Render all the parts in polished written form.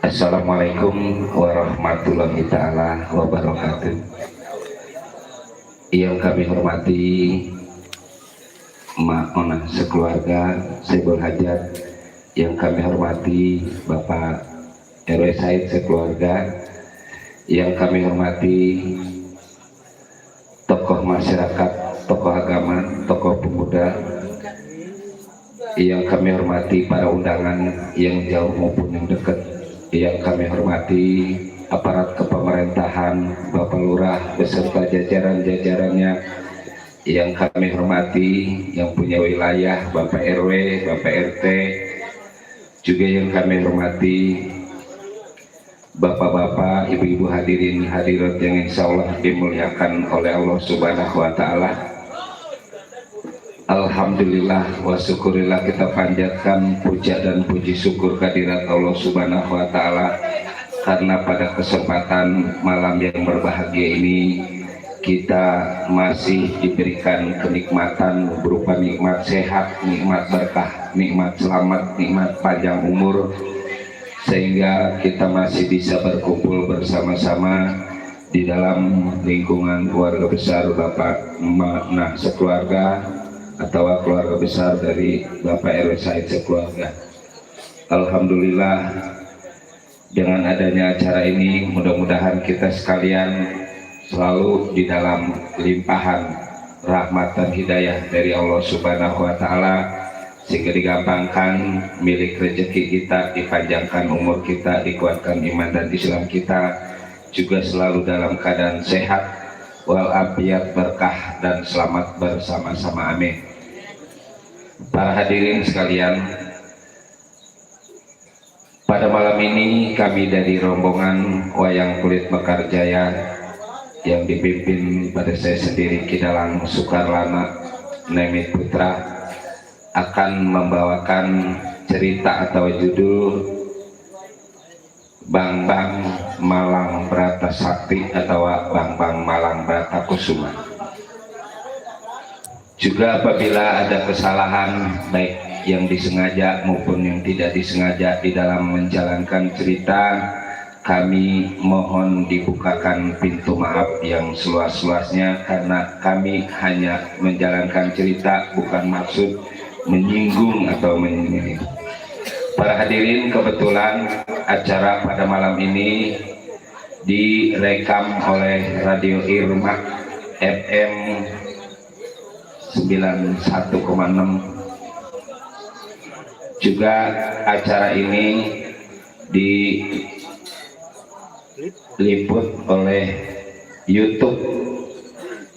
Assalamualaikum warahmatullahi ta'ala wabarakatuh. Yang kami hormati Mak Ona sekeluarga, Sebul Hajat. Yang kami hormati Bapak RW Said sekeluarga. Yang kami hormati tokoh masyarakat, tokoh agama, tokoh pemuda. Yang kami hormati para undangan yang jauh maupun yang dekat. Yang kami hormati aparat kepemerintahan, Bapak Lurah beserta jajaran-jajarannya. Yang kami hormati yang punya wilayah, Bapak RW, Bapak RT. Juga yang kami hormati Bapak-bapak, ibu-ibu hadirin hadirat yang insya Allah dimuliakan oleh Allah Subhanahu wa Ta'ala. Alhamdulillah wa syukurillah, kita panjatkan puja dan puji syukur kehadirat Allah Subhanahu wa Ta'ala, karena pada kesempatan malam yang berbahagia ini kita masih diberikan kenikmatan berupa nikmat sehat, nikmat berkah, nikmat selamat, nikmat panjang umur, sehingga kita masih bisa berkumpul bersama-sama di dalam lingkungan keluarga besar Bapak Nah sekeluarga, atau keluarga besar dari Bapak RW Said sekeluarga. Alhamdulillah, dengan adanya acara ini mudah-mudahan kita sekalian selalu di dalam limpahan rahmat dan hidayah dari Allah Subhanahu wa Ta'ala, sehingga digampangkan milik rezeki kita, dipanjangkan umur kita, dikuatkan iman dan Islam kita, juga selalu dalam keadaan sehat walafiat, berkah dan selamat bersama-sama, amin. Para hadirin sekalian, pada malam ini kami dari rombongan Wayang Kulit Mekar Jaya yang dipimpin pada saya sendiri Kidalang Sukarlana Nemit Putra akan membawakan cerita atau judul Bang Bang Malang Brata Sakti atau Bang Bang Malang Brata Kusuma. Juga apabila ada kesalahan baik yang disengaja maupun yang tidak disengaja di dalam menjalankan cerita, kami mohon dibukakan pintu maaf yang seluas-luasnya, karena kami hanya menjalankan cerita, bukan maksud menyinggung atau menyindir. Para hadirin, kebetulan acara pada malam ini direkam oleh Radio Irma FM 91,6. Juga acara ini diliput oleh YouTube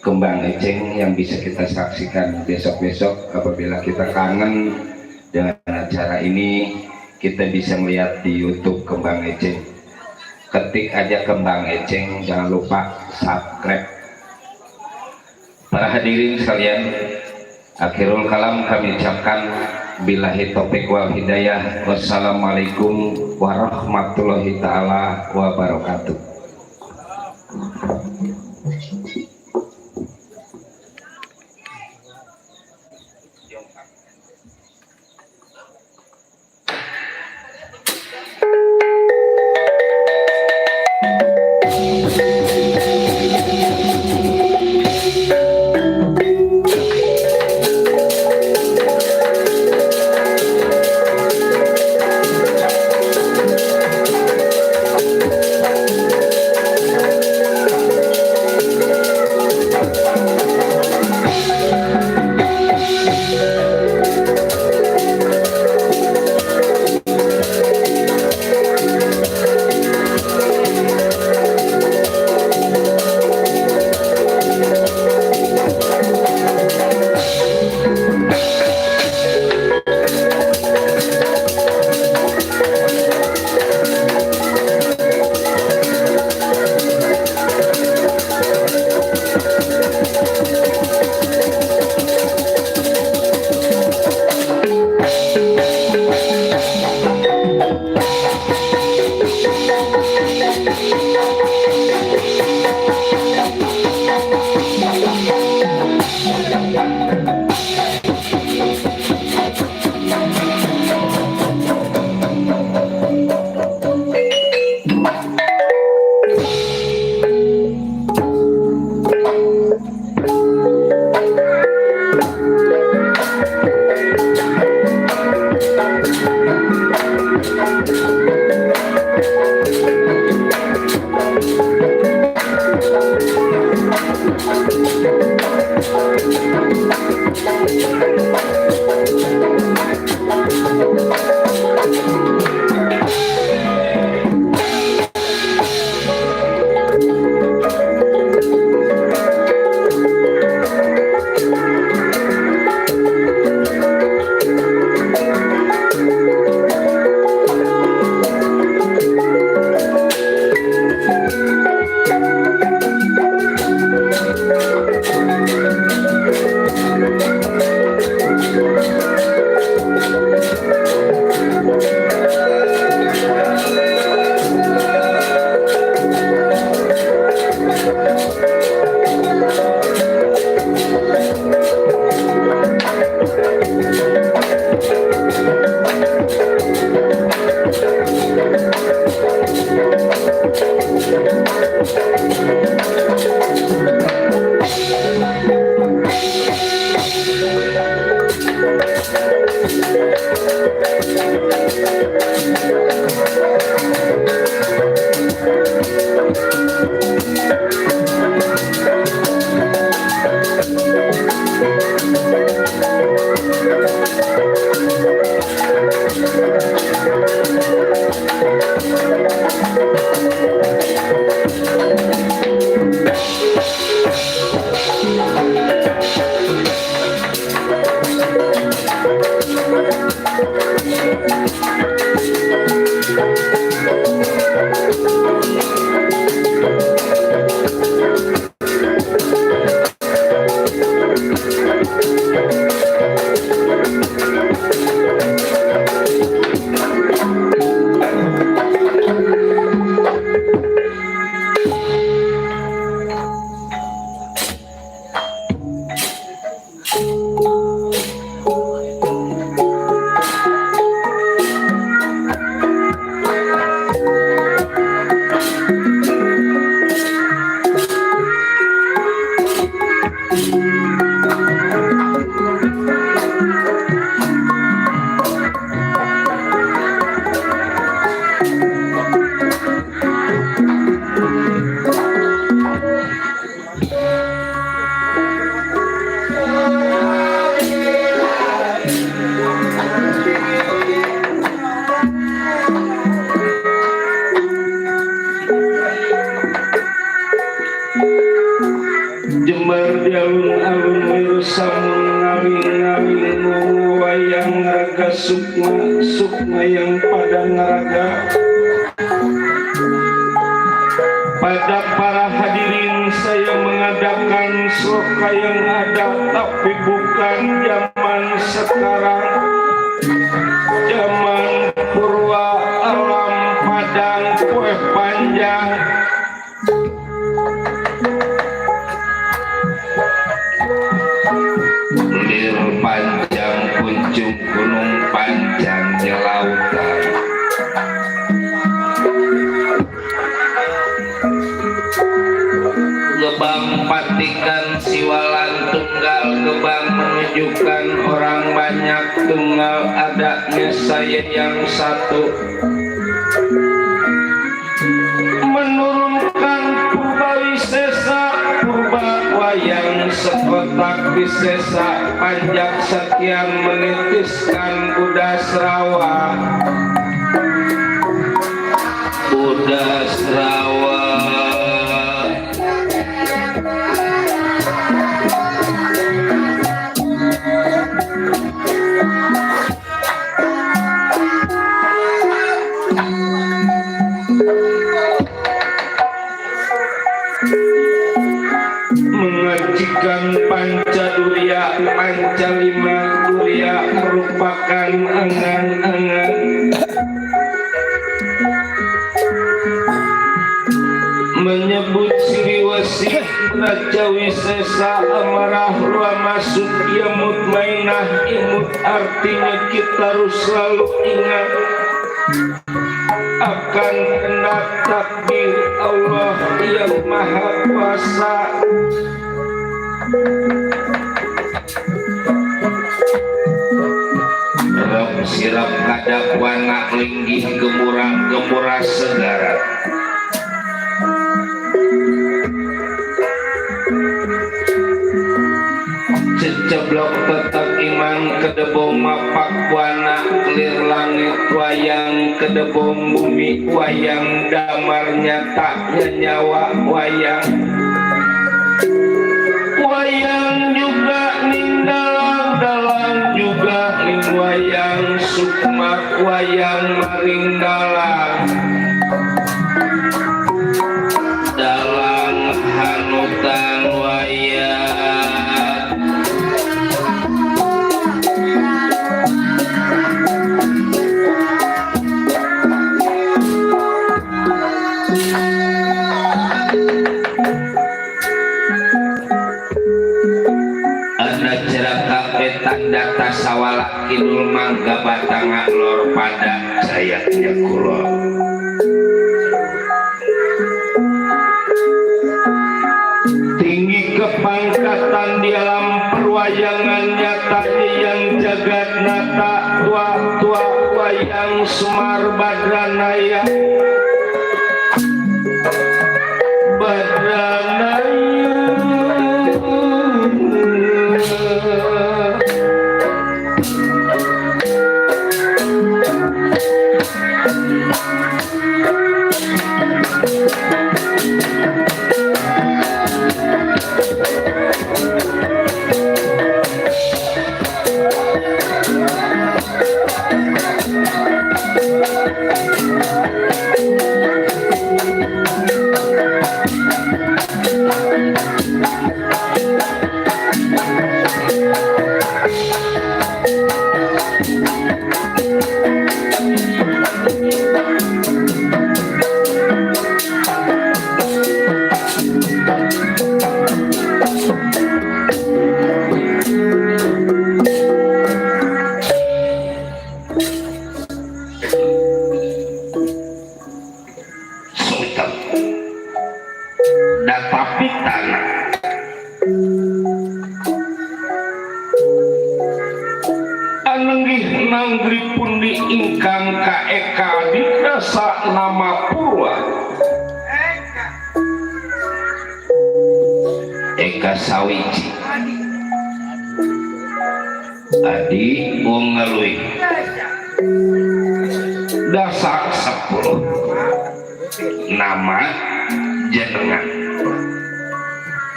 Kembang Eceng yang bisa kita saksikan besok-besok. Apabila kita kangen dengan acara ini, kita bisa melihat di YouTube Kembang Eceng. Ketik aja Kembang Eceng, jangan lupa subscribe. Para hadirin sekalian, akhirul kalam kami ucapkan billahi taufiq wal hidayah. Wassalamualaikum warahmatullahi ta'ala wabarakatuh. Sukma yang pada ngaraga. Pada para hadirin saya mengadakan sloka yang ada, tapi bukan zaman sekarang, zaman purwa alam padang kue panjang. Lir panjang kunjung gunung panjangnya lautan. Gebang patikan siwalan tunggal, gebang menunjukkan orang banyak, tunggal adanya saya yang satu. Menurunkan purba wisesa, purba wayang sekotak wisesa, panjang sekian menitiskan budas rawa. Budas rawa mengajikan Pancadurya, Pancalima Durya merupakan angan-angan. Menyebut Siriwasi Raja Wisesa amarah ruah masuk ia mutmainah imut, artinya kita harus selalu ingat akan kena takdir Allah yang maha kuasa. Rep sirap kadap wana linggih gemurah segara. Ceblok tetap iman kedebong mapak wana lir langit wayang kedebong bumi wayang damar nyatanya nyawa wayang. Wayang juga ninggalang dalang juga ning wayang sukma wayang maring dalang. Dalang hanutan wayang. Tanda tasawala kidul mangga batanga lor pada jayanya kulo. Tinggi kepangkatan di alam perwayangan nyata yang jagat nata, tua-tua wayang Semar Badranaya. Badranaya ingkang kaeka di dasa nama Purwa Eka Sawiji Adi wong ngeluih dasa 10 nama jenengan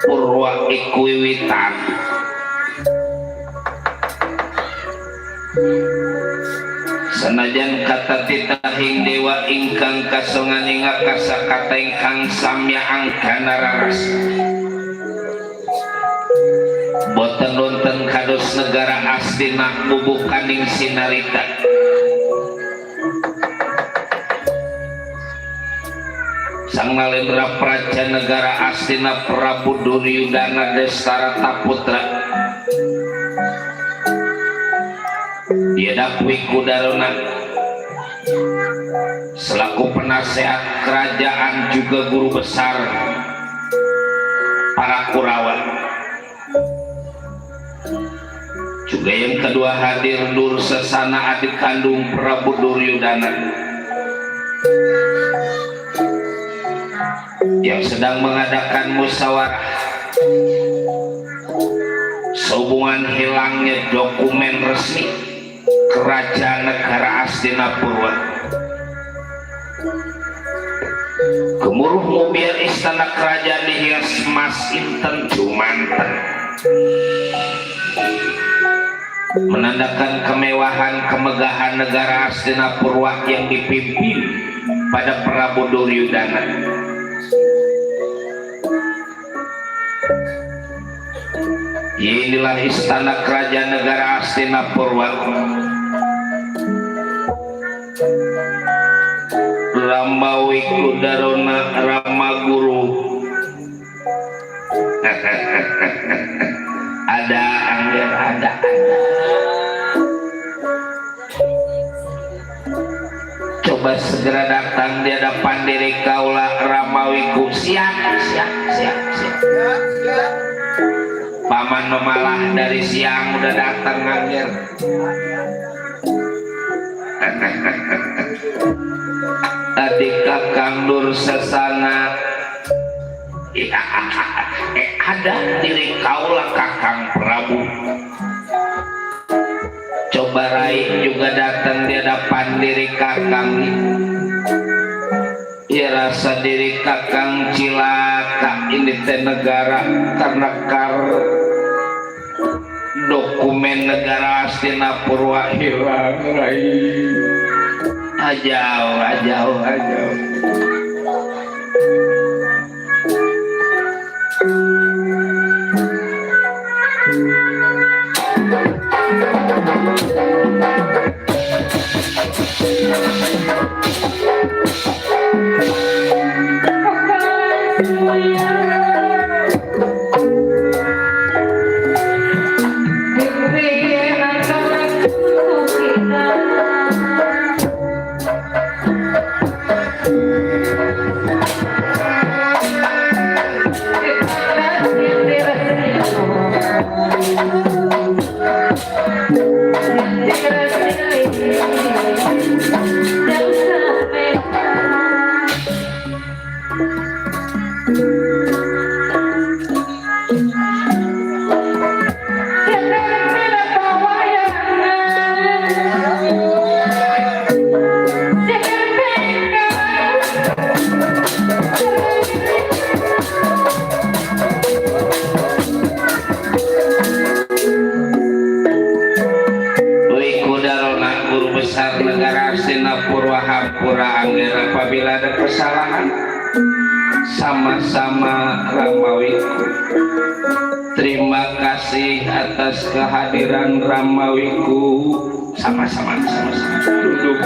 Purwa iku wiwitan sanajan kata titahing dewa ingkang kasongan ngakasa kata ingkang samya angkana raras boten nonton kados negara astina bubukaning sinarita Sang Nalendra Praja negara astina Prabu Duryudana Destarata Putra Yadakwi Kudarona selaku penasehat kerajaan juga guru besar para Kurawa. Juga yang kedua hadir Dursasana adik kandung Prabu Duryudana yang sedang mengadakan musyawarah sehubungan hilangnya dokumen resmi kerajaan negara Hastinapura. Gemuruh mobil istana kerajaan dihias emas inten jumanten menandakan kemewahan kemegahan negara Hastinapura yang dipimpin pada Prabu Duryudana. Inilah istana kerajaan negara Hastinapura. Ramawi Kudarona Ramaguru. Ada angger ada. Coba segera datang di hadapan diri kaulah Ramawiku. Siap. Paman memalah dari siang udah datang angger. Tadi Kakang Dursasana ada diri kaulah Kakang Prabu. Coba Rai juga datang di hadapan diri Kakang. Ya rasa diri Kakang cilaka ini teh negara karena dokumen negara Hastinapura hilang Rai. Ajau. Apabila ada kesalahan sama-sama Ramawiku. Terima kasih atas kehadiran Ramawiku. Sama-sama. Duduk.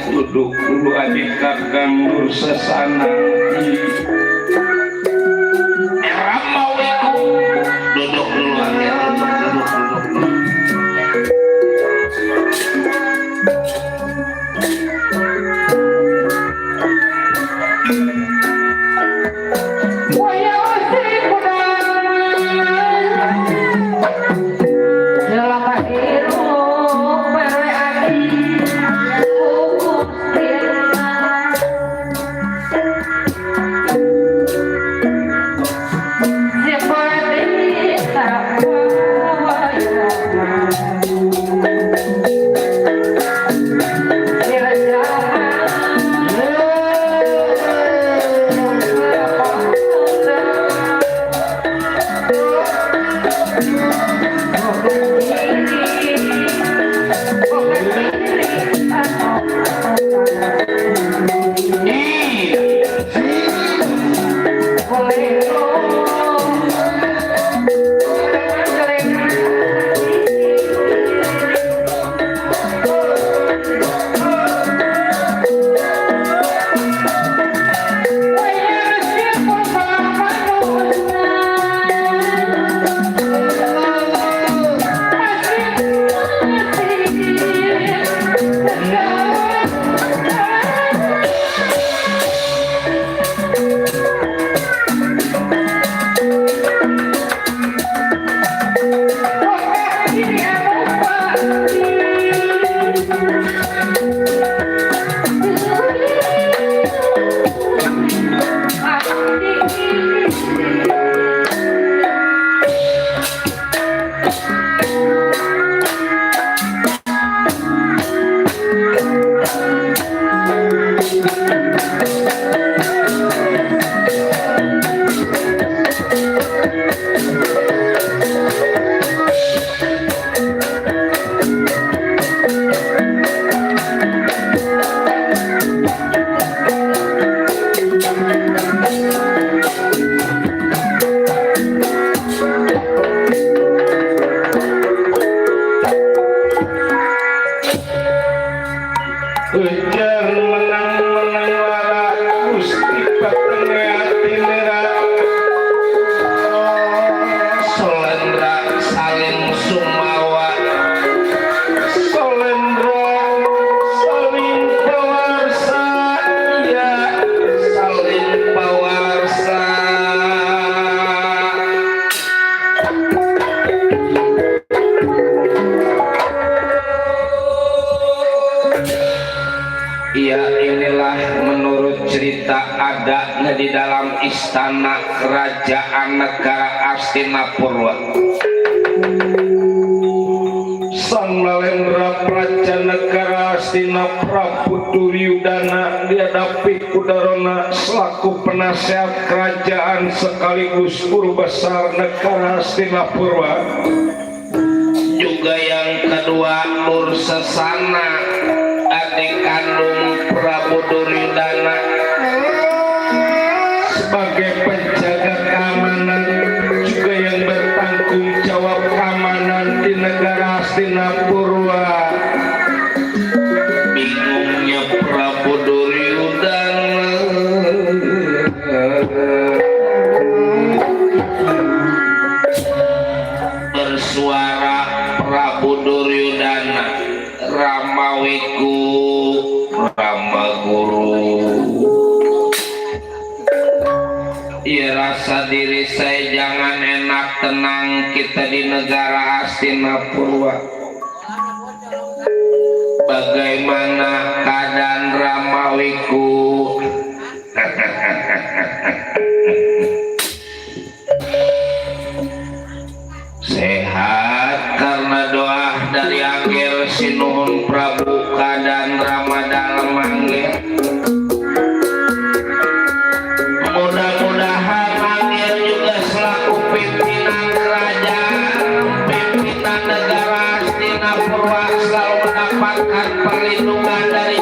duduk dulu adik kakang Nur Sesana Ramawiku duduk dulu adik duduk di dalam istana kerajaan negara Astinapurwa. Sang Nalendra Praja negara Astina Prabu Duryudana dihadapi Kudarona selaku penasehat kerajaan sekaligus guru besar negara Astinapurwa. Juga yang kedua Nur Sesana adik kandung Prabu Duryudana sebagai penjaga keamanan, juga yang bertanggung jawab keamanan di negara Astinapurwa. Bingungnya Prabu Duryudana bersuara, Prabu Duryudana Ramawiku Rama Guru. Ya rasa diri saya jangan enak tenang kita di negara Astinapurwa. Bagaimana keadaan Ramawiku? Sehat karena doa dari Angger Sinuhun Prabu keadaan Rama dalam Angger. Mudah-mudahan Angger juga selaku pimpinan kerajaan, pimpinan negara Astinapurwa selalu mendapatkan perlindungan dari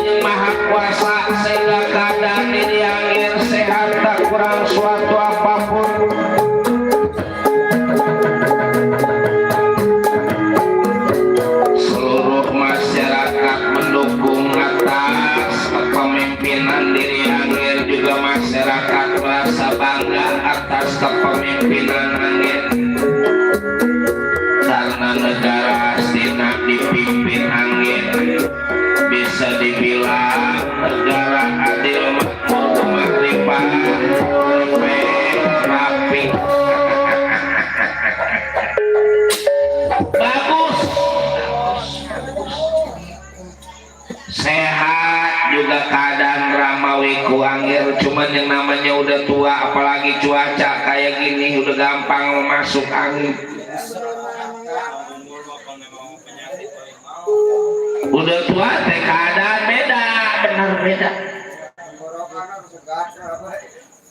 pimpinan diri Angger juga masyarakat merasa bangga atas kepemimpinan Angger karena negara Astina dipimpin Angger bisa dibilang negara adil makmur makrifat rapi. Bagus, sehat juga keadaan Ramawi ku Angger, cuman yang namanya udah tua apalagi cuaca kayak gini udah gampang masuk angin. Udah tua teh keadaan beda, benar beda.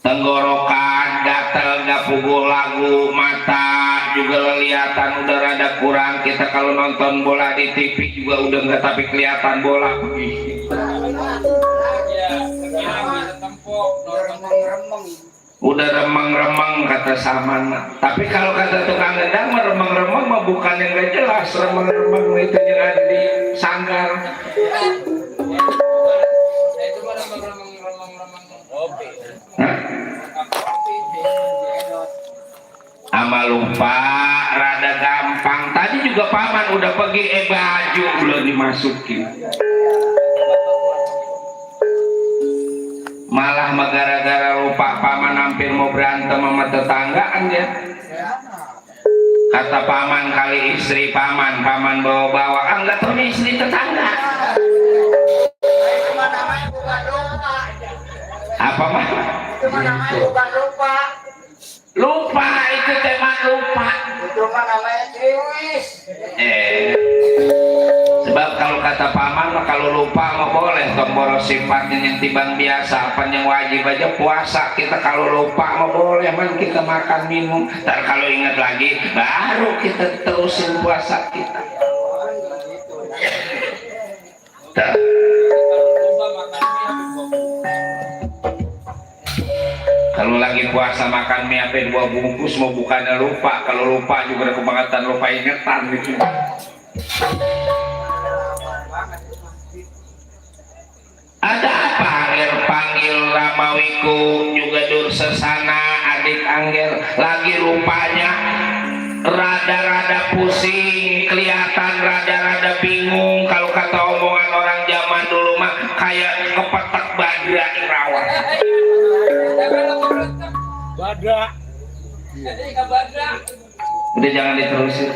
Tenggorokan gatel, nggak pukul lagu, mata juga kelihatan udah rada kurang. Kita kalau nonton bola di TV juga udah nggak tapi kelihatan bola. Udah remeng-remeng kata Saman. Tapi kalau kata tukang gendang remeng-remeng mah bukan yang gak jelas, remeng-remeng itu yang ada di sanggar. Ama lupa rada gampang. Tadi juga paman udah pergi baju belum dimasukin. Malah gara-gara lupa paman hampir mau berantem sama tetanggaan ya. Kata paman kali istri paman bawa-bawa enggak tahu istri tetangga. Apa mah? Cuma namanya bukan lupa. Lupa itu tema lupa. Itu mah namanya kriwis. Sebab kalau kata paman mah kalau lupa mah boleh tombol sifatnya yang timbang biasa apa yang wajib aja puasa kita kalau lupa mah boleh man kita makan minum. Ntar kalau ingat lagi baru kita terusin puasa kita. Tuh. Kalau lagi puasa makan mie apa 2 bungkus mau bukannya lupa, kalau lupa juga ada kebangetan lupa ingetan gitu. Ada apa Angger panggil Ramawiku juga Dursesana adik Angger lagi rupanya rada-rada pusing, kelihatan rada-rada bingung. Kalau kata omongan orang zaman dulu mah kayak kepetak badra irawan. Badra. Udah jangan diterusin.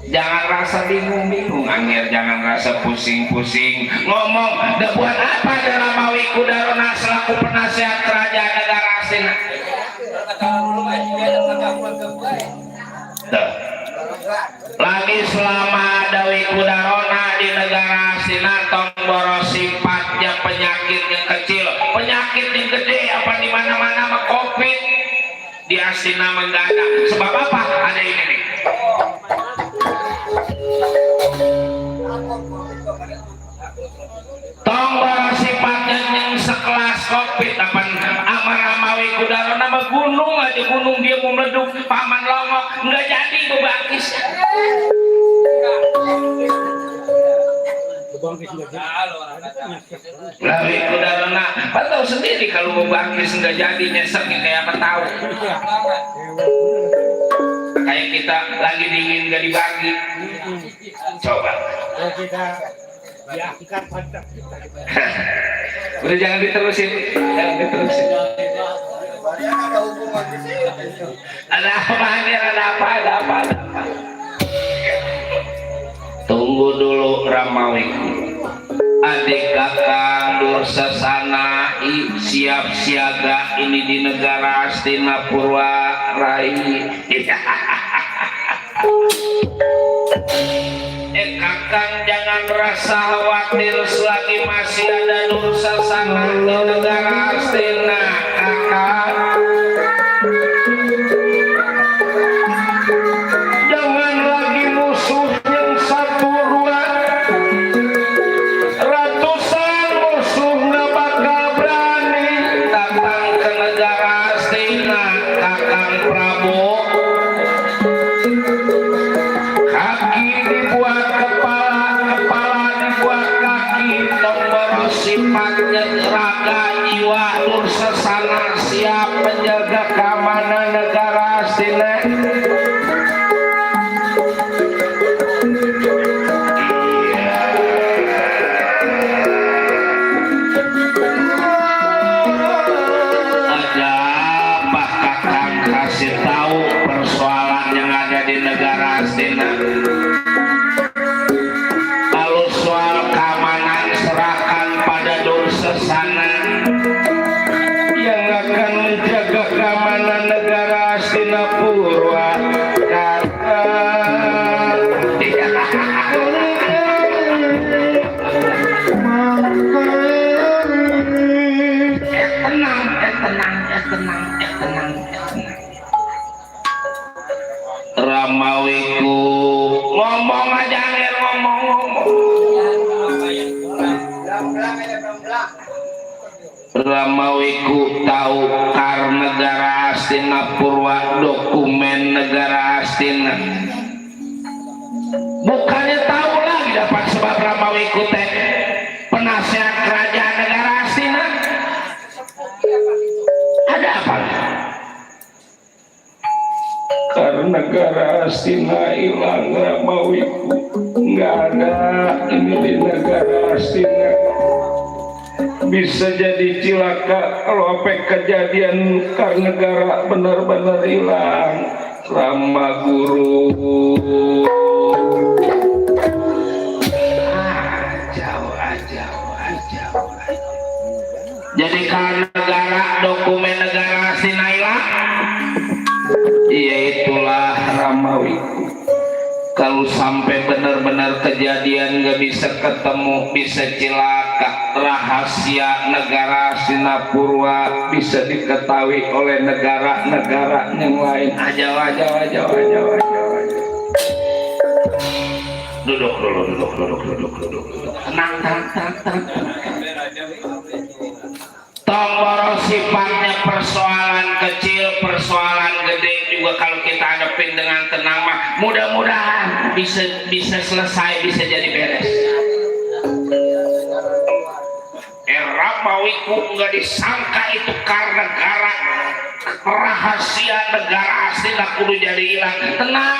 Jangan rasa bingung-bingung Angger, jangan rasa pusing-pusing. Ngomong, dah buat apa ada Ramawiku Darona selaku penasihat kerajaan negara Astina. Lagi selama ada Wiku Darona di negara Astina tong boros sifatnya penyakit yang kecil, penyakit yang gede apa di mana-mana mah Covid di Astina mengganda. Sebab apa? Ada ini nih. Tong boros sifatnya yang sekelas Covid apa Ramawi Kudarona nama gunung aja gunung dia mau meleduk paman longo nggak jadi bebangkis. Ramawi Kudarona kan tahu sendiri kalau bebangkis nggak jadi nyeseknya kayak apa tahu. Kayak kita lagi dingin nggak dibagi. Coba. Udah jangan diterusin. Ada apa? Ada apa? Tunggu dulu Ramawiku. Adik kakak Dursesana siap siaga ini di negara Astina Purwarai. Kakang jangan rasa khawatir selagi masih ada Dursesana di negara Astina kakang. Jangan lagi musuh yang satu ruang, ratusan musuh nggak bakal berani datang ke negara Astina kakang Prabowo. Kaki dibuat kepala dibuat sana yang akan menjaga keamanan negara Hastinapura tenang. Ramawiku ngomong aja ngomong. Ramawiku tahu kar negara Hastinapura dokumen negara Hastina. Bukannya tahu lagi dapat sebab Ramawiku teh penasehat kerajaan negara Hastina. Ada apa? Karena negara Hastina hilang Ramawiku, nggak ada ini di negara Hastina. Bisa jadi cilaka kalau apa kejadian karena negara benar-benar hilang. Rama Guru jauh. Jadi karena negara dokumen negara Hastina hilang, iya itulah Ramawiku. Kalau sampai benar-benar kejadian nggak bisa ketemu, bisa cilaka, rahasia negara Hastinapura bisa diketahui oleh negara-negara yang lain. Aja. Duduk. Tenang. Tomboro sifatnya persoalan kecil, persoalan gede juga kalau kita hadapin dengan tenang mah mudah-mudahan bisa selesai, bisa jadi beres. Ramawiku nggak disangka itu karena negara rahasia negara Hastina kudu jadi hilang. Tenang.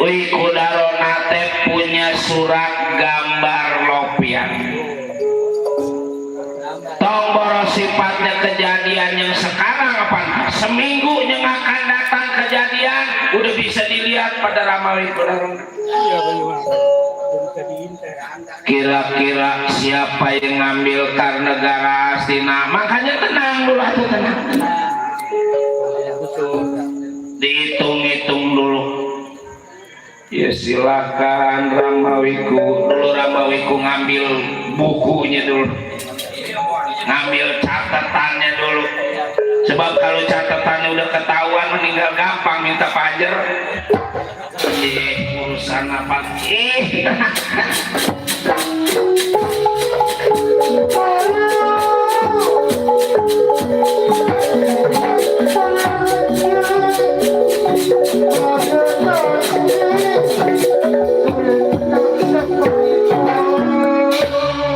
Wih Kudaro nate punya surat gambar lopian. Tomboro sifatnya kejadian yang sekarang apa? Seminggu yang akan datang kejadian udah bisa dilihat pada Ramawiku. Kira-kira siapa yang ngambil kar negara Hastina? Makanya tenang dulu, tenang. Dihitung-hitung dulu. Ya silakan Ramawiku ngambil bukunya dulu, ngambil catatannya dulu. Sebab kalau catatannya udah ketahuan meninggal gampang minta pajer. Urusan apa?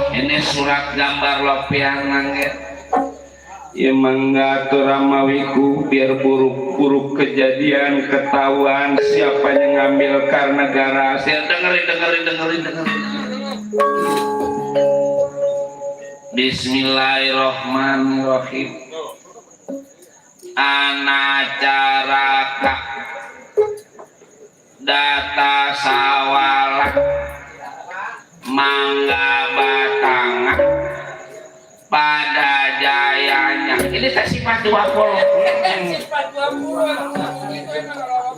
Ini surat gambar lopiangan ya. Ya menggatur Ramawiku biar buruk-buruk kejadian ketahuan siapa yang ngambil karena negara hasil. Dengerin. Bismillahirrahmanirrahim. Anacaraka data sawala mangga batanga pada jayanya. Ini tak sifat 20.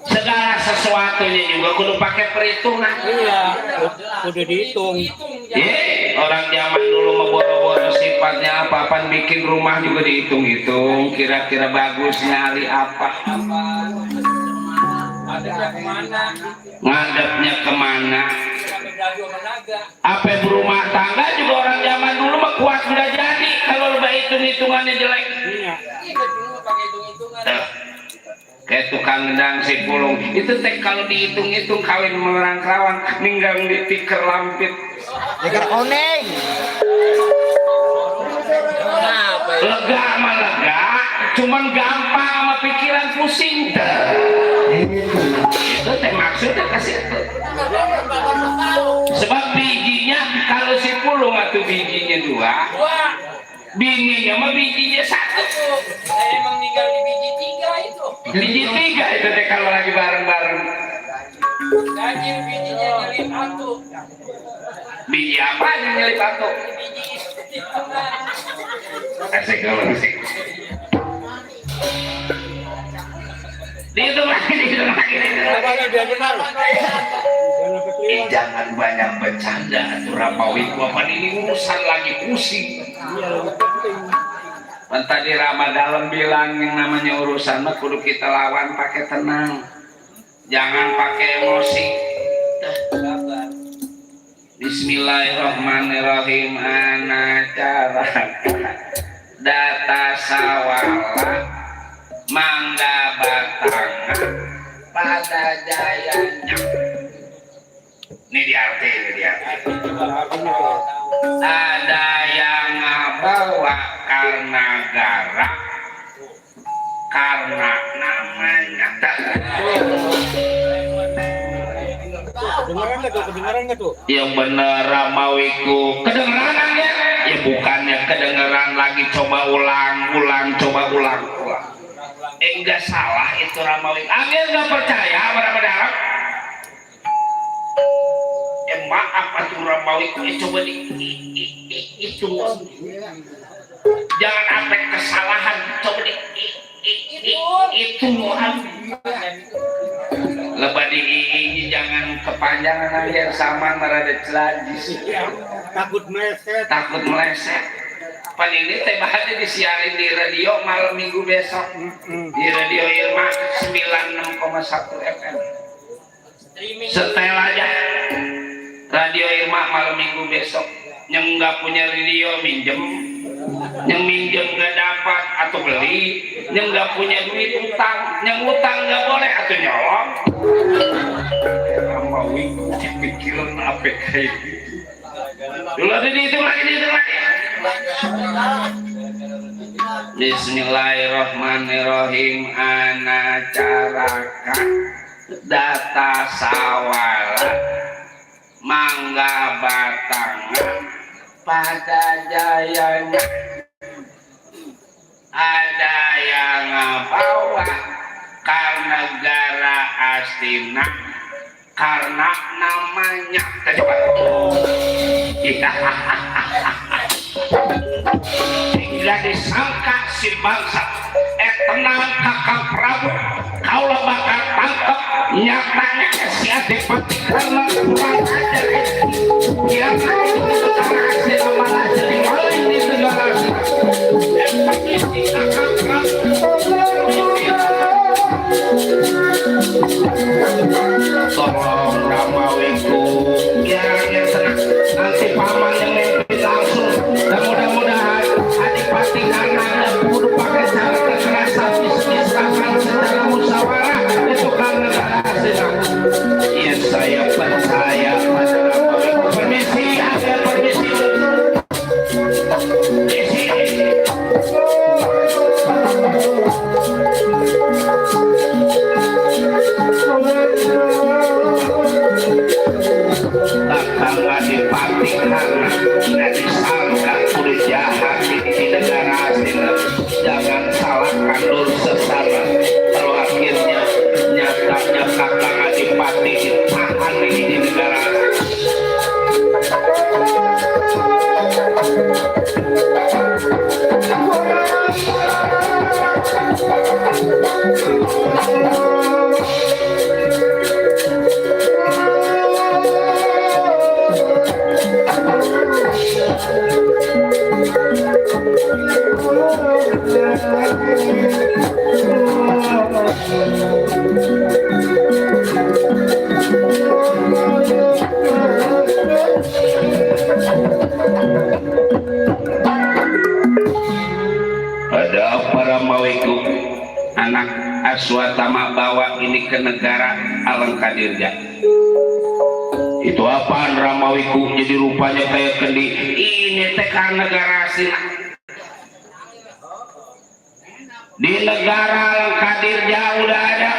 Segala sesuatunya juga kudu pakai perhitungan. Iya, kudu dihitung. Orang zaman dulu mau boro-boro sifatnya apa-apaan bikin rumah juga dihitung-hitung. Kira-kira bagusnya hari apa? Ngadepnya kemana? Apa berumah tangga juga orang zaman dulu mah kuat udah jadi. Kalau lebih hitung-hitungannya jelek. Kayak tukang gendang si pulung itu teh kalau dihitung-hitung kawin memerang kawan ninggang di tikar lampit. Tikar oneng. Lega mah lega, cuman gampang sama pikiran pusing. Itu teh maksudnya kasih itu. Sebab bijinya kalau si pulung atau bijinya 2, bininya mah bijinya 1. Emang tinggal di biji 3 itu. Biji 3 itu teh kalau lagi bareng-bareng. Gaji bijinya nyelip aku. Biji apa yang nyelip aku? Asik kalau asik. Di itu lagi. Jangan banyak bercanda, Rapawi. Bapak ini urusan lagi pusing. Tadi Rama dalam bilang yang namanya urusan mah kudu kita lawan pakai tenang, jangan pakai emosi. Bismillahirrahmanirrahim. Ana cara data sawala mangga batang pada jayanya. Ini diarti. Ada yang ngabawa karena gara, karena namanya. Kedengaran nggak tuh? Yang bener Ramawiku. Kedengaran ya? Ya bukannya kedengaran lagi, coba ulang. Enggak salah itu Ramawiku. Amir nggak percaya pada maaf atuh Ramawiku. Coba itu. Jangan sampai kesalahan. Coba itu lepas ini jangan kepanjangan aja sama merada celajis. Takut meleset. Pan ini teh bahannya disiarin di radio malam minggu besok di Radio Irma 96,1 FM. Setel aja Radio Irma malam minggu besok. Yang nggak punya radio minjem, yang minjem nggak dapat atau beli, yang nggak punya duit utang, yang utang nggak boleh atau nyolong. Ramawi pikiran apa kayak gitu. Dulu ada dihitung lagi. Bismillahirrahmanirrahim. Ana caraka data sawala mangga batangan pada jayanya. Ada yang bawa karena negara astina, karena namanya. Coba hingga disangka si bangsa tenang kakak Prabu kaulah bakal tangkap. Nyatanya si Adipati karena kurang ajar. Biasa itu negara asli malah jadi maling di negara asli. Si kakak Prabu tolong Ramawiku yang tenang. Nanti paman yang mimpi langsung, dan mudah-mudahan Adipati karena kudu pakai cara kekerasan disediakan secara musyawarah itu karena negara asli. Ya saya percaya pada Ramawiku. Permisi. Bakal Adipati karena nggak disangka kudu jahat di negara asli. Jangan salahkan lur sesama. Kalau akhirnya nyatanya kakak Adipati ditahan di negara asli. Ada para mawiku anak Aswatama bawa ini ke negara Alengkadirja. Itu apaan Ramawiku jadi rupanya kayak kendi. Ini tekan negara asli. Di negara Alengkadirja udah ada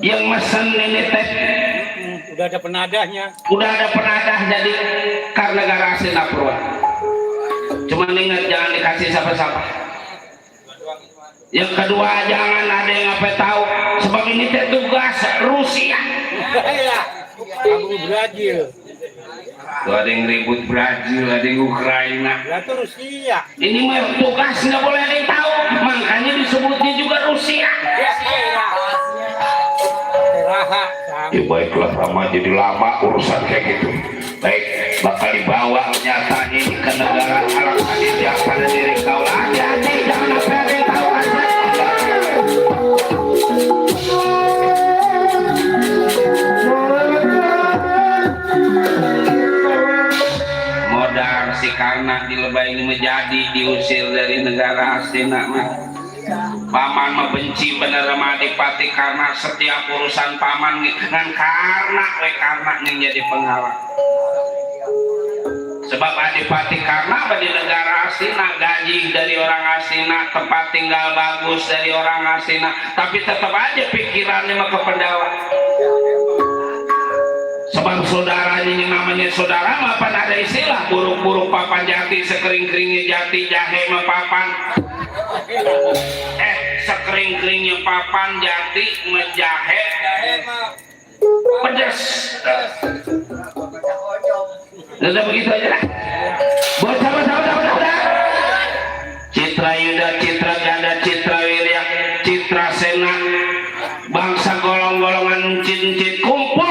yang mesen ini teh. Udah ada penadahnya. Udah ada penadah jadi karena negara asli Napurwa. Cuma ingat jangan dikasih siapa-siapa. Yang kedua, jangan ada yang apa tahu sebab ini teh tugas Rusia. Iya. Kamu Brazil. Tuh ada yang ribut Brazil, ada yang Ukraina. Lah itu Rusia. Ini mah tugas nggak boleh ada yang tahu, makanya disebutnya juga Rusia. Iya. Raha. Ya baiklah, Rama, jadi lama urusan kayak gitu. Baik, bakal dibawa nyatanya ini ke negara Arab Saudi pada diri kau. Hati-hati, jangan apa ada yang tahu aja. Modal si Karna di lebay ini menjadi diusir dari negara Hastina mah. Paman membenci bener sama Adipati karena setiap urusan paman dengan karena yang jadi penghalang. Sebab Adipati karena di negara Astina, gaji dari orang Astina, tempat tinggal bagus dari orang Astina, tapi tetap aja pikirannya mah ke Pendawa. Sebab saudaranya yang namanya saudara mah pada ada istilah buruk-buruk papan jati, sekering-keringnya jati, jahe mah papan. Sekering-keringnya papan jati, ngejahe pedas. Udah begitu aja lah. Bocah. Citra Yuda, Citra Ganda, Citra Wirya, Citra Sena, bangsa golong-golongan cincin, kumpul.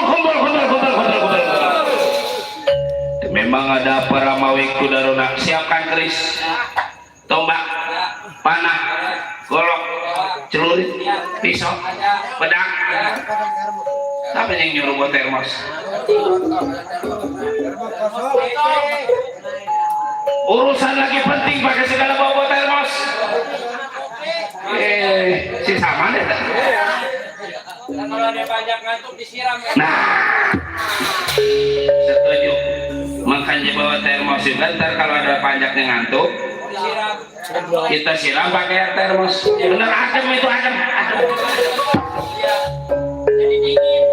Memang ada para mawiku daruna. Siapkan keris, tombak, panah, golok, celurit, pisau, pedang. Siapa yang nyuruh buat termos? Urusan lagi penting pakai segala bawa termos. Si sama deh. Kalau ada banyak ngantuk disiram. Nah, setuju. Makanya bawa termos juga. Ntar kalau ada pajaknya ngantuk, kita siram pakai air termos. Bener adem itu adem. Jadi dingin.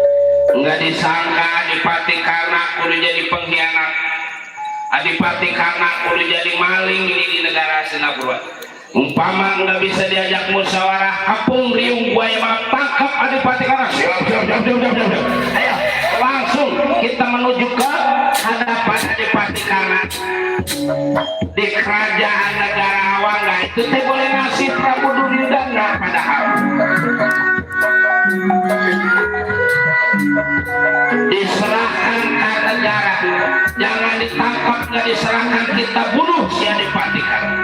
Nggak disangka Adipati karena udah jadi pengkhianat. Adipati karena udah jadi maling ini di negara Singapura. Umpama nggak bisa diajak musyawarah, kapung riung buaya mah tangkap Adipati karena. Siap. Ayo langsung kita menuju ke hadapan Adipati karena di kerajaan negara Awangga. Itu teh boleh ngasih Prabu Duryudana padahal. Diserahkan ke negara, jangan ditangkap, nggak diserahkan, kita bunuh si Adipati karena.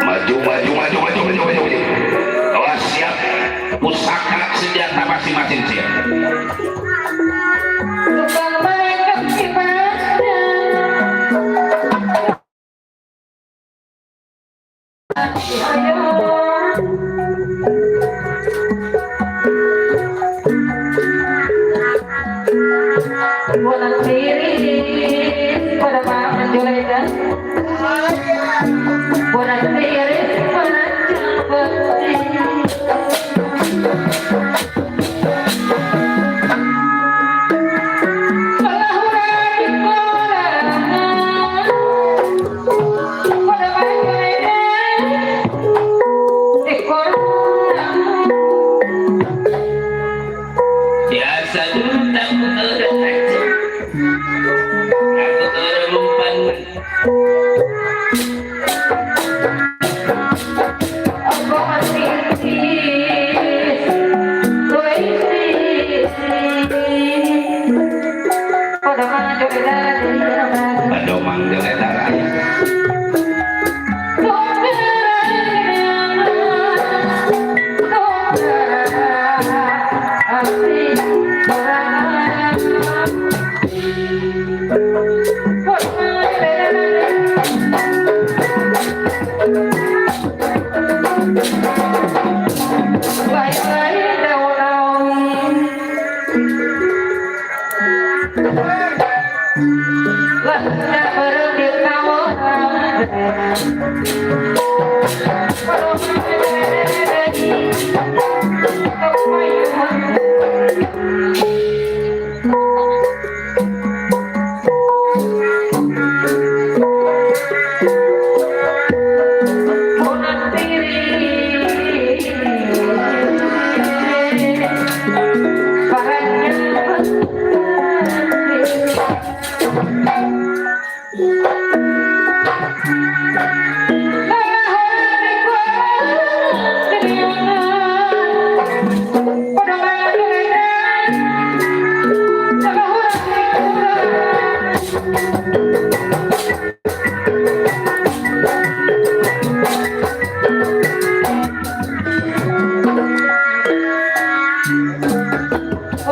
Maju. Awas, siap. Pusaka senjata masing-masing siap.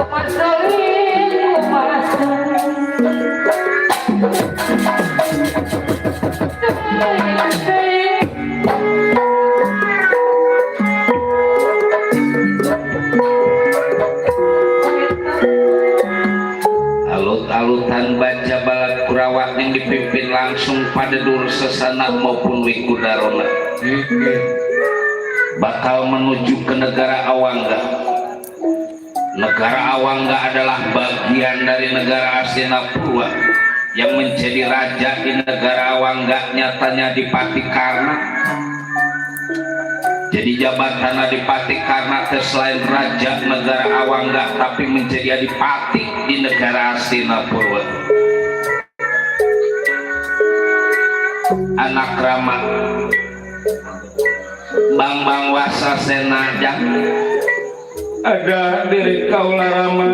Alut-alutan baca balad Kurawak yang dipimpin langsung pada dur sesana maupun wikudarona bakal menuju ke negara Awangga. Negara Awangga adalah bagian dari negara Hastinapura yang menjadi raja di negara Awangga nyatanya Adipati Karna. Jadi jabatan Adipati Karna selain raja negara Awangga tapi menjadi adipati di negara Hastinapura. Anak Rama Bang Wasasena jak ada diri kaulah Rama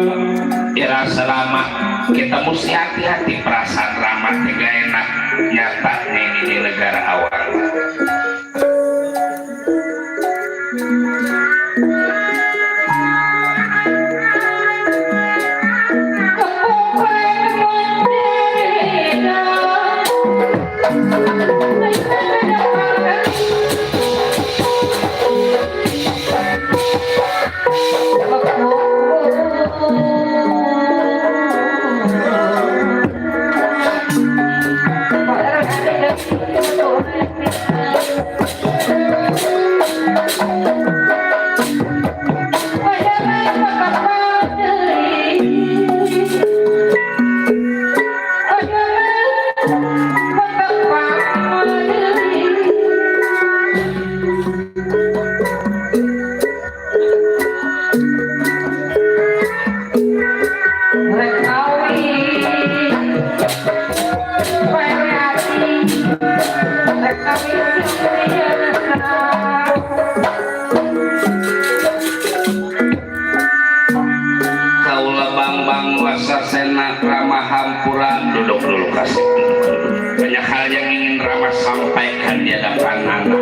dirasa Rama kita mesti hati-hati perasaan Rama tiga enak nyata ini di negara Awangga. Wasasena Rama Hampura duduk dulu kasih. Banyak hal yang ingin Rama sampaikan di hadapan anak.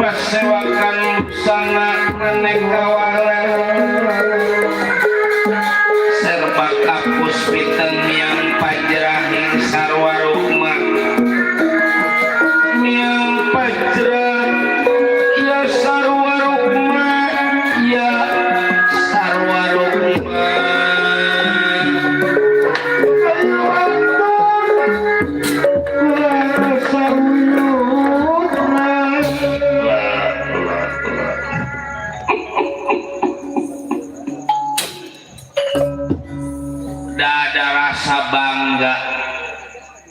pasewakan busana aneka warna serba kapus piteng yang pajrahing sarwa rukma yang pajrah ya sarwa rukma ya sarwa rukma bangga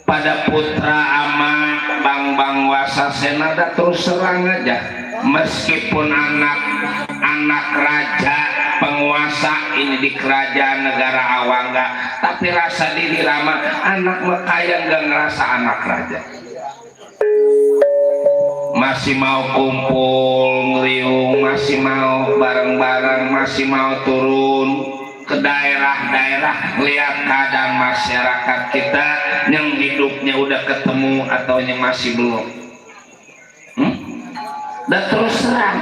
pada putra amat bang wasa senada terus serang aja meskipun anak raja penguasa ini di kerajaan negara Awangga tapi rasa diri lama anak Mekayang gak ngerasa anak raja masih mau kumpul ngeliung masih mau bareng-bareng masih mau turun ke daerah-daerah lihat keadaan masyarakat kita yang hidupnya udah ketemu atau yang masih belum dan terus terang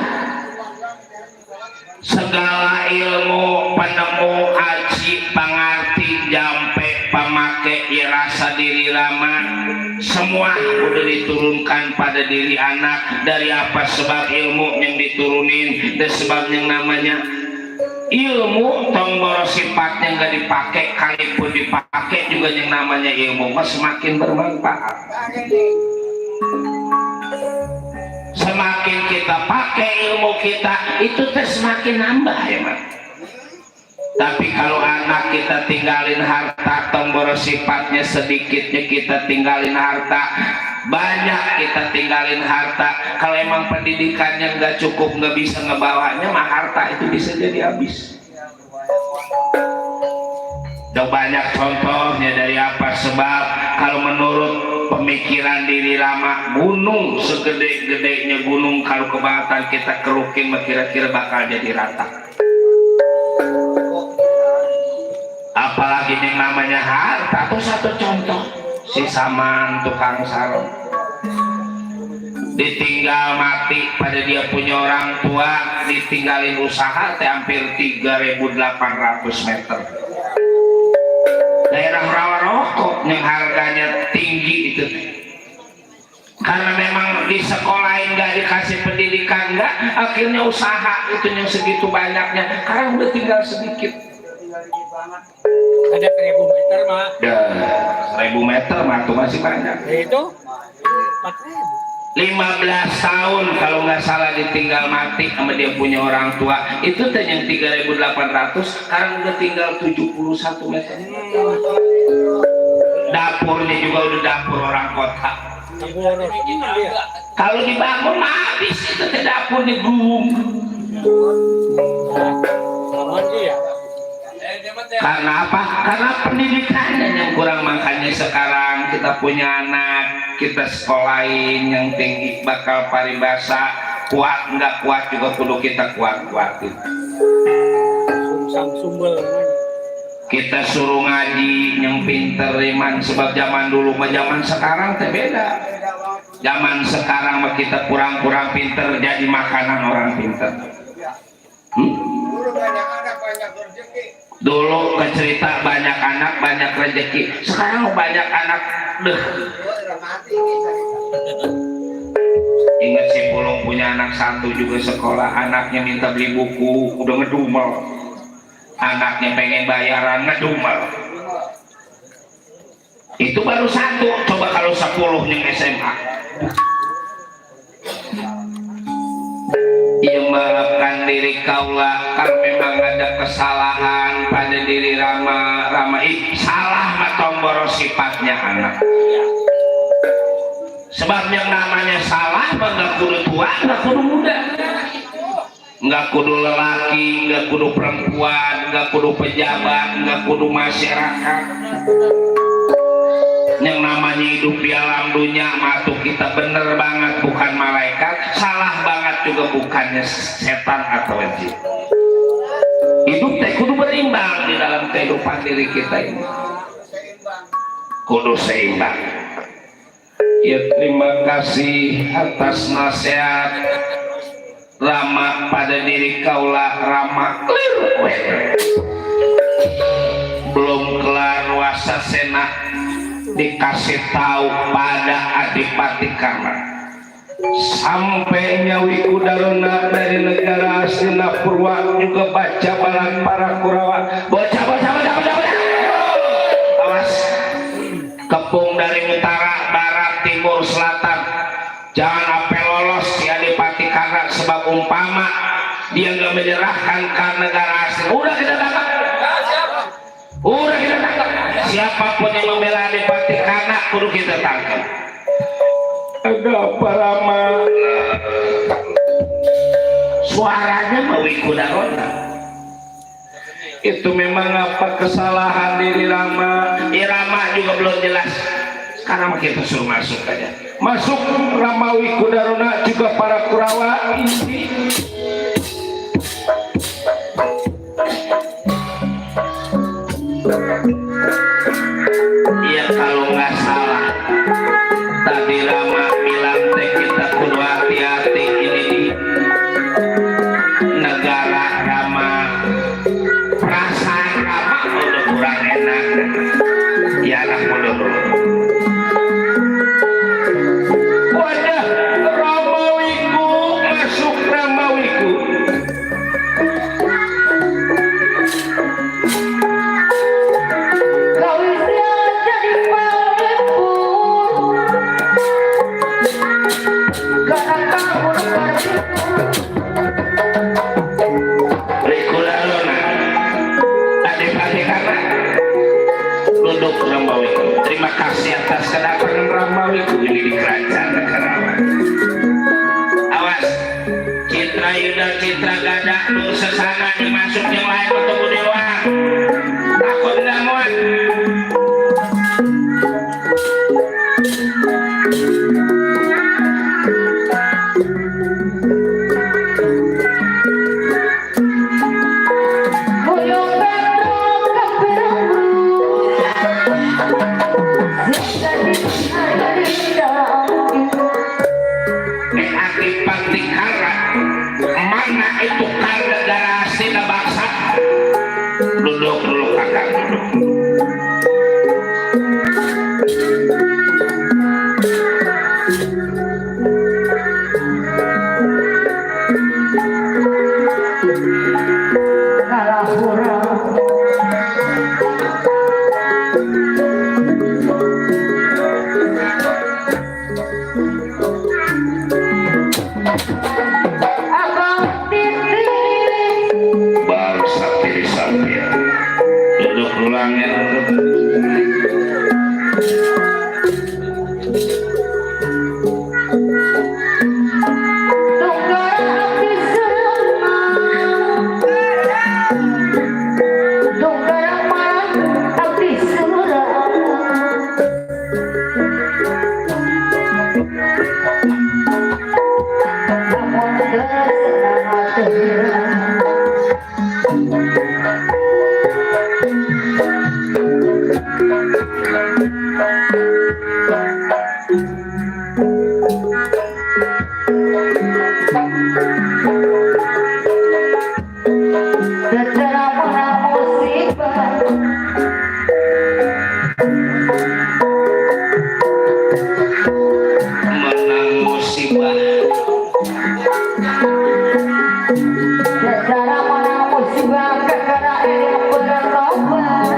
segala ilmu penemu aji pangarti jampe pamake rasa diri lama semua udah diturunkan pada diri anak dari apa sebab ilmu yang diturunin dan sebab yang namanya ilmu tombol sifatnya nggak dipakai kalipun dipakai juga yang namanya ilmu semakin bermanfaat semakin kita pakai ilmu kita itu semakin nambah ya Mas tapi kalau anak kita tinggalin harta tombol sifatnya sedikitnya kita tinggalin harta banyak kita tinggalin harta kalau emang pendidikannya nggak cukup nggak bisa ngebawanya mah harta itu bisa jadi habis udah banyak contohnya dari apa sebab kalau menurut pemikiran diri lama gunung segede-gedenya gunung kalau kebatan kita kerukin kira-kira bakal jadi rata apalagi yang namanya harta itu satu contoh si Saman tukang sarung ditinggal mati pada dia punya orang tua ditinggalin usaha hampir 3.800 meter daerah rawa rokok yang harganya tinggi itu karena memang di sekolahin gak dikasih pendidikan gak akhirnya usaha itu yang segitu banyaknya karena udah tinggal sedikit ada 1.000 meter mah. Ya, 1.000 meter mah tuh masih banyak. Itu 15 tahun kalau nggak salah ditinggal mati sama dia punya orang tua. Itu teh yang 3.800, sekarang udah tinggal 71 meter. Dapurnya juga udah dapur orang kota. Kalau kalau dibangun habis itu teh dapur digulung Aman dia. Karena apa? Karena pendidikannya yang kurang. Makanya sekarang kita punya anak, kita sekolahin yang tinggi bakal paribasa, kuat nggak kuat juga kudu kita kuatin. Sumbel. Kita suruh ngaji yang pinter iman, sebab zaman dulu sama zaman sekarang teh beda. Zaman sekarang mah kita kurang-kurang pinter jadi makanan orang pinter. Dulu kecerita banyak anak banyak rezeki, sekarang banyak anak deh. Ingat si Pulung punya anak satu juga sekolah, anaknya minta beli buku udah ngedumel, anaknya pengen bayaran ngedumel. Itu baru satu, coba kalau 10 yang SMA. Ia maafkan diri kaula kalau memang ada kesalahan pada diri Rama. Salah matomboro sifatnya anak. Sebab yang namanya salah nggak kudu tua, nggak kudu muda, nggak kudu lelaki, nggak kudu perempuan, nggak kudu pejabat, nggak kudu masyarakat. Yang namanya hidup di alam dunia matu kita bener banget bukan malaikat, salah banget juga bukannya setan atau jin. Hidup teh kudu berimbang di dalam kehidupan diri kita ini, kudu seimbang. Ya terima kasih atas nasihat Rama pada diri kaulah. Rama belum kelar wasa sena dikasih tahu pada Adipati Karna sampai nyawi Kudarona dari negara Astina Purwa juga baca balang para Kurawa. Baca awas kepung dari utara barat timur selatan, jangan sampai lolos si Adipati Karna, sebab umpama dia nggak menyerahkan ke negara Astina udah kita tangkap. Siapapun yang membela Adipati Karna kudu kita tangkap. Ada apa Rama? Suaranya Mawi Kudarona. Itu memang apa kesalahan diri Rama? Rama juga belum jelas. Sekarang kita suruh masuk aja. Masuk Ramawi Kudarona juga para Kurawa ini. Iya kalau nggak salah tadi Rama bilang teh kita kudu hati-hati ini di negara Rama. Perasaan Rama udah kurang enak, ya anak muda dulu. Wadah Ramawiku masuk Ramawiku. Terima kasih atas kedatangan Ramawiku ini di kerajaan negarawan. Awas Citra Yuda Citra Gada lu sesana dimasuk yang lain bertemu di luar. Aku tidak muat. Adipati Karna mana itu karena negara Astina bangsa. Duduk dulu kakak, duduk. Duduk ulang ya. menang musibah Negara mana musibah kakara ini bertobat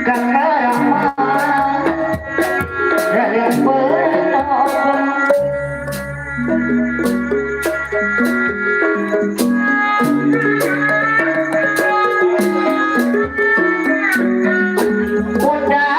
kakara dari bertobat udah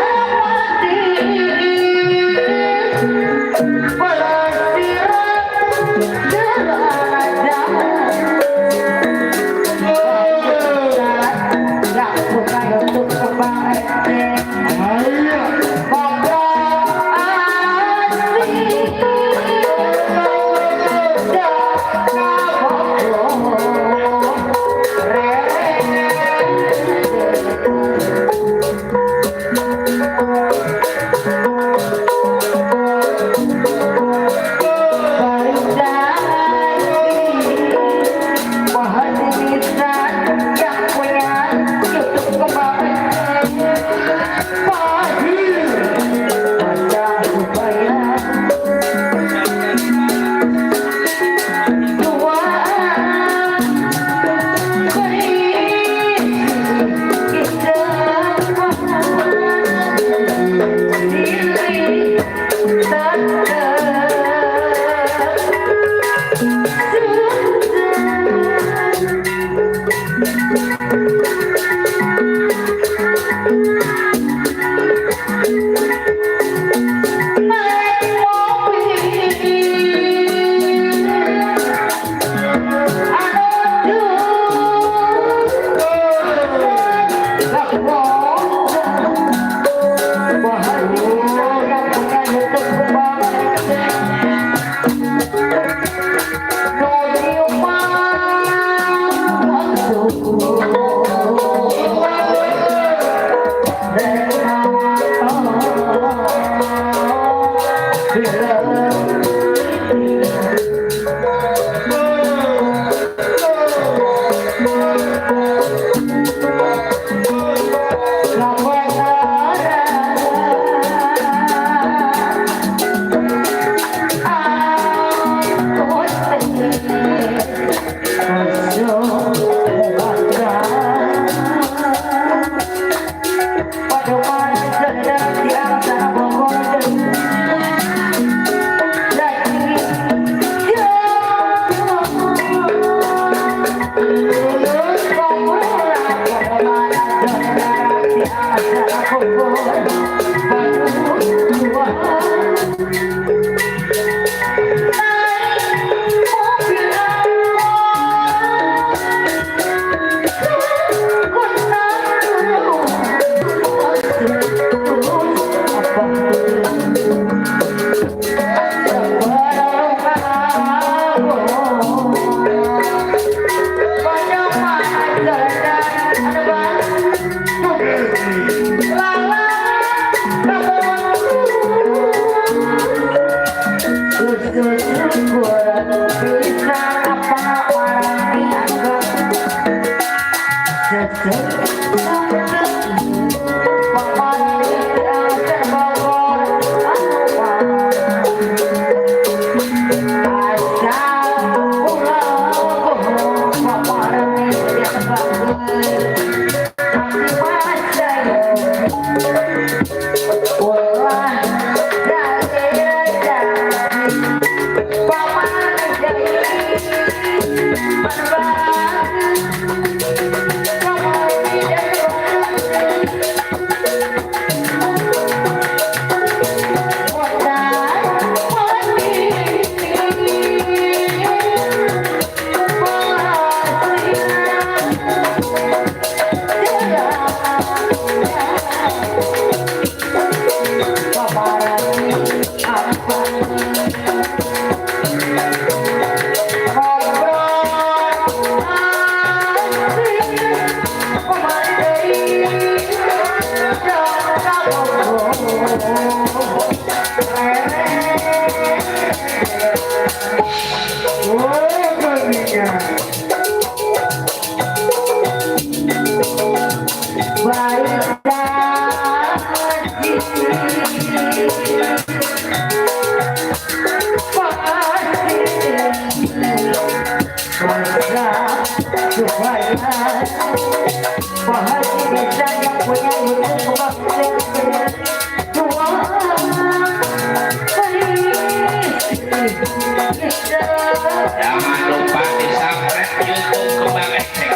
Jangan lupa di subscribe YouTube Kembang Ecek.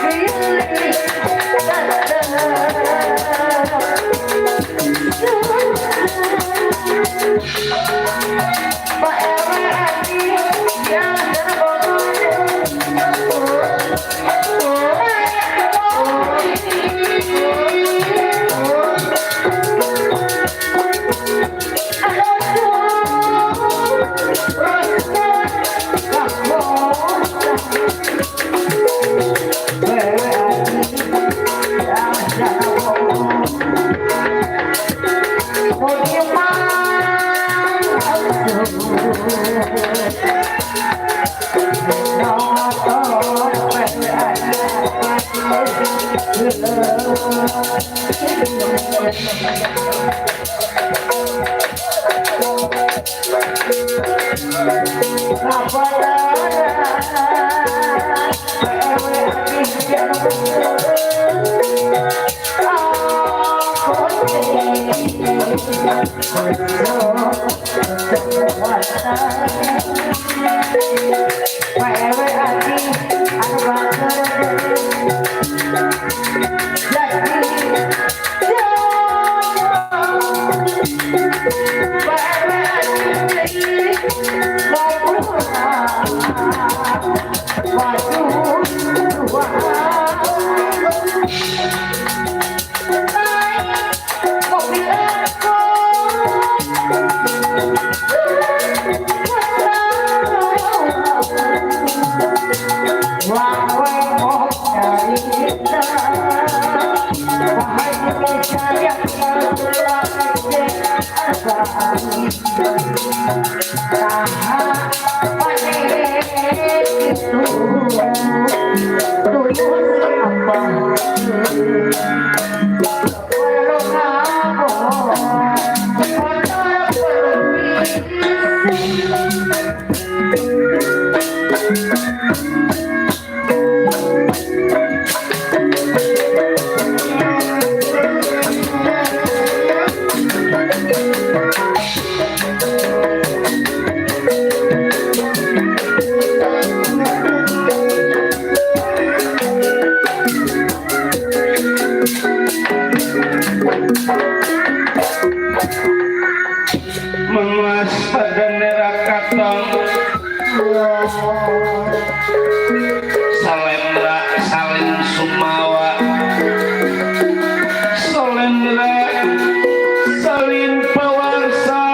Menuas pada nerakatong Salendra salin sumawa Salendra salin pawarsa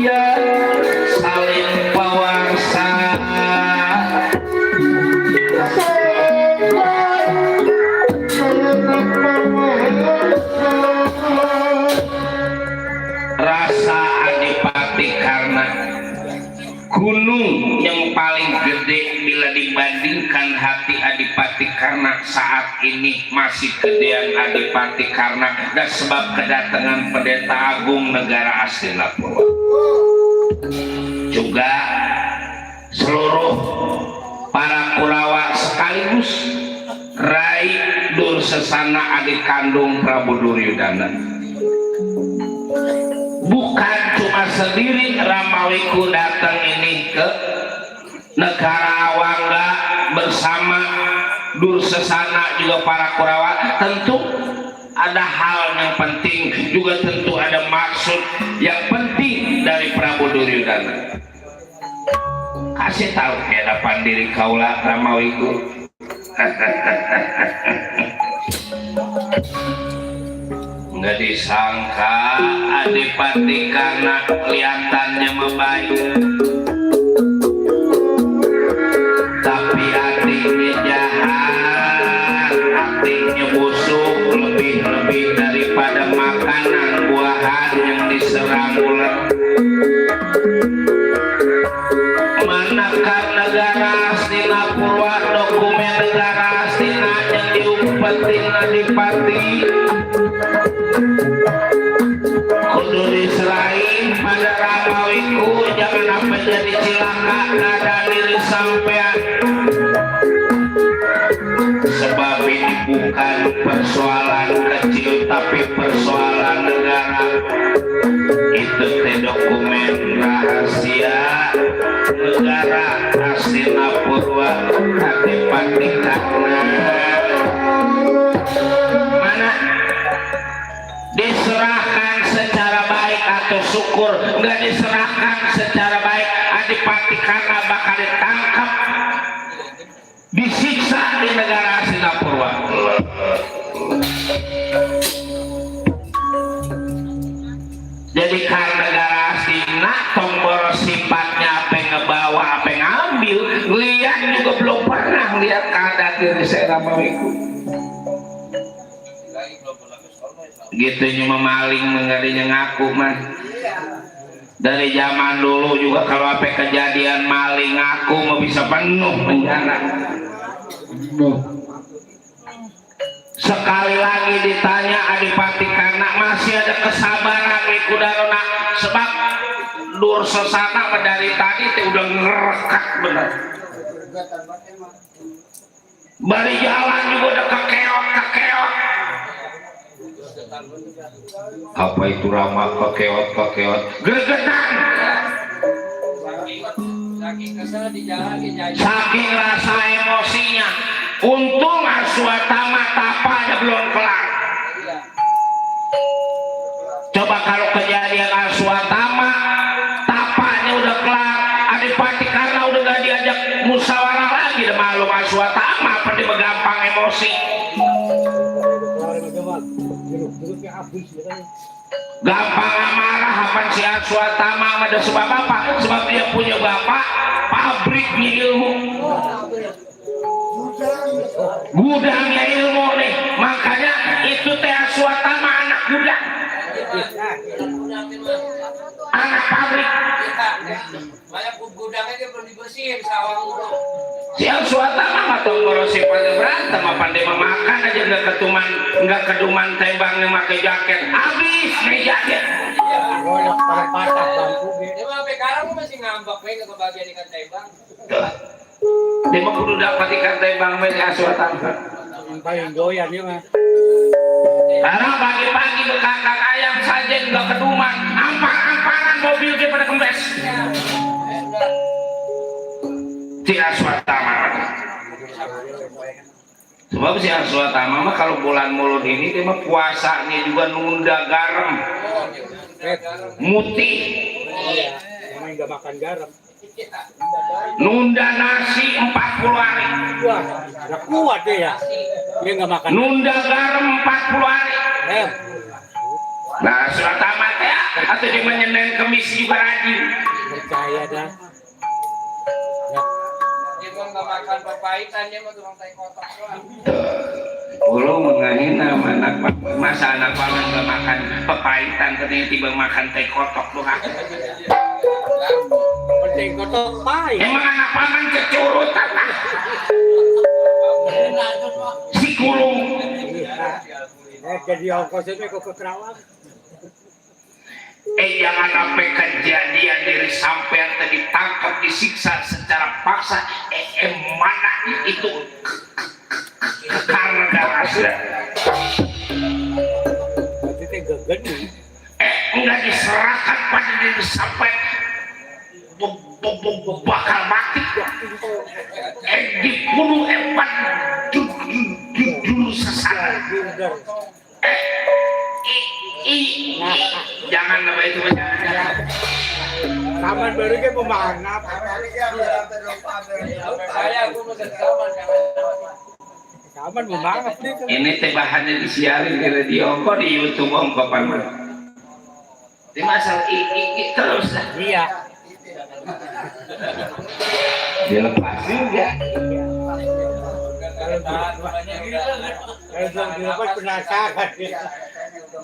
ya salin pawarsa rasa adipati karena gunung yang paling gede bila dibandingkan hati adipati karena saat ini masih gedean adipati karena dan sebab kedatangan pendeta agung negara asli Lapua juga seluruh para Kurawa sekaligus Rai Dursesana adik kandung Prabu Duryudana. Bukan cuma sendiri Ramawiku datang ini ke negara Wangga bersama Dursesana juga para Kurawa. Tentu ada hal yang penting, juga tentu ada maksud yang penting dari Prabu Duryudana. Kasih tahu ke hadapan diri kaula Ramawiku. Nggak disangka adipati karena kelihatannya membaik, tapi hatinya jahat, hatinya busuk, lebih daripada makanan buahan yang diserang ular. Manakah negara Astina Purwa dokumen negara Astina yang diumpetin adipati itu teh dokumen rahasia negara Astina Purwa Adipati Karna mana diserahkan secara baik atau syukur, nggak diserahkan secara baik Adipati Karna bakal ditangkap disiksa di negara Astina Purwa. Jadi karena negara Astina tombol sifatnya apa yang ngebawa apa yang ngambil, lihat juga belum pernah lihat keadaan diri saya itu. Gitu cuma maling menggadinya ngaku mah. Dari zaman dulu juga kalau apa kejadian maling ngaku mau bisa penuh penjara. Sekali lagi ditanya Adipati Karna masih ada kesabaran di Kudarona sebab dur sesana dari tadi teh udah ngerekat bener. Bari jalan juga udah kekeot. Apa itu ramah kekeot? Gregetan. Saking rasa emosinya. Untung Aswatama tapanya belum kelar. Coba kalau kejadian Aswatama tapanya udah kelar, Adipati Karna udah gak diajak musyawarah lagi, udah malu Aswatama apa dia gampang emosi. Gampang amarah apa si Aswatama ada sebab apa? Sebab dia punya bapak pabriknya ilmu. Gudangnya ilmu nih, makanya itu teh Aswatama anak gudang, anak pabrik. Banyak gudangnya dia belum dibersihin sawang dulu. Si Aswatama atau ngorosi pada berantem apa dia memakan aja nggak keduman tembangnya pakai jaket, habis nih jaket. Banyak patah bangku. Dia mah sekarang masih ngambek we ke bagian ikan tembang. Dia mah kudu dapat ikan tembang we Aswatama. Yang paling doyan dia mah. Karena pagi-pagi bekakak ayam saja nggak keduman, ampang-ampangan mobil dia pada kempes. Si Aswatama. Sebab si Aswatama mah kalau bulan Mulut ini dia mah puasanya juga nunda garam, mutih. Emang nggak makan garam. Nunda nasi 40 hari. Wah, udah kuat dia ya. Dia nggak makan. Nunda garam 40 hari. Nah, Aswatama teh atau dia menyenin kemis juga rajin. Percaya dah. Dia nggak makan papaitan, dia mah tukang tai kotak doang. Ulu menghina anak masa anak paman nggak makan papaitan, tiba-tiba makan teh kotok doang. Teh kotok pahit. Emang anak paman kecurut apa? Si kulung. Jadi ongkosnya kok ke Kerawang. Jangan sampai kejadian diri sampean tadi ditangkap disiksa secara paksa. Mana itu karena dasar. Berarti teh gegen nih. Enggak diserahkan pada diri sampai bakal mati. Dibunuh empat judul sesat. Jangan nama itu Taman baru ke pemanap. Saya aku mesen taman pemanap nih. Ini teh bahannya disiarin di radio kok di YouTube kok paman. Di masalah terus lah. Iya. Dilepas juga. Kalau dilepas penasaran.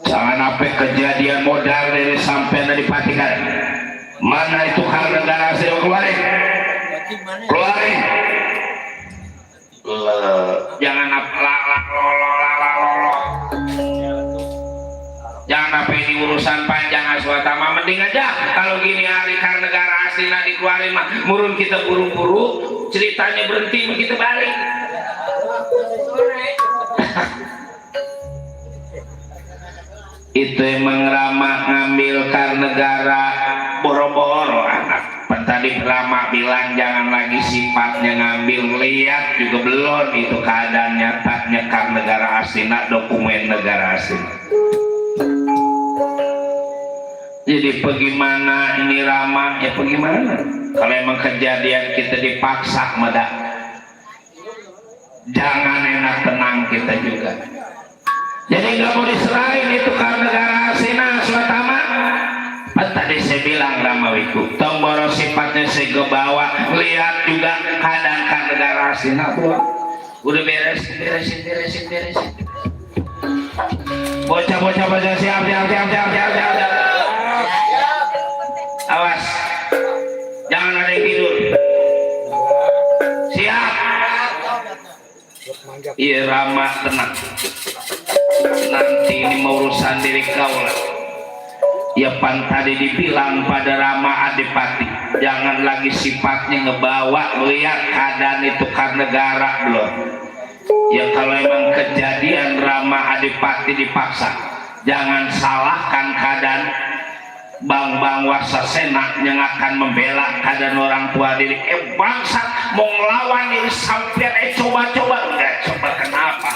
Jangan sampai kejadian modal dari sampai dari patikan. Mana itu hal negara saya keluarin. Jangan lolo. Jangan apa ini urusan panjang Aswatama, mending aja kalau gini hari karena negara Astina dikeluarin mah murun kita buru-buru ceritanya berhenti kita balik. itu emang Rama ngambil kar negara boro-boro anak. Tadi Rama bilang jangan lagi sifatnya ngambil, lihat juga belum itu keadaan nyatanya kar negara asing, dokumen negara asing. Jadi bagaimana ini Rama ya bagaimana kalau emang kejadian kita dipaksa mada, jangan enak tenang kita juga. Jadi nggak mau diserahin itu kar negara asing suatama. Tadi saya bilang Ramawiku tomboro sifatnya saya bawa, lihat juga keadaan kar negara asing udah beresin. Bocah-bocah siap. Awas, jangan ada yang tidur. Siap. Iya Rama tenang. Nanti ini mau urusan diri kau lah. Ya pan tadi dibilang pada Rama Adipati, jangan lagi sifatnya ngebawa, lihat keadaan itu kar negara belum. Ya kalau emang kejadian Rama Adipati dipaksa, jangan salahkan keadaan bang Wasasena yang akan membela keadaan orang tua diri. Bangsa mau ngelawan ini sampai coba-coba enggak, coba kenapa?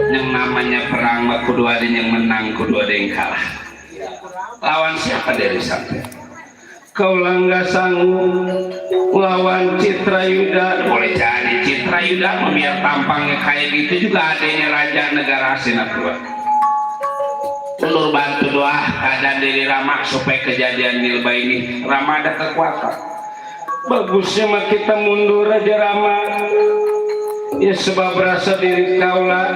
Yang namanya perang mah kudu ada yang menang, kudu ada yang kalah. Lawan siapa dari sampai? Kaulah nggak sanggup lawan Citrayuda. Boleh jadi Citrayuda biar tampangnya kayak gitu juga adanya raja negara Sinapura. Ulur bantu doa keadaan dari Rama supaya kejadian Nilba ini Rama ada kekuatan. Bagusnya mah kita mundur aja Rama. Ya sebab rasa diri kaulah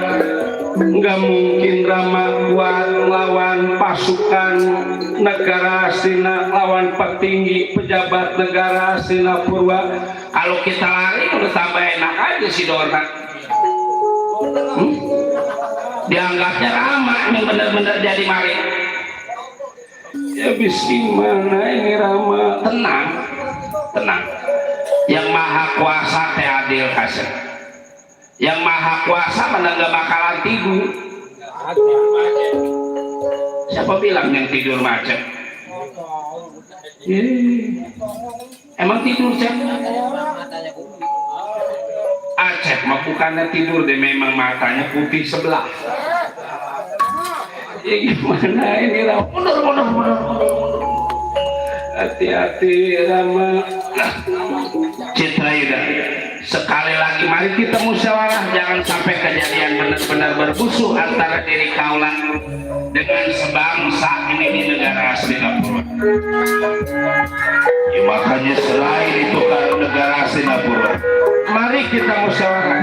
nggak mungkin Rama kuat lawan pasukan negara Astina, lawan petinggi pejabat negara Astina Purwa. Kalau kita lari udah tambah enak aja si Dona. Dianggapnya Rama yang benar-benar jadi maling. Ya bis gimana ini Rama? Tenang, tenang. Yang maha kuasa teh adil kasih. Yang maha kuasa mana gak bakalan tidur. Siapa bilang yang tidur macet? Emang tidur Cep? Acep mah bukannya tidur deh, memang matanya putih sebelah. Ya gimana ini Rama? Mundur. Hati-hati Rama. Citrayuda, sekali lagi mari kita musyawarah, jangan sampai kejadian benar-benar berbusuh antara diri kaulah dengan sebangsa ini di negara Singapura. Ya, makanya selain itu kalau negara Singapura, mari kita musyawarah.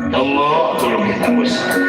Tunggu dulu kita musyawarah.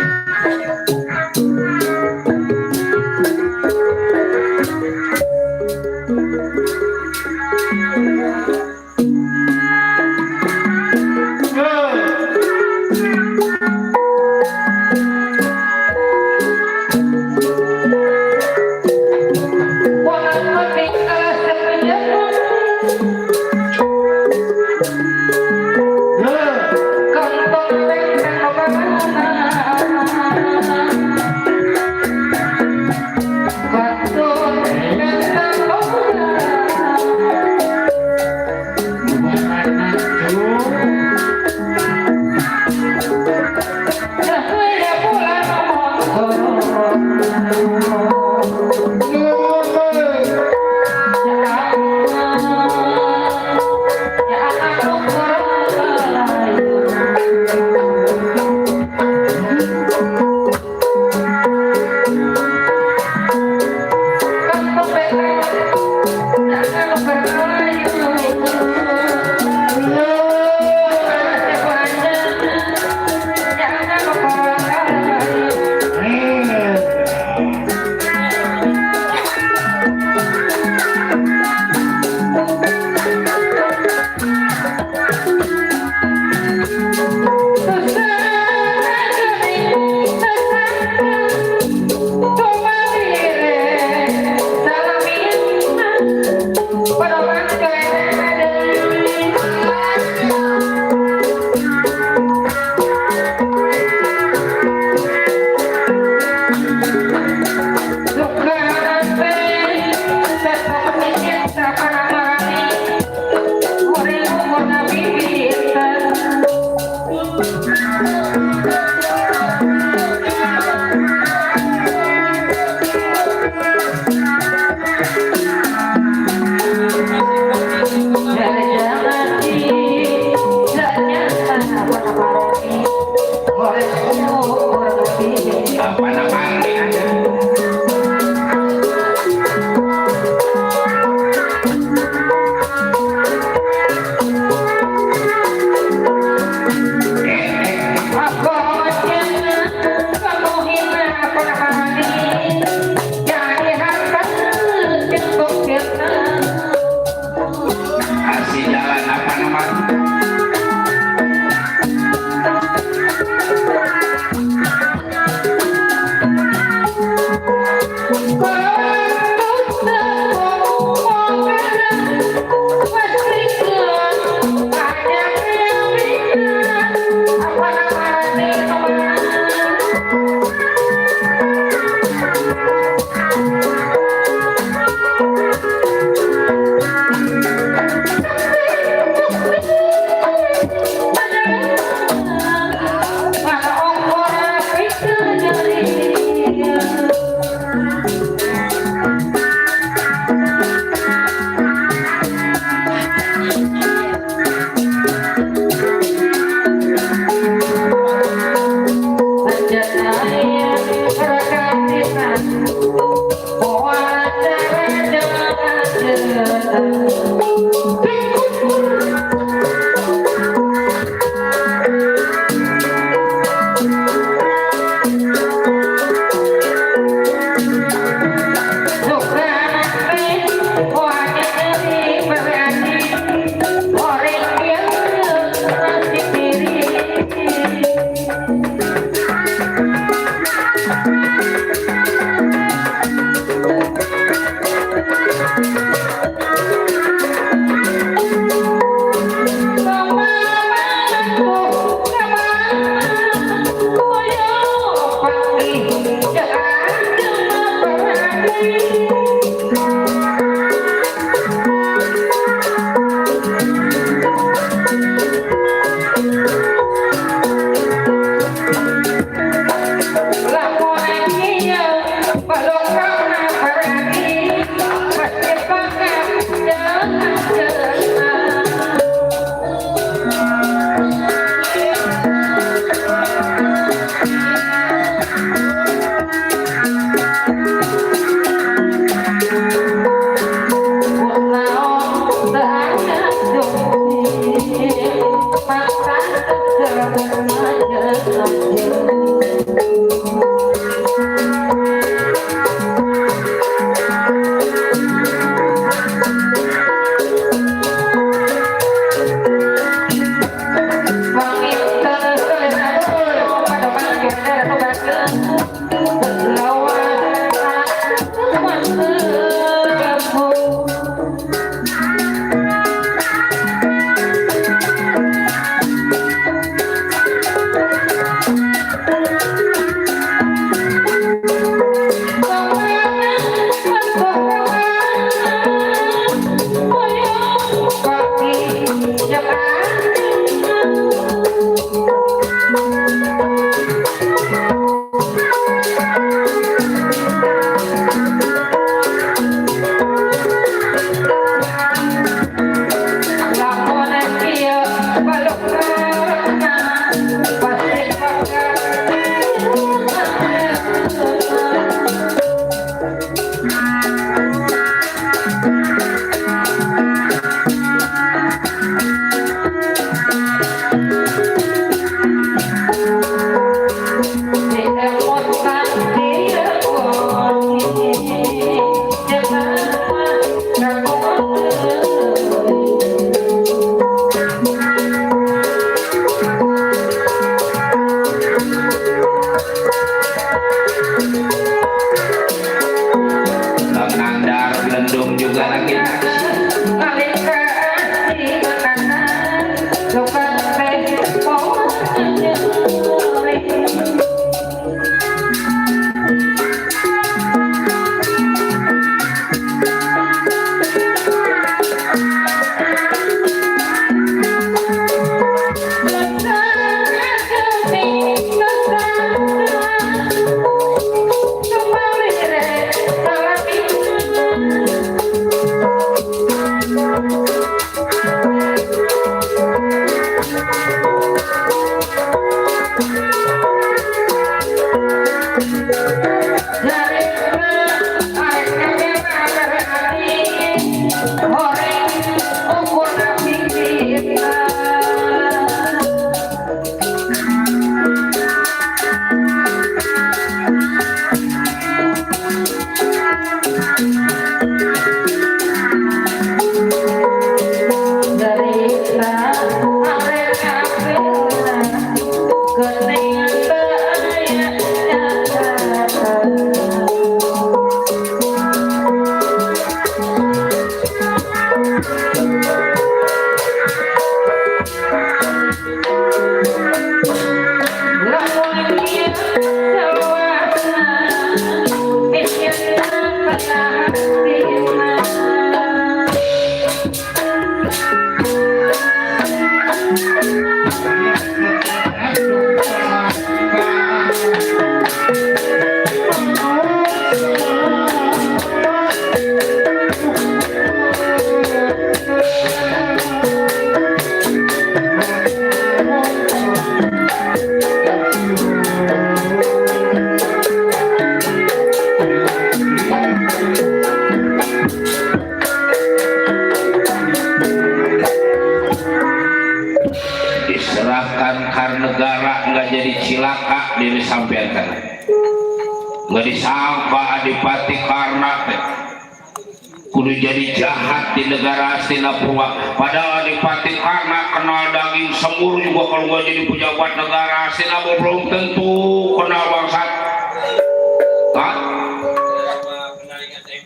nggak disangka Adipati Karna kudu jadi jahat di negara Hastinapura. Padahal Adipati Karna kenal daging semur juga. Kalau nggak jadi pejabat negara Hastinapura belum tentu kenal bangsat.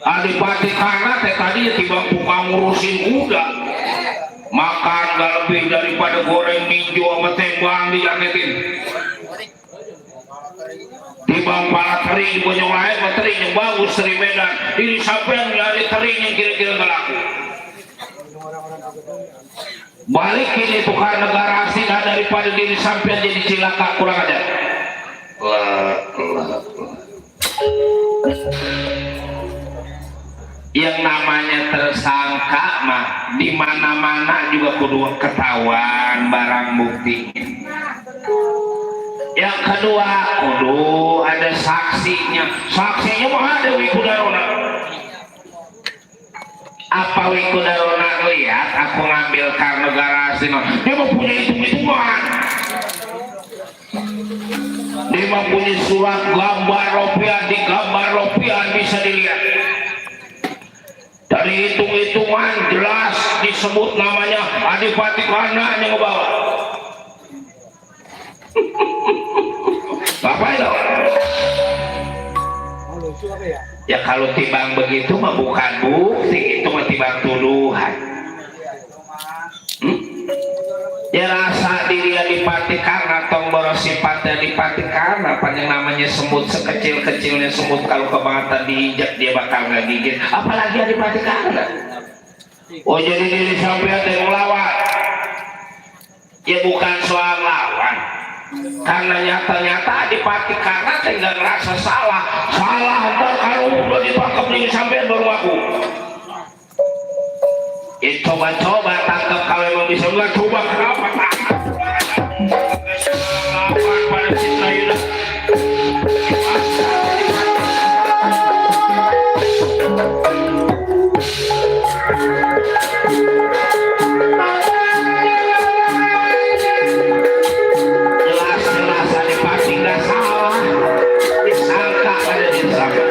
Adipati Karna tadi tiba buka ngurusin kuda, makan gak lebih daripada goreng ninjo sama tembang dijaketin. Tiba pala teri bonyong lain, teri yang bagus, teri Medan. Ini sampai yang dari teri yang kira-kira gak laku. Balik ini tukar negara asing daripada diri sampai jadi cilaka kurang aja. Yang namanya tersangka mah di mana-mana juga kudu ketahuan barang buktinya. Yang kedua kudu ada saksinya. Saksinya mah ada Wikudarona. Apa Wikudarona lihat aku ngambil Karnegara asing, dia mau punya hitung-hitungan. Dia mau punya surat gambar rupiah, di gambar rupiah bisa dilihat. Dari hitung-hitungan jelas disebut namanya Adipati Karna yang ngebawa. Apa itu? Ya kalau timbang begitu mah bukan bukti, itu mah timbang tuduhan. Ya rasa diri Adipati Karna tong boros sifat Adipati Karna panjang namanya semut sekecil-kecilnya semut kalau kebangetan diinjak dia bakal nggak gigit, apalagi Adipati Karna. Oh jadi diri sampai ada yang lawan. Ya bukan soal lawan, karena nyata-nyata Adipati Karna nggak ngerasa salah ntar kalau udah ditangkap nih sampai baru aku. Ya coba-coba tangkap kalau emang bisa, nggak coba kenapa tangkap pada cinta ini. Jelas-jelas Adipati nggak salah, disangka ada di sana.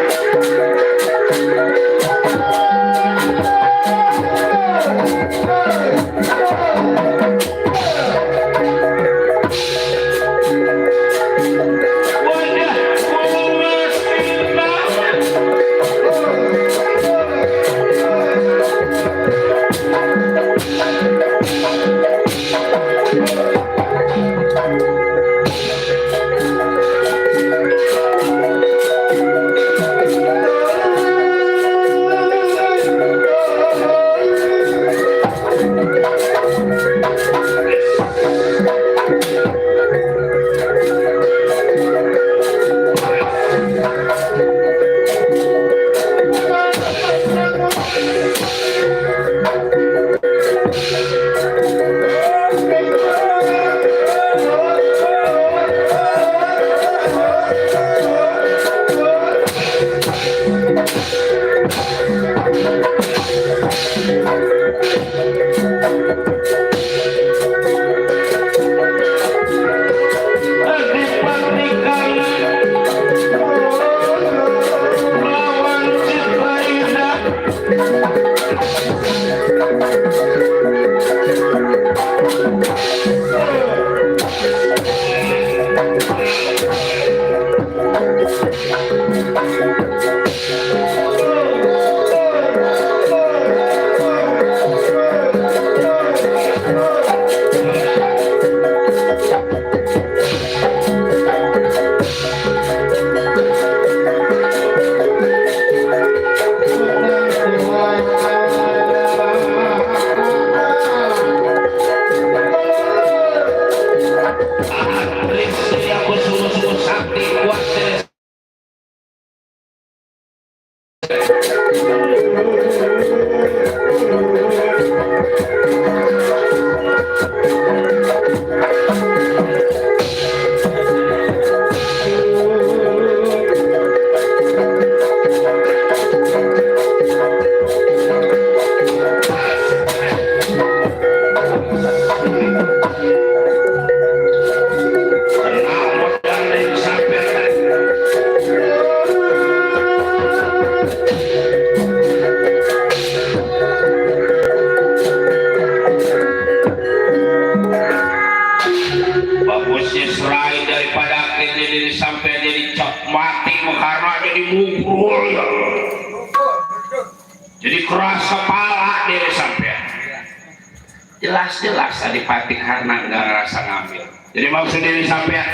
diri sampean. Jelas-jelas Adipati Karna nggak ngerasa ngambil. Jadi maksud diri sampean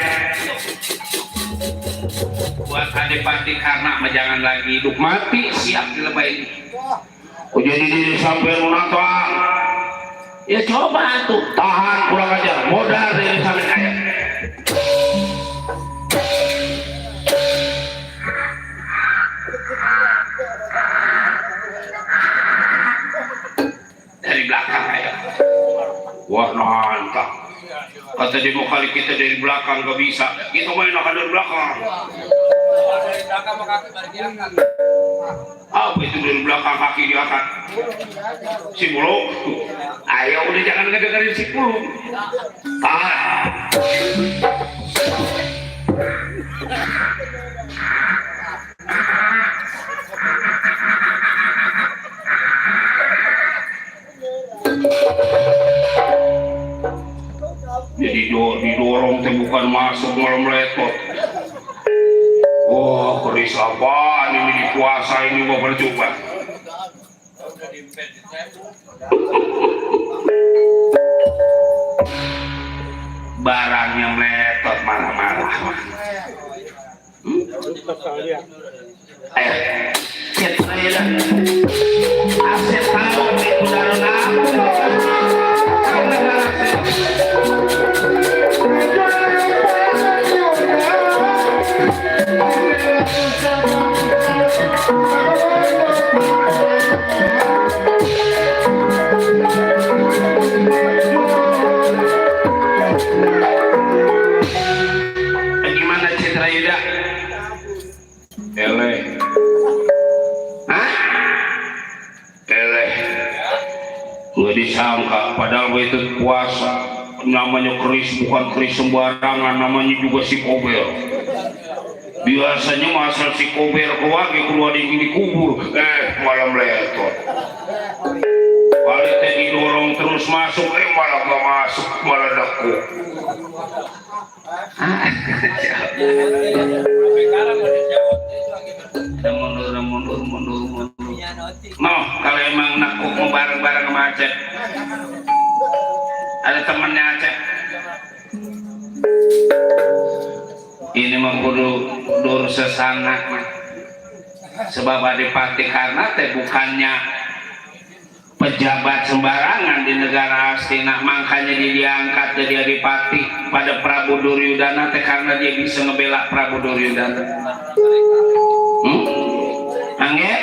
buat Adipati Karna mah jangan lagi hidup mati siap dilebahin. Oh jadi diri sampean menantang. Ya coba tuh tahan kurang ajar modal diri sampean kaya. Dari belakang aja. Wah nantang. Kata dia mau kali kita dari belakang gak bisa. Kita main akan dari belakang. Dari belakang mau kaki balik diangkat. Apa itu dari belakang kaki diangkat? Si Bulu. Ayo udah jangan ngedengerin si Bulu. Tahan. Jadi didorong teh bukan masuk malam letot. Wah keris apaan ini dikuasa ini mau bercoba. Barang yang letot marah-marah. Cek saya dah. Aset tahu itu dalam apa? Gimana Citra Yuda? Eleh. Hah? Eleh. Nggak disangka padahal itu puasa. Namanya keris bukan keris sembarangan, namanya juga si kober. Biasanya masal si kober keluar di kubur, malam letot. Balik teh didorong terus masuk, malah gak masuk, malah daku. Mundur. Mau kalau emang nakuk mau bareng-bareng sama Aceh. Ada temannya Aceh. Ini mengkudu dur sesana. Sebab Adipati Karna teh bukannya pejabat sembarangan di negara Astina, makanya dia diangkat jadi Adipati pada Prabu Duryudana teh karena dia bisa ngebela Prabu Duryudana. Angge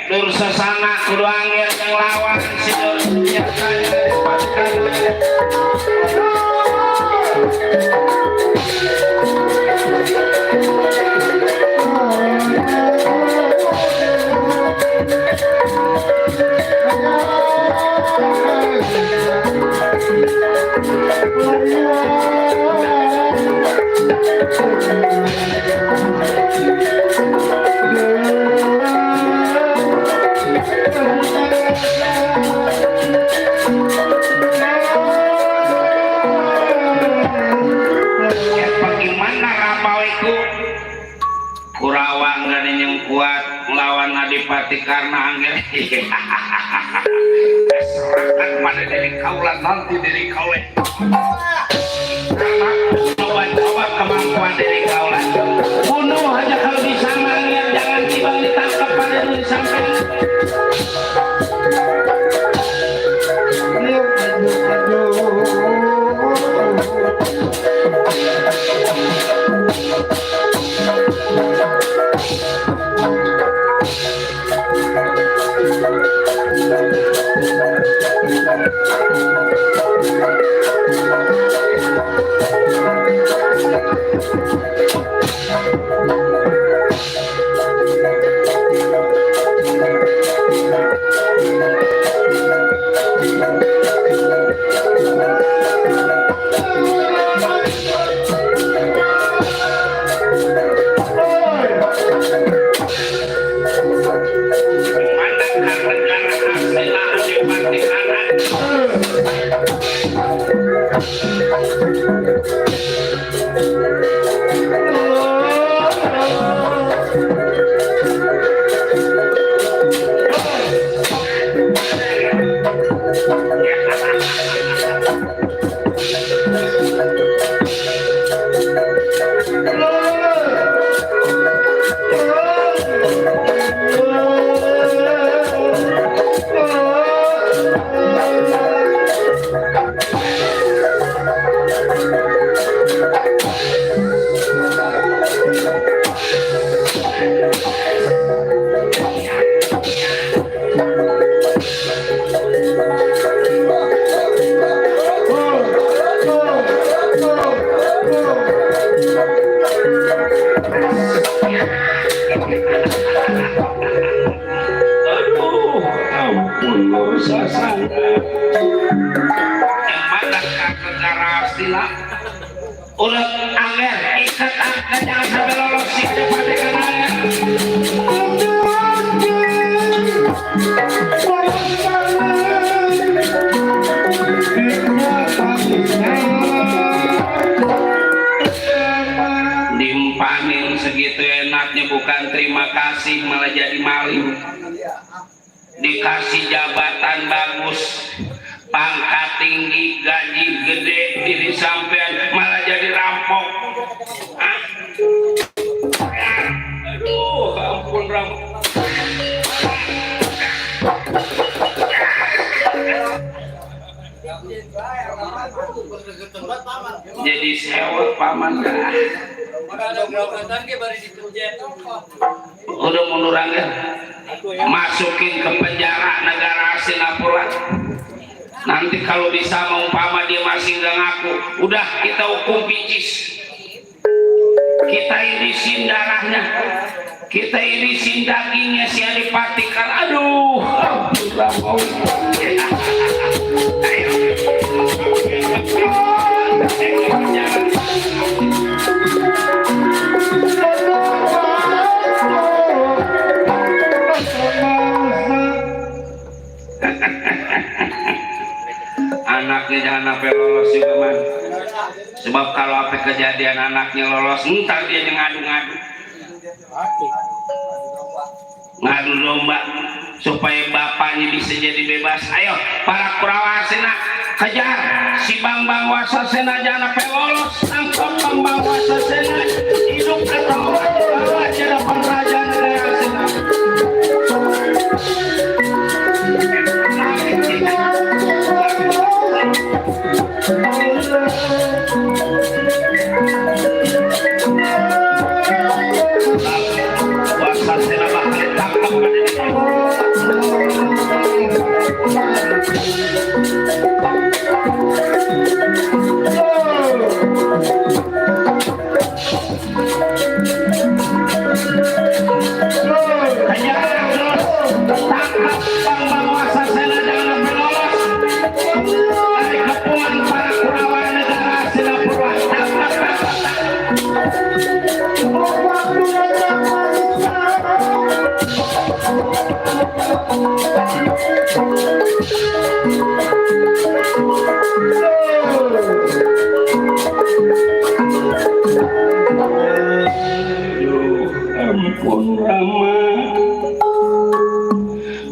dur sesana kudu angge yang lawan si Duryudana Adipati Karna. Kurawang gak yang kuat melawan Adipati Karna angger. Serahkan pada diri kaulah nanti diri kaulah. Coba kemampuan diri kaulah. Bunuh aja kalau bisa mangir, jangan tiba ditangkap pada diri sampai. Aduh, ampun Nur Sasana. Yang mana kakak garasila? Udah angger, ikat angka jangan sampai lolos sih kepada kanannya. Dimpanin segitu enaknya, bukan terima kasih malah jadi maling. Dikasih jabatan bagus, pangkat tinggi, gaji gede, diri sampean malah jadi rampok. Aduh, ampun rampok. Jadi sewot paman dah. Udah mundurangan, masukin ke penjara negara Singapura. Nanti kalau bisa umpama dia masih nggak ngaku, udah kita hukum picis, kita irisin darahnya, kita irisin dagingnya si Adipati. Aduh, udah mau. Ayo. Anaknya jangan sampai lolos juga man. Sebab kalau apa kejadian anaknya lolos, ntar dia ngadu-ngadu domba supaya bapaknya bisa jadi bebas. Ayo para Kurawasena, kejar si Bambang Wasasena jangan sampai lolos. Tangkap Bambang Wasasena, hidup atau mati di hadapan raja negara Sena. Wasasena bakal ditangkap. Ampun Rama,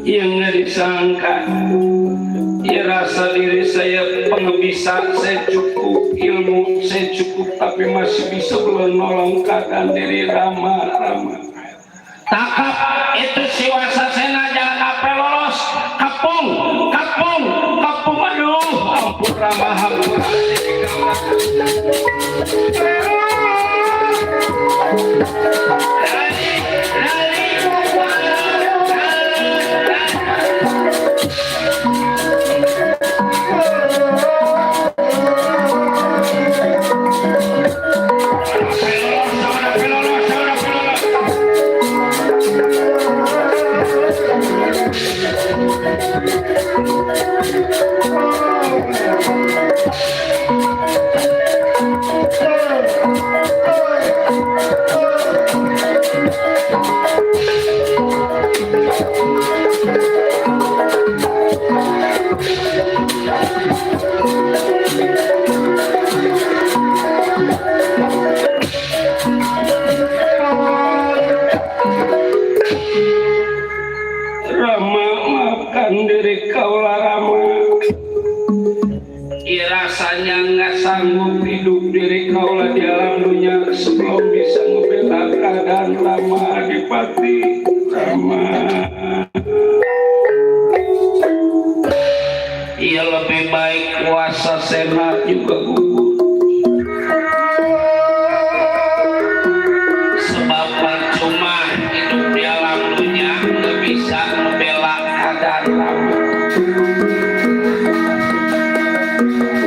yang nggak disangka, ya rasa diri saya pengebisa, saya cukup ilmu, saya cukup, tapi masih bisa belum nolong keadaan diri Rama. Takap itu si Wasasena jangan sampai lolos. Kapung, aduh, ampun Rama, ampun. Rama, maafkan diri kaulah Rama. Ya rasanya nggak sanggup hidup diri kaulah di alam dunia sebelum bisa membela keadaan Rama Adipati. Rama, ia lebih baik Wasasena juga gugur. Sebab percuma hidup di alam dunia nggak bisa membela keadaan Rama.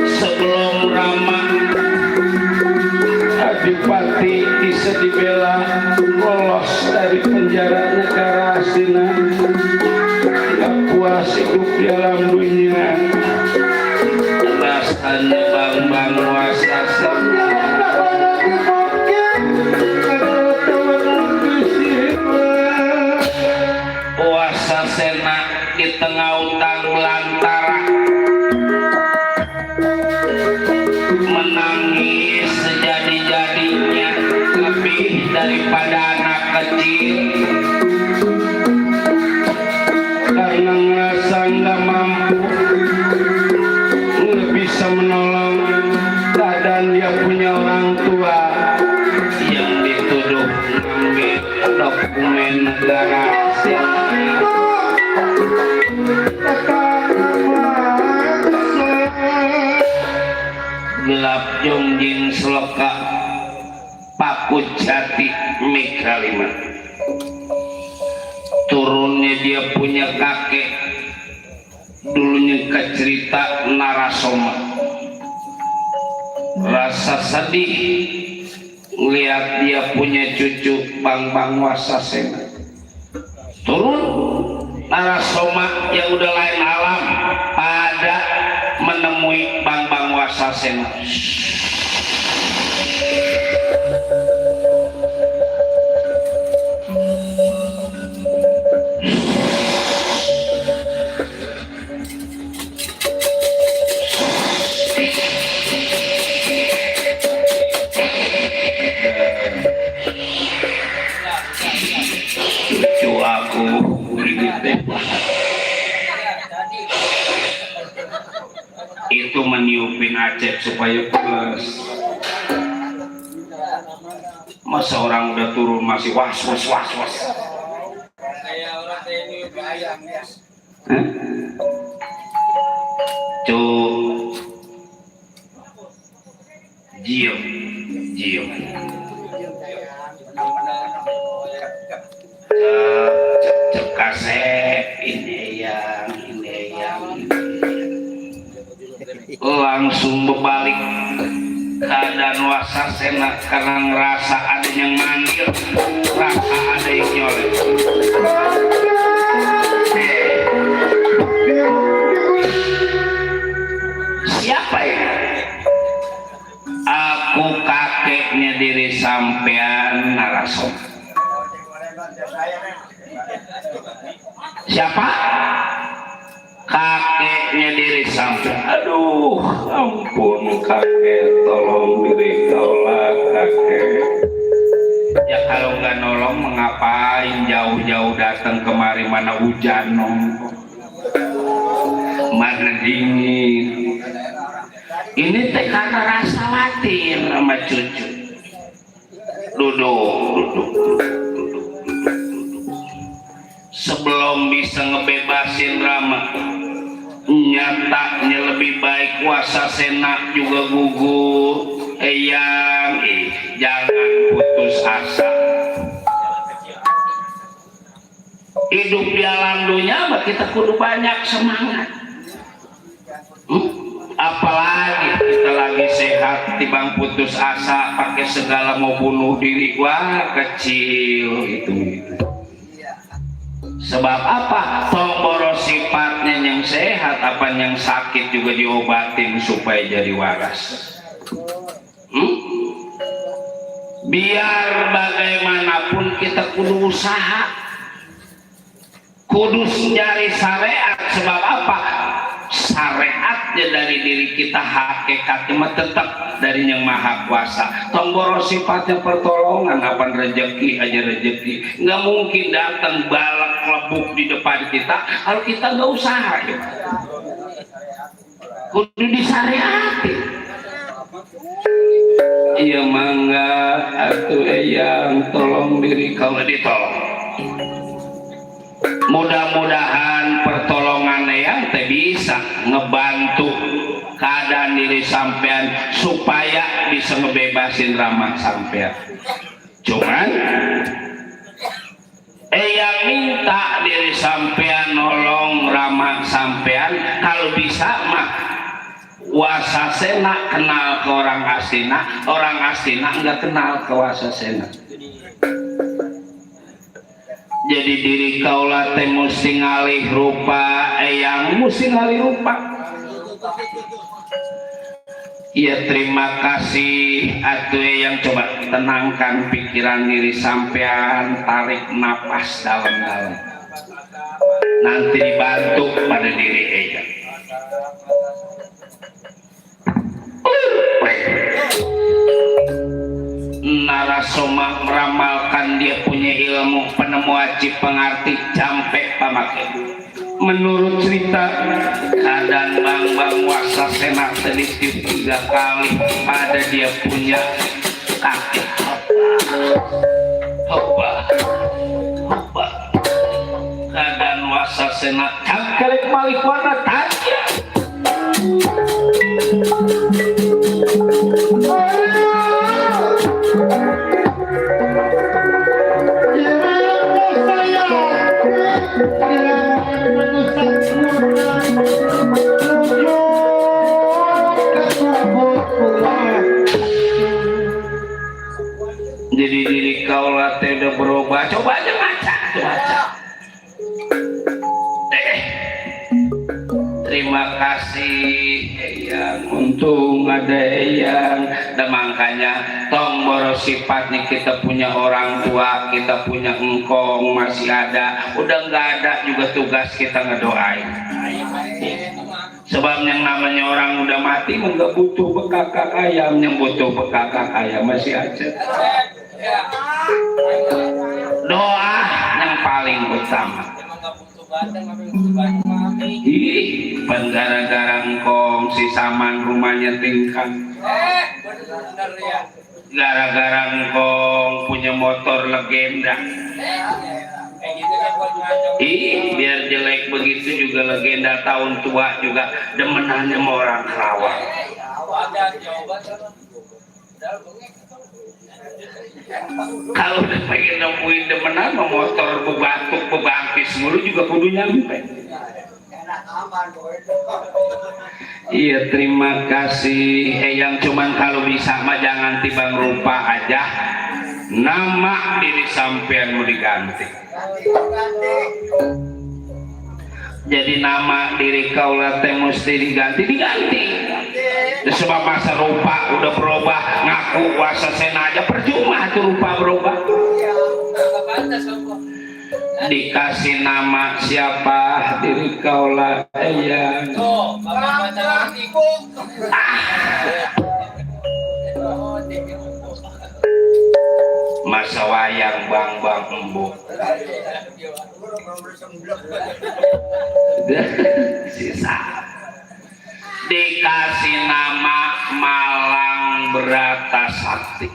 Sebelum Rama Adipati bisa dibela lolos dari penjara negara Astina, gak puas hidup di alam dunia, rasanya bang wasasa wasasena di tengah utang belantara menangis sejadi-jadinya lebih daripada anak kecil karena ngerasa nggak mampu, nggak bisa menolong keadaan dia punya orang tua yang dituduh ngambil dokumen negara gelap jongjing seleka pakut jati Mekalima. Turunnya dia punya kakek dulunya ke cerita Narasoma, rasa sedih lihat dia punya cucu Bang Wasasena. Turun Narasoma yang udah lain alam pada menemui Bang Wasasena. Cucu aku itu meniupin Acep supaya plus. Masa orang udah turun masih was. Kayak orang TNI ayam ya. Jiom. Kasep ini yang langsung berbalik keadaan Wasasena karena ngerasa ada yang manggil, rasa ada yang nyolek. Siapa ya? Aku kakeknya diri sampean Narasoma. Siapa? Kakeknya diri sampean. Aduh, ampun kakek, tolong diri kaulah kakek. Ya kalau nggak nolong mengapain jauh-jauh datang kemari, mana hujan nongko, mana dingin. Ini teh karena rasa khawatir sama cucu. Duduk. Sebelum bisa ngebebasin Rama, nyatanya lebih baik Wasasena juga gugur. Jangan putus asa. Hidup di alam dunia kita kudu banyak semangat. Apalagi kita lagi sehat, tibang putus asa pakai segala mau bunuh diri, wah kecil itu. Sebab apa? Tomboro sifatnya yang sehat, apa yang sakit juga diobatin supaya jadi waras. Biar bagaimanapun kita kudu usaha, kudu cari syariat. Sebab apa? Syariatnya dari diri kita, hakikatnya tetap dari yang maha kuasa. Tomboro sifatnya pertolongan, apa rezeki aja rezeki. Nggak mungkin datang balak lebuk di depan kita kalau kita nggak usaha ya. Kudu disyariati. Iya mangga atuh eyang tolong diri kalau ditolong. Mudah-mudahan pertolongan yang teh bisa ngebantu keadaan diri sampean supaya bisa bisa ngebebasin Rama sampean. Cuman yang minta diri sampean nolong ramah sampean, kalau bisa mah Wasasena kenal ke orang astina nggak kenal ke Wasasena. Jadi diri kaula teh mesti ngalih rupa, yang mesti ngalih rupa. Iya, terima kasih atuh yang coba tenangkan pikiran diri sampean, tarik napas dalam-dalam. Nanti dibantu pada diri eyang. Narasoma meramalkan dia punya ilmu penemu aji pengarti campe pamake. Menurut cerita keadaan Bang Wasasena teliti 3 kali pada dia punya kaki hoba keadaan Wasasena cangkelek malih warna tajam. Jadi diri kaulah teh udah berubah. Coba aja baca. Terima kasih eyang, untung ada eyang. Dan makanya tong boros sifat nih, kita punya orang tua, kita punya engkong masih ada. Udah nggak ada juga tugas kita ngedoain. Sebab yang namanya orang udah mati nggak butuh bekakak ayam, yang butuh bekakak ayam masih aja. Doa yang paling utama. Ih, gara-gara engkong si Saman rumahnya tingkat. Gara-gara engkong punya motor legenda. Ih, biar jelek begitu juga legenda tahun tua juga demenannya sama orang Kerawang. Kalau pengen nemuin demenan sama motor bebatuk bebangkis mulu juga kudu nyampe. Iya, terima kasih eyang, cuman kalau bisa mah jangan tibang rupa aja, nama diri sampean mau diganti. Jadi nama diri kaulah teh mesti diganti. Sebab masa rupa udah berubah, ngaku Wasasena aja percuma tuh rupa berubah. Dikasih nama siapa diri kaulah eyang. Masa wayang bang embu. Sisa dikasih nama Malang Bratasakti.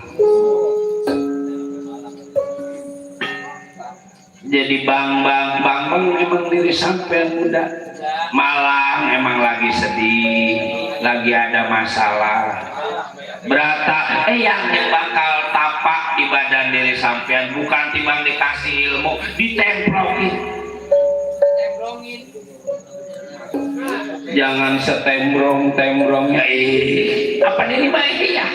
Jadi bang emang diri sampean muda. Malang emang lagi sedih, lagi ada masalah. Berata yang bakal tapak di badan diri sampean, bukan timbang dikasih ilmu, ditemplongin. Jangan setembrong-tembrongnya. Apa ini baik ya?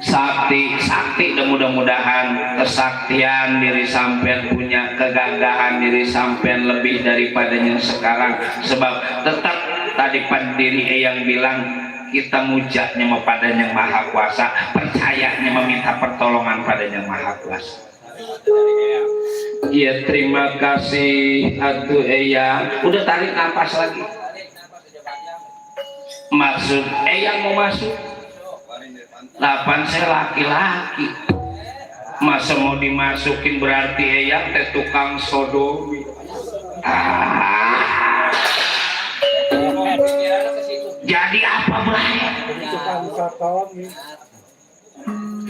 Sakti dan mudah-mudahan kesaktian diri sampean, punya kegagahan diri sampean lebih daripadanya sekarang. Sebab tetap tadi pendiri yang bilang kita mujanya pada yang maha kuasa, percayanya meminta pertolongan pada yang maha kuasa. Iya, terima kasih atuh eyang. Udah tarik nafas lagi. Maksud eyang mau masuk 8, saya laki-laki. Masa mau dimasukin berarti eyang teh tukang sodomi. Jadi apa bahaya?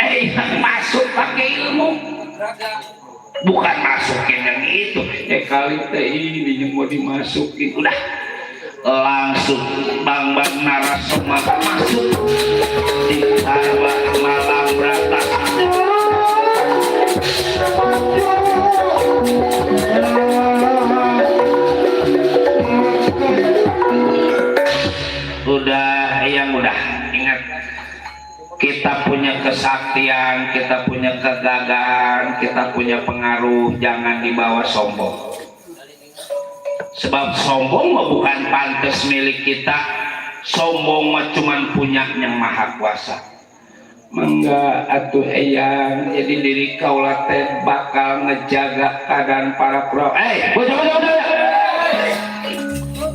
Eyang masuk pakai ilmu, bukan masukin yang itu. Kali teh ini yang mau dimasukin. Udah langsung bang narasoma masuk di Malang Bratasakti. Udah ingat, kita punya kesaktian, kita punya kegagahan, kita punya pengaruh, jangan dibawa sombong. Sebab sombong mah bukan pantas milik kita, sombong mah cuman punya yang maha kuasa. Mangga atuh eyang, jadi diri kaulah teh bakal ngejaga keadaan para pro. Bocah.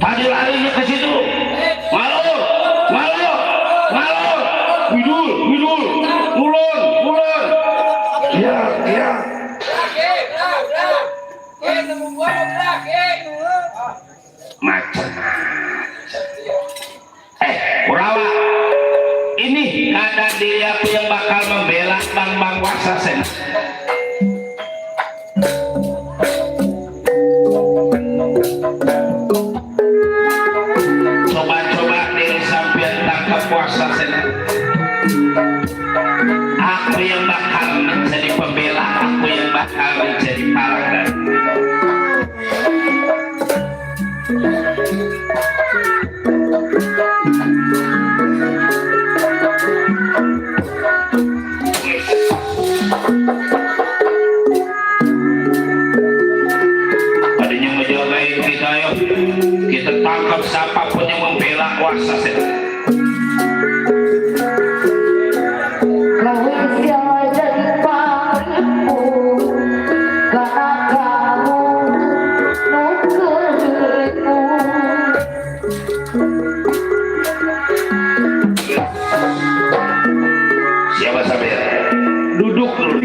Tadi larinya ke situ. Malur. Widul. Mulun. Iya. Macam. Kurawa. Ini ada diri aku yang bakal membela Bang Waksasen. Coba diri sampean tangkap Waksasen. Aku yang bakal menjadi pembela, aku yang bakal menjadi pahlawan. Tadinya ngejagain kita, yuk kita tangkap siapapun yang membela Waksasen. Siapa sampai duduk dulu.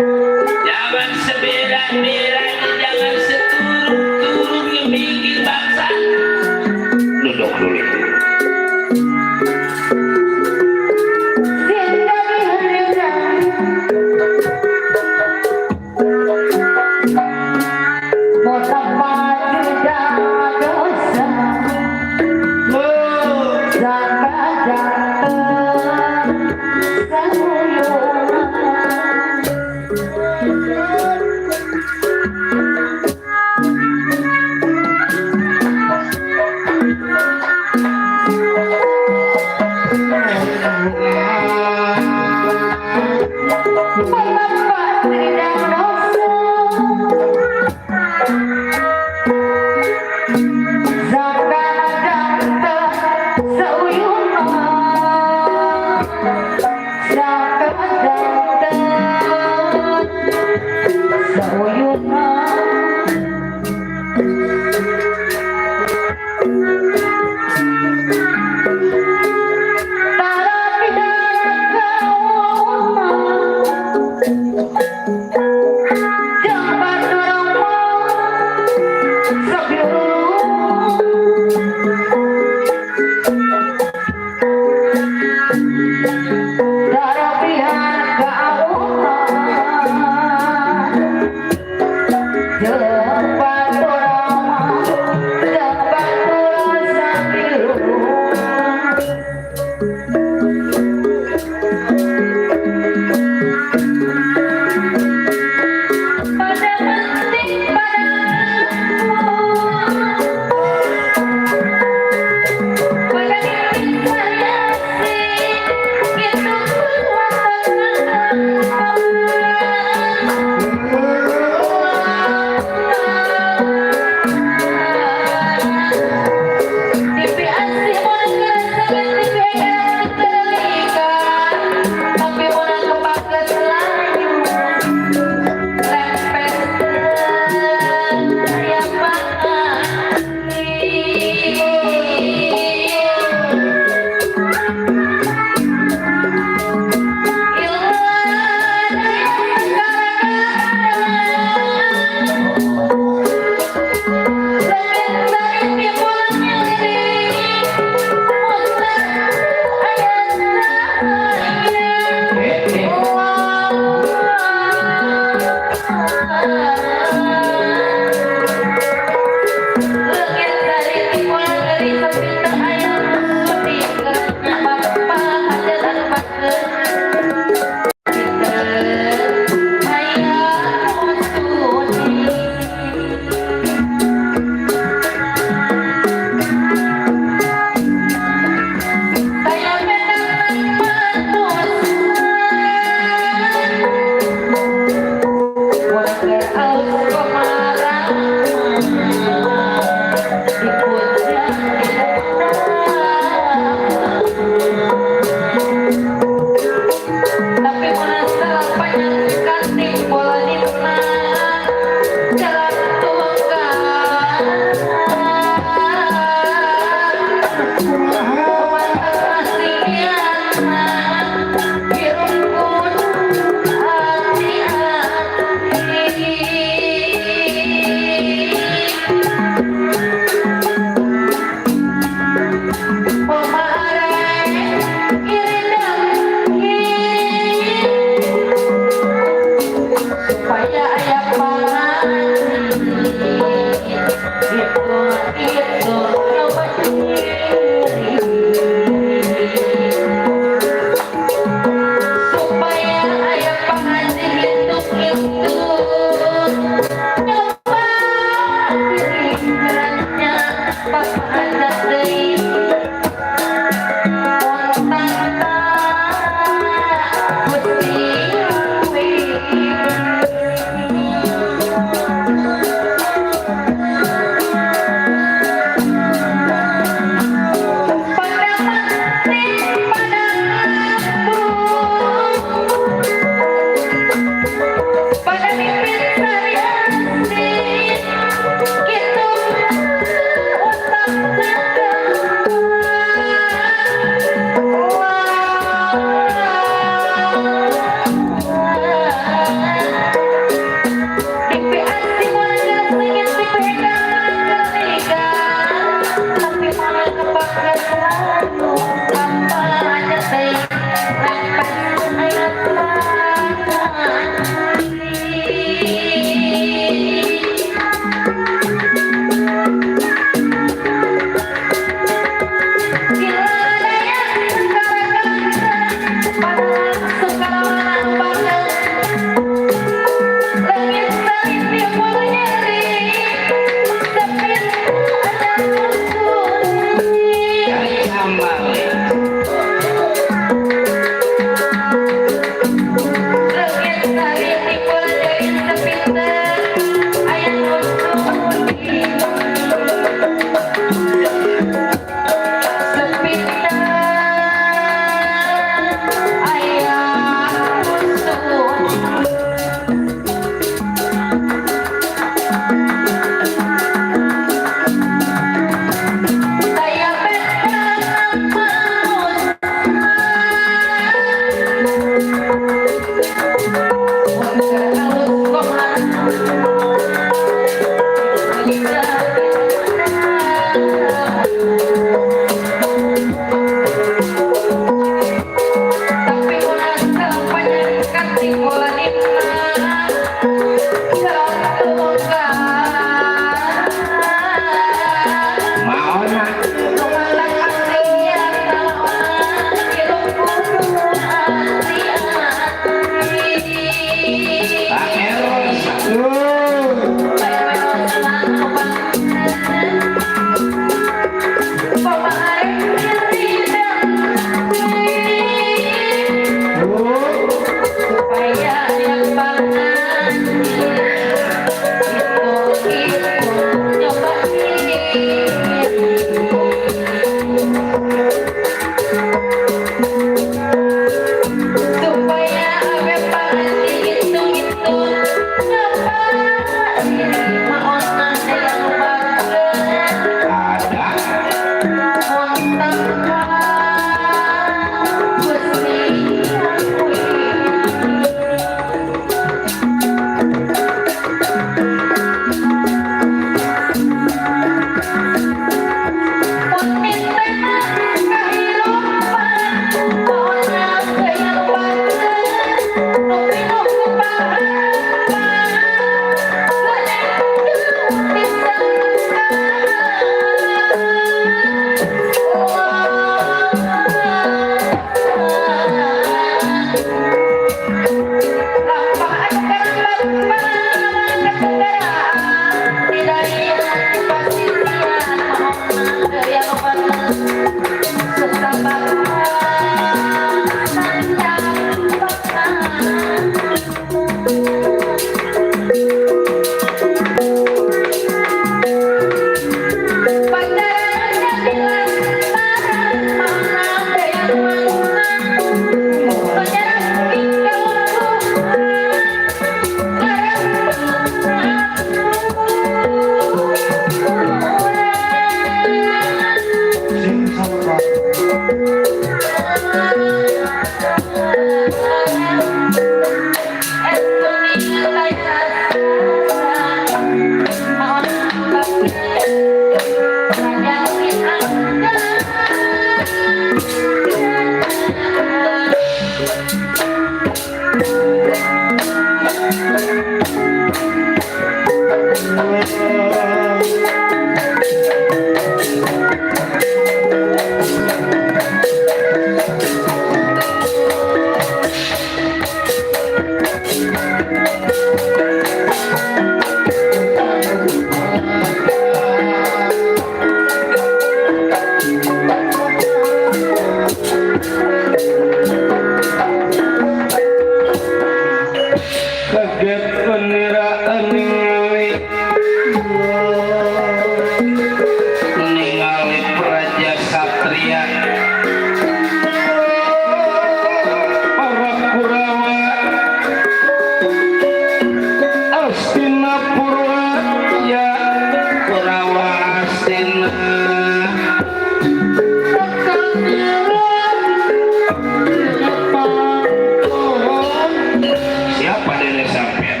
Siapa diri sampean?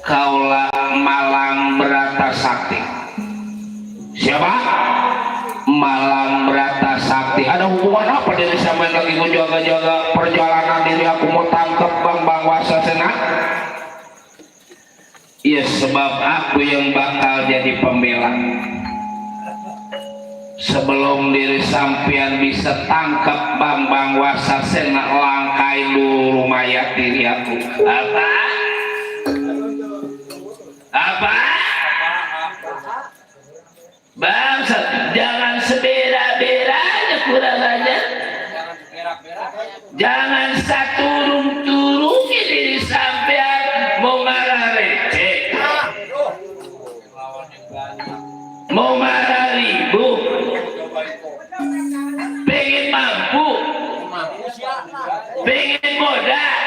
Kaula Malang Brata Sakti. Siapa? Malang Brata Sakti. Ada hubungan apa diri sampean lagi menjaga-jaga perjalanan diri aku mau tangkap Bang Wasasena? Iya, sebab aku yang bakal jadi pembela. Sebelum diri sampean bisa tangkap Bang Wasasena, langkai dulu mayat diri aku. Apa? Bangsa, jangan sebera-bera aja, kurang aja. Jangan saturung-turungi diri sampean mau marah receh, mau marah ribut, pengen mampu, pengen modal.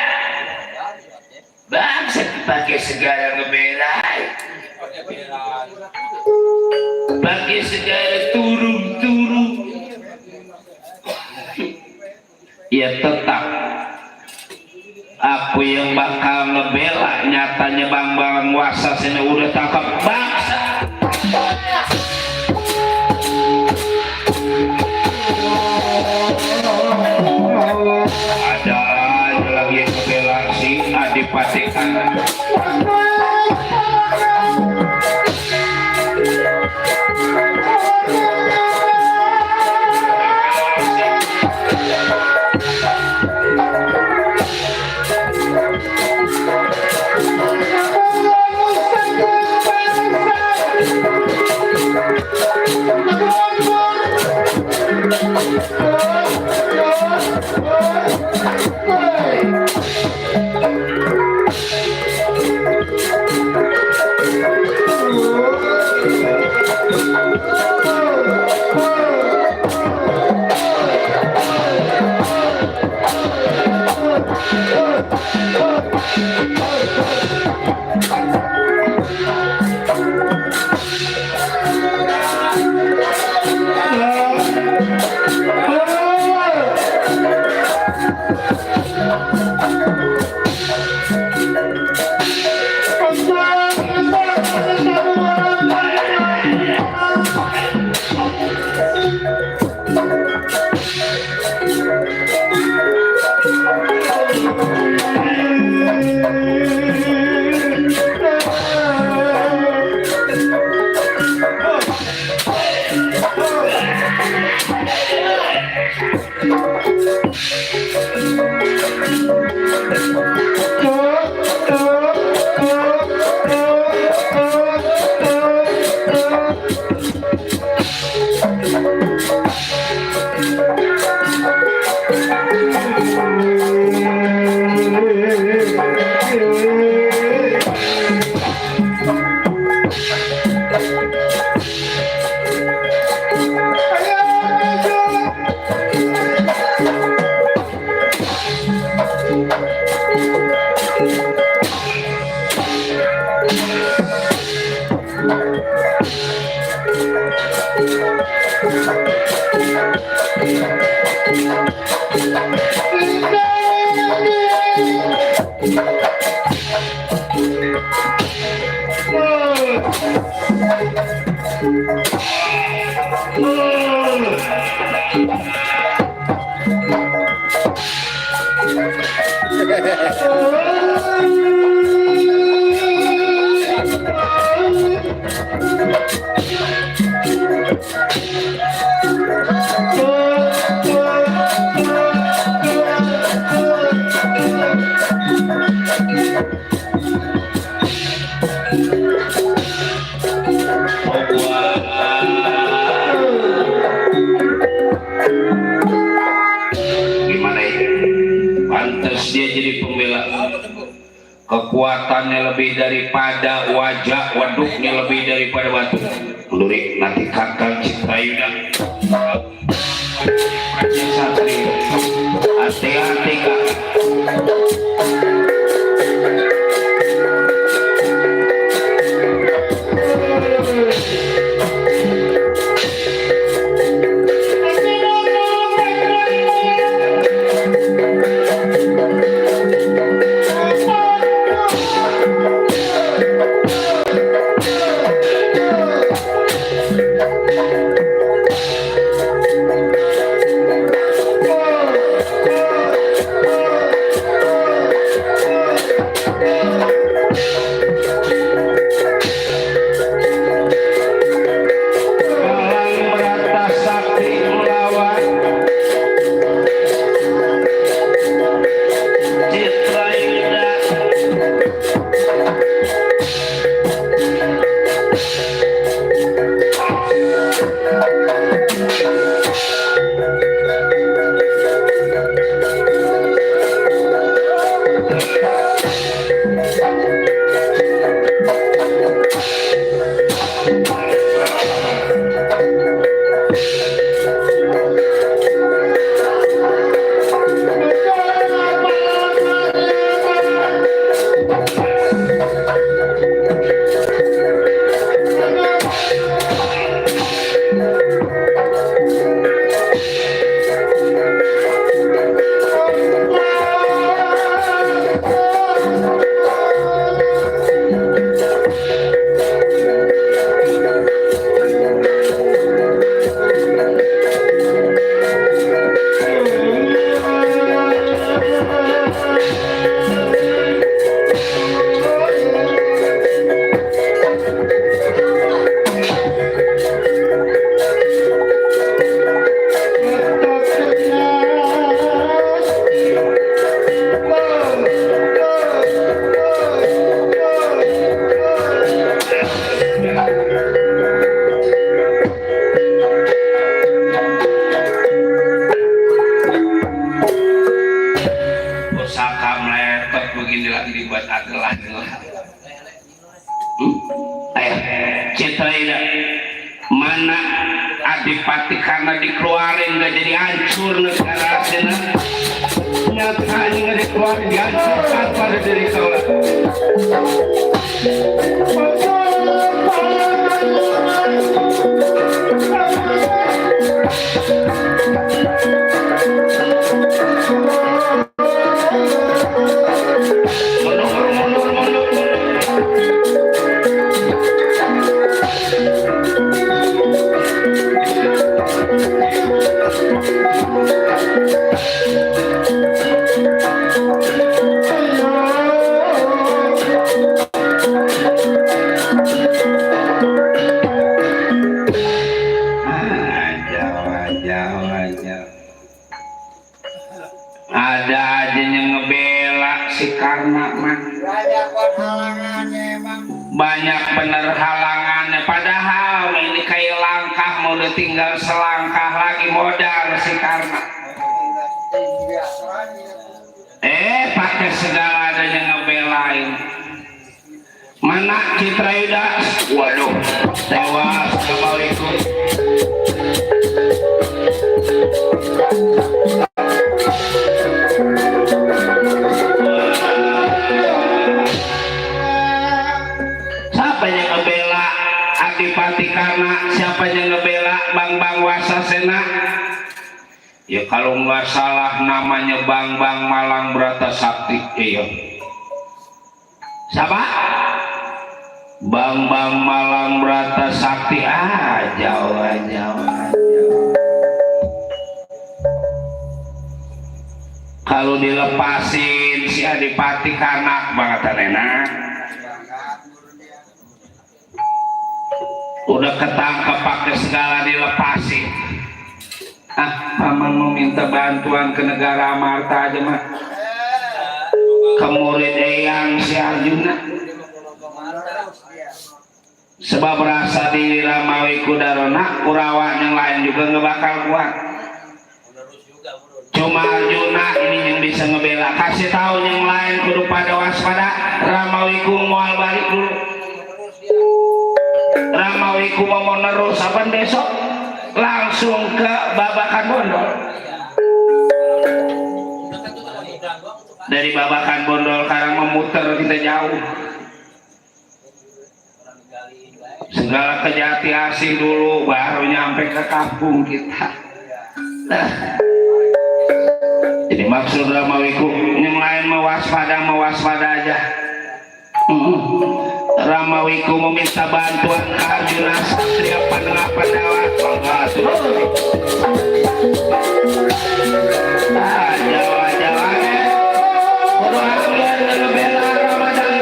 Bangsa pakai segala ngebelai, pakai segala turun-turun. Ya tetap aku yang bakal ngebela. Nyatanya Bang Wasasena udah tangkap bangsa. Ada lagi yang ngebela si Adipati Kana. Kekuatannya lebih daripada wajah, waduknya lebih daripada batu. Lurik nanti kakak Ciptayuda. Hati-hati kak. Adipati karena dikeluarin gak jadi hancur negara sena nyatanya gak dikeluarin dihancurkan pada diri kaulah. Ada aja yang ngebela si Karna mah. Banyak bener halangannya. Padahal ini kayak langkah mau udah tinggal selangkah lagi modal si Karna. Pakai segala ada yang ngebelain. Mana Citra Yuda? Waduh, tewas. Assalamualaikum. Siapa yang ngebela Adipati Karna? Siapa yang ngebela Bang Wasasena? Ya kalau nggak salah namanya Bang Malang Brata Sakti. Iya. Siapa? Bang Malang Brata Sakti. Jauh. Kalau dilepasin si Adipati Karna banget enak. Udah ketangkep pakai segala dilepasin. Paman mau minta bantuan ke negara Amarta aja mah. Ke murid Eyang si Arjuna. Sebab rasa diri Ramawi Kudarona, Kurawa yang lain juga nggak bakal kuat. Cuma Arjuna ini yang bisa ngebela. Kasih tahu yang lain kudu pada waspada. Ramawiku mual balik dulu. Ramawiku mau nerus apa besok langsung ke Babakan Bondol. Dari Babakan Bondol sekarang memutar kita jauh. Segala kejati asing dulu baru nyampe ke kampung kita. Jadi maksud Ramawiku yang lain mewaspada aja. Ramawiku meminta bantuan ke Arjuna Satria Panengah Pandawa. Jawa kudu anggar ngebela Ramadan.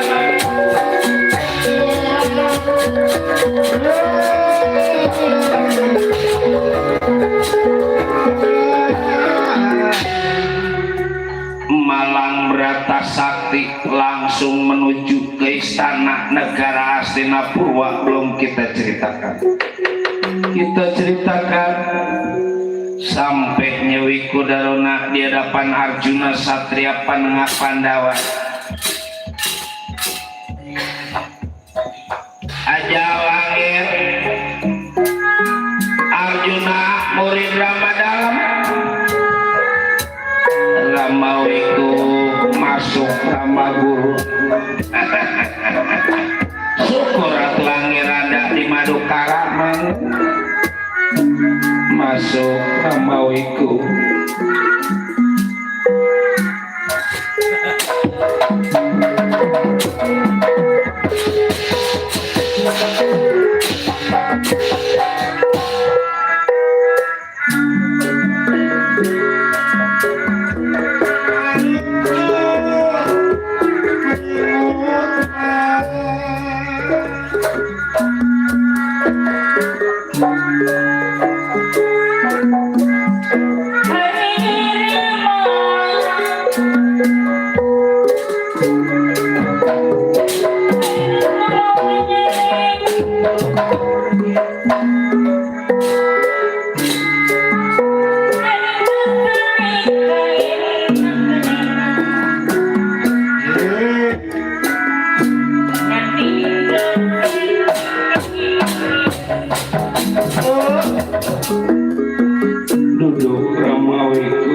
Malang Brata Sakti langsung menuju ke istana negara Hastinapura. Belum kita ceritakan sampai Nyewi Kudarona di hadapan Arjuna Satria Panengah Pandawa. Aja langir Arjuna murid Ramadalam. Ramawiku masuk Ramaguru. Syukur Ratu Langir ada di Madukaraman. Masuk Ramawiku. Hey duduk ramawiku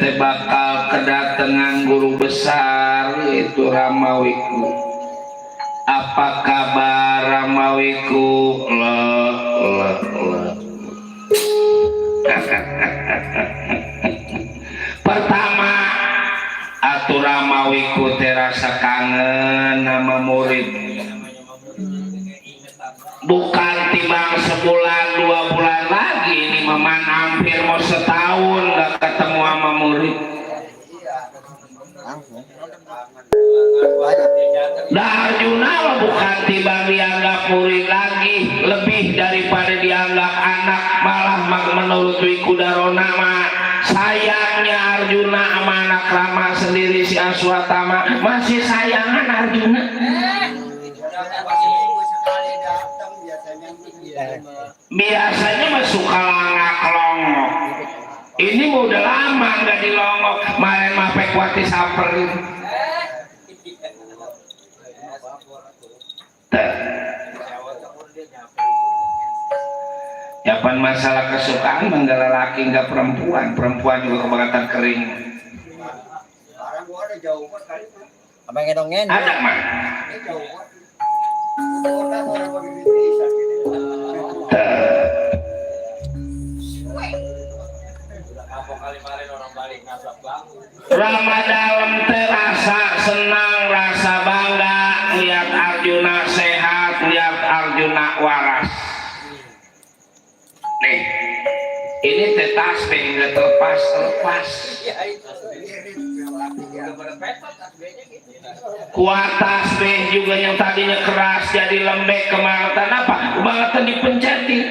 teh bakal kedatangan guru besar itu Ramawiku. Apa kabar Ramawiku? Pertama atuh Ramawiku terasa kangen nama murid. Bukan timbang sebulan 2 bulan lagi, ini Maman hampir mau setahun gak ketemu sama murid. Arjuna bukan timbang dianggap murid lagi, lebih daripada dianggap anak, malah menurut Wikudarona mah sayangnya Arjuna sama anak Rama sendiri si Aswatama masih sayangan Arjuna. Biasanya mah suka langak longok. Ini mah udah lama nggak dilongok. Main mah pekwati samperin. Japan masalah kesukaan menggala laki nggak perempuan. Perempuan juga kebangetan kering. Abang ngedongin. Ada mah. Ramadhan terasa senang, rasa bangga lihat Arjuna sehat, lihat Arjuna waras. Nih, ini tasbih nggak terlepas. Kuat tasbih juga yang tadinya keras jadi lembek kebangetan apa? Kebangetan dipencetin.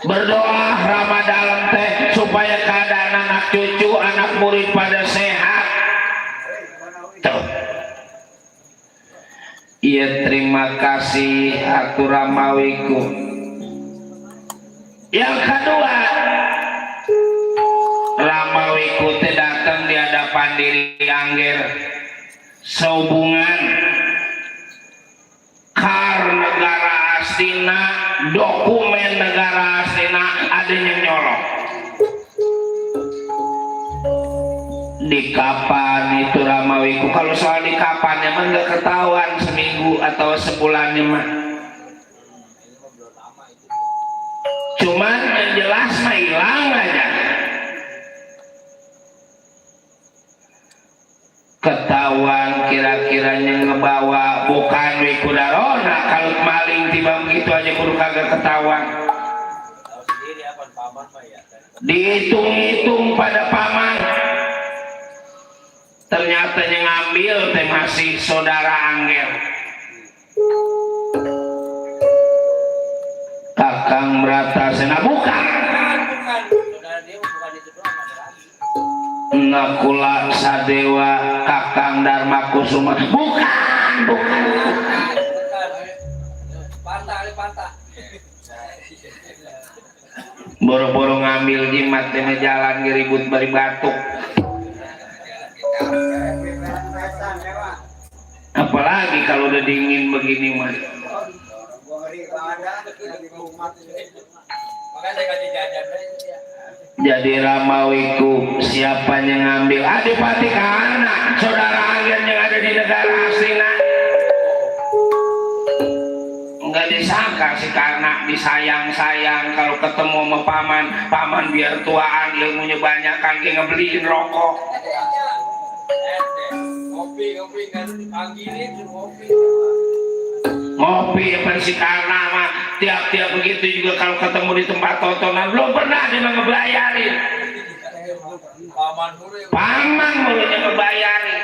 Berdoa Ramadhan teh supaya keadaan anak cucu, anak murid pada sehat. Tuh. Iya, terima kasih atuh Ramawiku. Yang kedua, Ramawiku teh datang di hadapan diri Angger sehubungan kar negara astina, dokumen negara astina adanya nyolong. Di kapan itu Ramawiku? Kalau soal di kapan emang nggak ketahuan seminggu atau sebulannya mah. Cuman yang jelas mah hilang aja. Ketahuan kira-kiranya ngebawa bukan Wikudarona. Kalau maling tiba begitu aja kudu kagak ketahuan. Dihitung-hitung pada paman. Ternyata yang ngambil teh masih saudara Angger. Kakang Bratasena bukan. Nakula Sadewa Kakang Dharma Kusuma bukan. Boro-boro ngambil jimat tengah jalan ribut bari batuk. Apalagi kalau udah dingin begini mah. Jadi Ramawiku siapa yang ngambil Adipati Kahana, saudara Angger yang ada di negara aslinya. Nggak disangka si Kahana disayang-sayang kalau ketemu sama paman biar tuaan ilmunya banyak kan ngebeliin rokok. Ngopi apa si Kahana mah tiap-tiap begitu juga kalau ketemu di tempat tontonan belum pernah dia ngebayarin. Paman mulutnya ngebayarin.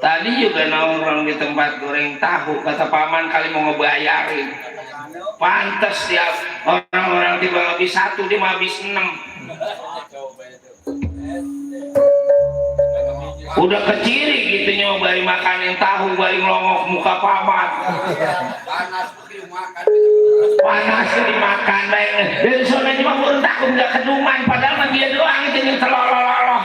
Tadi juga nongkrong di tempat goreng tahu, kata paman kali mau ngebayarin. Pantes tiap orang-orang tiba habis 1 dia mau habis 6. Udah keciri gitu nyobain makanin tahu bari ngelongok muka paman. Panas dimakan baik. Dari sana cuma urun takut nggak keduman padahal mah dia doang itu yang telolololoh.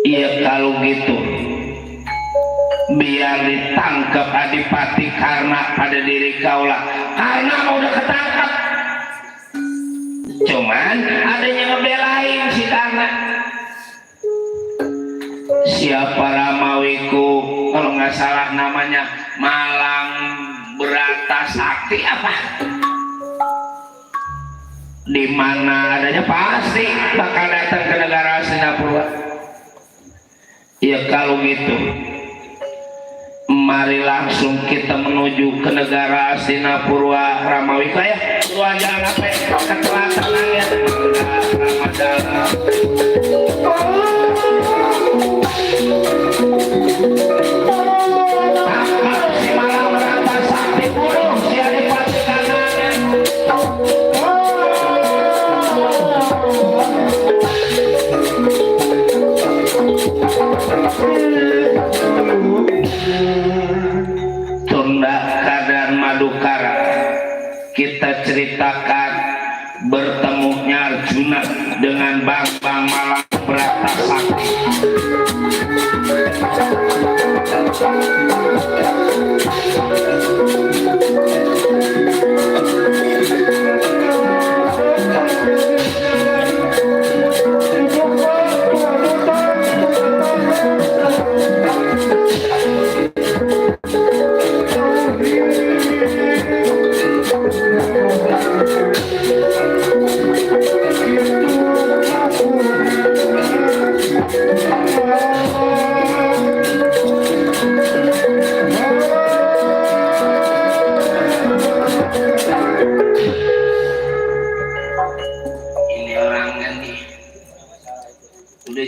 Iya kalau gitu biar ditangkap Adipati karena pada diri kaulah, karena mau udah ketangkap. Cuman adanya ngebelain si karena siapa Ramawiku, kalau nggak salah namanya Malang Berata Sakti apa, di mana adanya pasti bakal datang ke negara Singapura. Ya kalau gitu mari langsung kita menuju ke negara Sinapurwa Ramawika ya. Dua jalan apa ya? Ke selatan ya. Ramadan. Tangkap si Malang Berata Sakti bunuh si Adipati Karnanya. Tunda keadaan Madukara kita ceritakan bertemunya Arjuna dengan Bambang Malang Berata Sakti.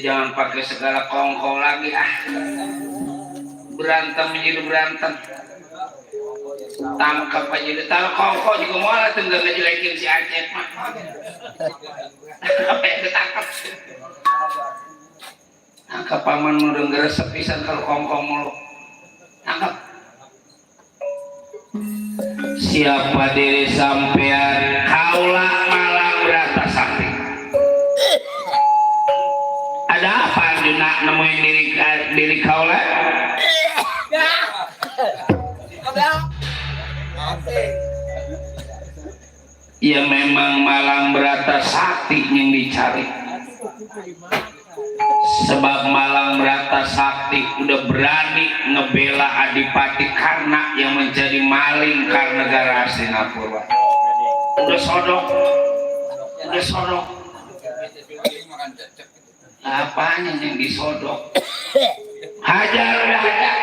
Jangan pakai segala kongko lagi berantem menjadi berantem, tangkap aja ditangkap kongko juga malah tuh nggak ngejelekin si Aceh mah. Apa yang ditangkap? Tangkap paman udah ngeresep pisan kalau kongko mulu. Tangkap. Siapa diri sampean? Kaulah Malang Berata Sakti. Ada apa Arjuna nemuin diri kaulah? Ya memang Malang Berata Sakti yang dicari. Sebab Malang Berata Sakti udah berani ngebela Adipati Karna yang menjadi maling Karnegara Sinapurwa. Udah sodok. Apanya yang disodok? Hajar udah hajar.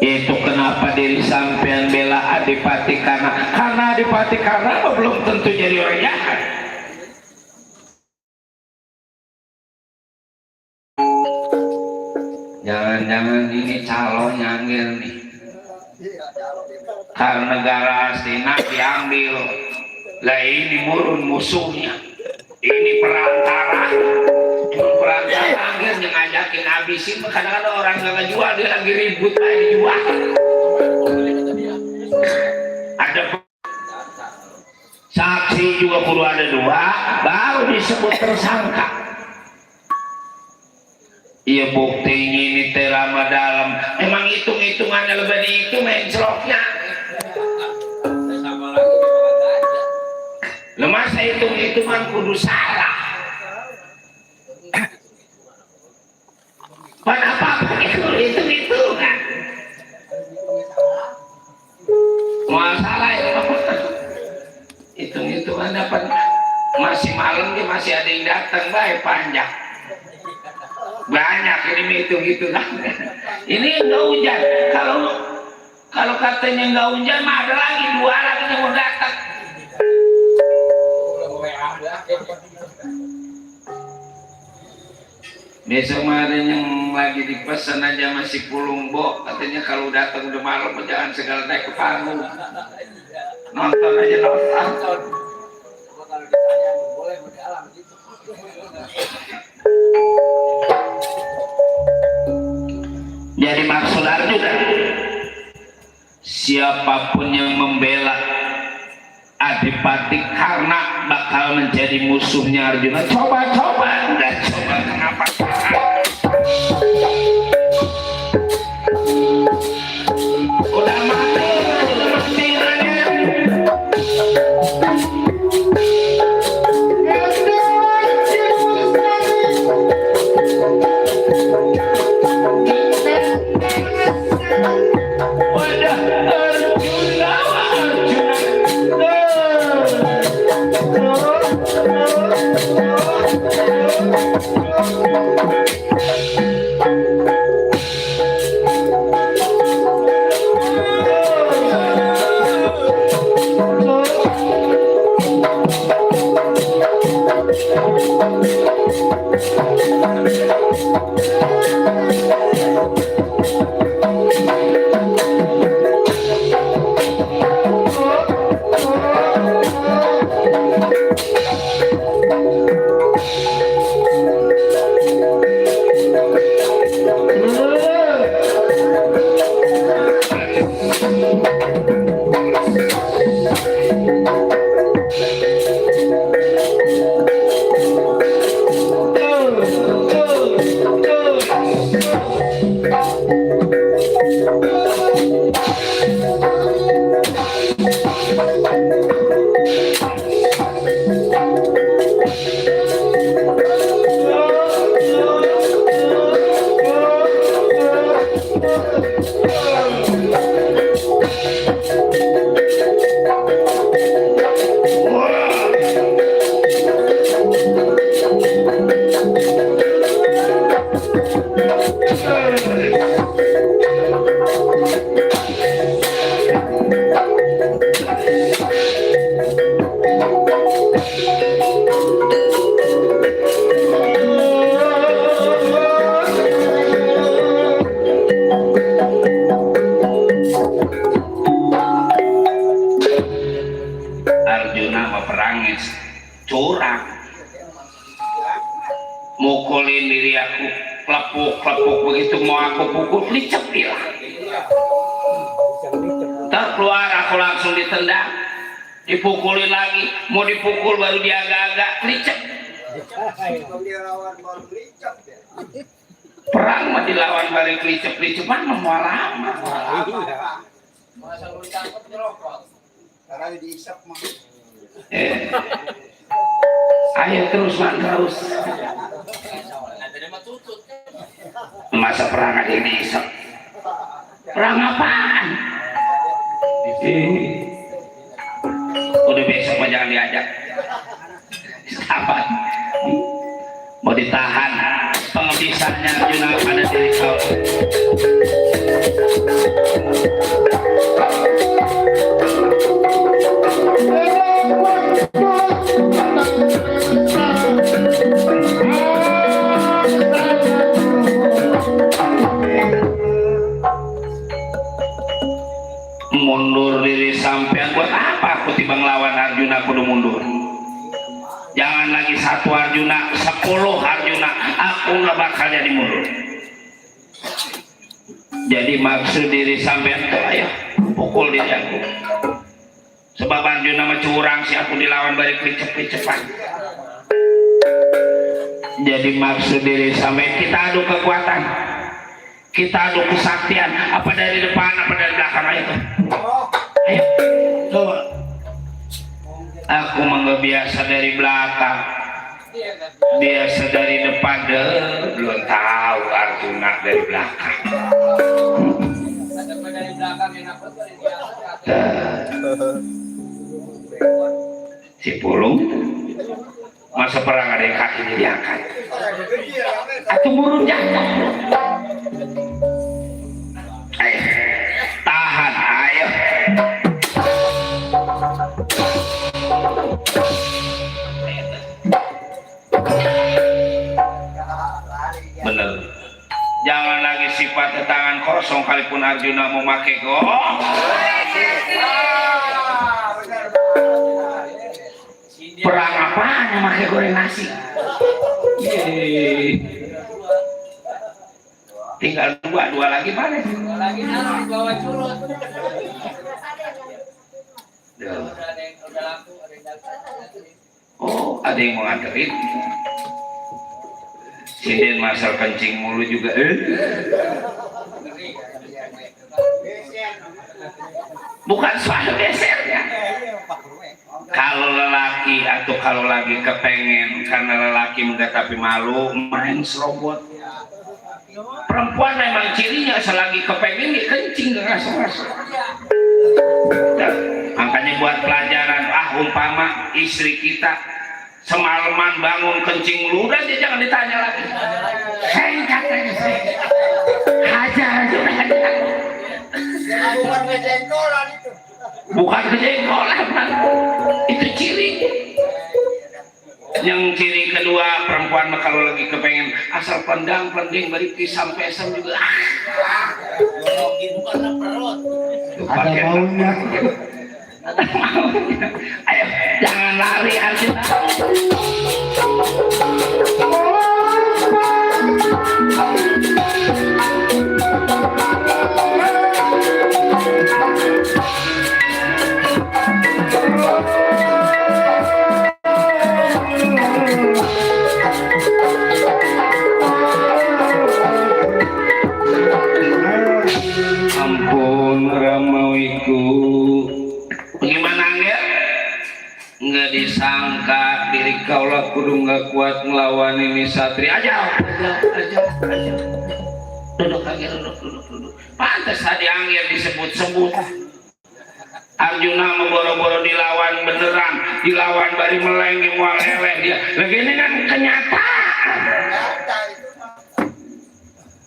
Itu kenapa diri sampean bela Adipati karena Adipati Karna belum tentu jadi orang jahat. Jangan-jangan ini calon nyangir nih. Karnegara Astina diambil lah, ini murun musuhnya, ini perantara akhirnya ngajakin habisin. Kadang-kadang orang gak ngejual, dia lagi ribut aja dijual. Ada saksi juga perlu ada 2 baru disebut tersangka. Iya buktinya ini terama dalam. Emang hitung-hitungannya lebih dihitung menceloknya. Lemasa hitung-hitungan kudu salah. Kenapa itu hitung-hitungan? Masalah ya, hitung-hitungan dapat masih malam dia masih ada yang datang baik panjang. Banyak ini hitung-hitungan. Ini enggak hujan. Kalau katanya enggak hujan mah ada lagi 2 lagi yang mau datang. Besok kemarin yang lagi dipesan aja masih pulung Bo, katanya kalau datang udah malam jangan segala naik ke panggung. Nonton aja nonton. Jadi maksud Arjuna siapapun yang membela Adipati karena bakal menjadi musuhnya Arjuna, coba kenapa udah mati Arjuna mah perangis curang mukulin diri aku klepuk begitu mau aku pukul licep hilang terkeluar aku langsung ditendang dipukulin lagi mau dipukul baru dia agak-agak licep perang mah dilawan balik licep-licepan mau lama masa lu tangkap nyerokok Karena diisap mah. Ayo terus masa perang ada yang diisap perang apaan udah besok mah jangan diajak sabar mau ditahan penghabisannya Arjuna pada diri kau mundur diri sampean buat apa aku tiba ngelawan Arjuna kudu mundur jangan lagi satu Arjuna 10 Arjuna aku nggak bakal jadi mundur jadi maksud diri sampean tuh ayo pukul diri aku sebab Arjuna mah curang sih aku dilawan balik licep-licepan jadi maksud diri sampean kita adu kekuatan kita adu kesaktian apa dari depan apa dari belakang ayo ayo coba aku mah biasa dari belakang biasa dari depan deh belum tahu Arjuna dari belakang dari belakang enak banget si Pulung masa perang ada yang kakinya diangkat atau burung jatuh ayo tahan ayo bener jangan lagi sifat tangan kosong kalipun Arjuna mau pakai go perang apaan yang pakai goreng nasi tinggal dua lagi mana? Dua lagi di bawah curut. Duh. Ada yang udah laku, ada yang datang. Oh, ada yang mau nganterin. Sinden masal kencing mulu juga. Bukan soal gesernya. Kalau lelaki atau kalau lagi kepengen karena lelaki enggak tapi malu main serobot. Perempuan memang cirinya selagi kepengen dia kencing gak ngasih-ngasih. Makanya buat pelajaran, umpama istri kita semalaman bangun kencing lu, udah dia jangan ditanya lagi. Saya katanya hajar aja udah hajar. Bukan kejengkolan itu. Bukan kejengkolan, itu ciri. Yang ciri kedua, perempuan mah kalau lagi kepengen asal pendang beri pisang pesam juga. Bukan perut. Ada maunya. Ada maunya. Ayo, jangan lari aja. Ampun Ramawiku, bagaimana ya? Nggak disangka diri kaulah kudu nggak kuat ngelawan ini satria. Aja. Duduk lagi, duduk. Pantas tadi Angger disebut-sebut. Arjuna mau boro-boro dilawan beneran, dilawan bari meleng mual eleh dia. Lagi ini kan kenyataan.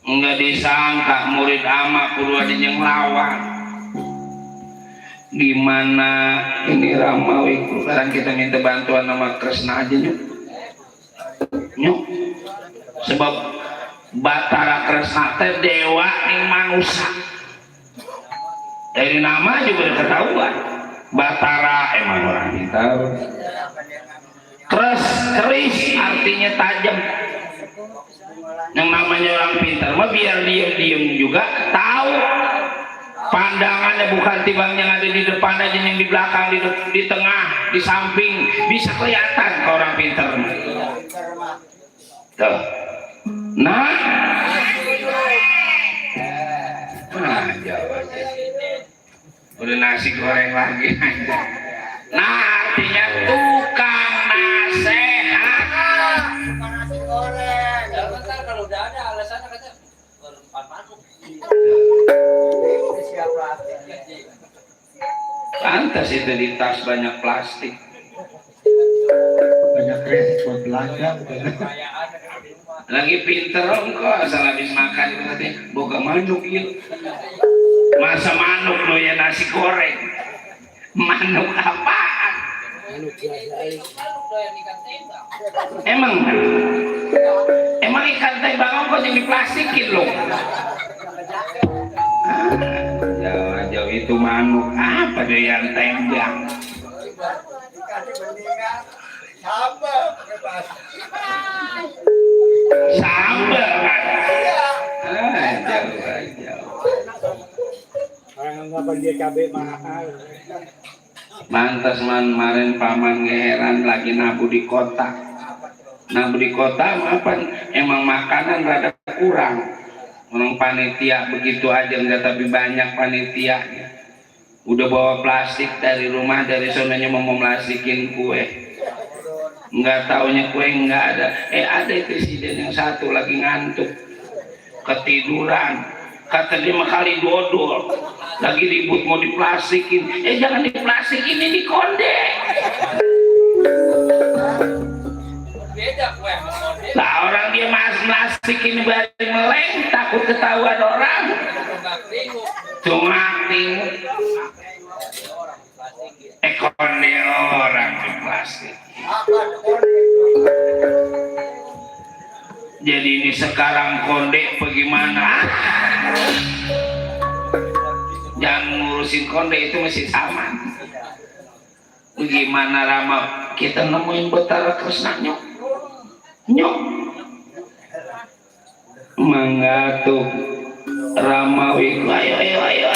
Enggak disangka murid ama kudu ada yang lawan. Gimana ini Ramawiku, sekarang kita minta bantuan sama Kresna aja nyuk. Sebab Batara Kresna teh dewa ning manusia. Dari nama juga udah ketahuan. Batara emang orang pintar. Keris artinya tajam. Yang namanya orang pintar mah biar diem juga tahu pandangannya bukan timbang yang ada di depan aja, yang di belakang, di tengah, di samping bisa kelihatan ke orang pintar. Tuh. Nah jawab udah nasi goreng lagi. Nah artinya tukang nasehat. Nasi goreng. Bentar kalau udah ada alasannya kata berempat manuk. Siapa? Pantas itu di tas banyak plastik. Banyak kredit buat belanja. Kekayaan di rumah. Lagi pinter kok asal habis makan berarti boga manuk gitu. Masa manuk lo ya nasi goreng. Manuk apaan? Manuk doyan ikan tembak. Emang ikan tembak kok yang diplastikin lo? Jauh itu manuk apa dia yang tembak? Dikasih mendingan sambal pakai plastik. Sambal kan? Jauh. Orang anggapan dia cabai mahal. Mantas kemarin paman ngeheran lagi nabu di kota. Nabu di kota mapan emang makanan rada kurang. Orang panitia begitu aja enggak, tapi banyak panitianya. Udah bawa plastik dari rumah, dari sonanya mau plastikin kue. Enggak taunya kue enggak ada. Ada presiden yang satu lagi ngantuk, ketiduran. Kata dia mah kali dodol. Lagi ribut mau diplastikin. Jangan diplastikin, ini dikonde. Beda kue sama model. Lah orang dia plastikin bari meleng, takut ketahuan orang. Cuma ting. Konde orang di plastik. Jadi ini sekarang konde bagaimana? Jangan ngurusin konde itu masih sama. Bagaimana Rama kita nemuin Batara Kresna nyok. Mangatuh Ramawi ayo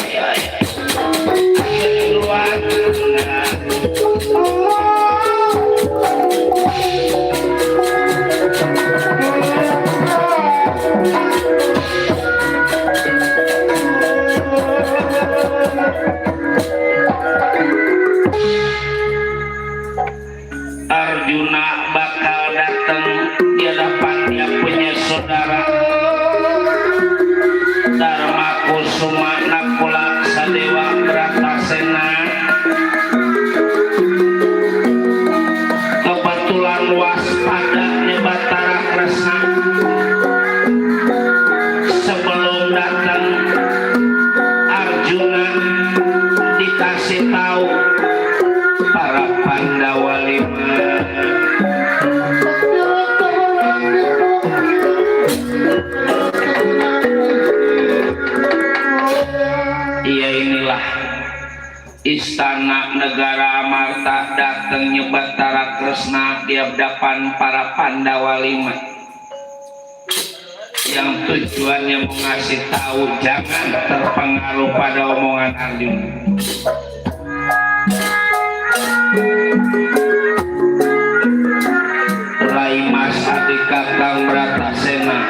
keluar. Arjuna bakal datang di hadapannya punya saudara Dharma Kusuma Nakula Sadewa Bratasena. Kebetulan waspada Batara Kresna sebelum datang Arjuna dikasih tahu para Pandawa 5. Iya inilah istana negara Amarta, datangnya Batara Kresna di hadapan para Pandawa 5 yang tujuannya mengasih tahu jangan terpengaruh pada omongan Arjuna. Rai Mas Adik Kakang Bratasena,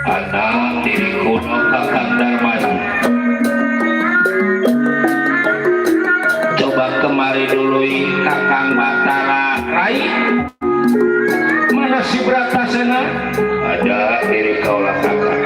anak diri kuno Kakang Darmadi, coba kemari dulu Kakang Batara. Rai, mana si Bratasena? Ada diri kaulah kakak.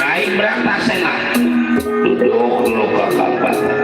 Rai Bratasena, duduk dulu Kakang Batara.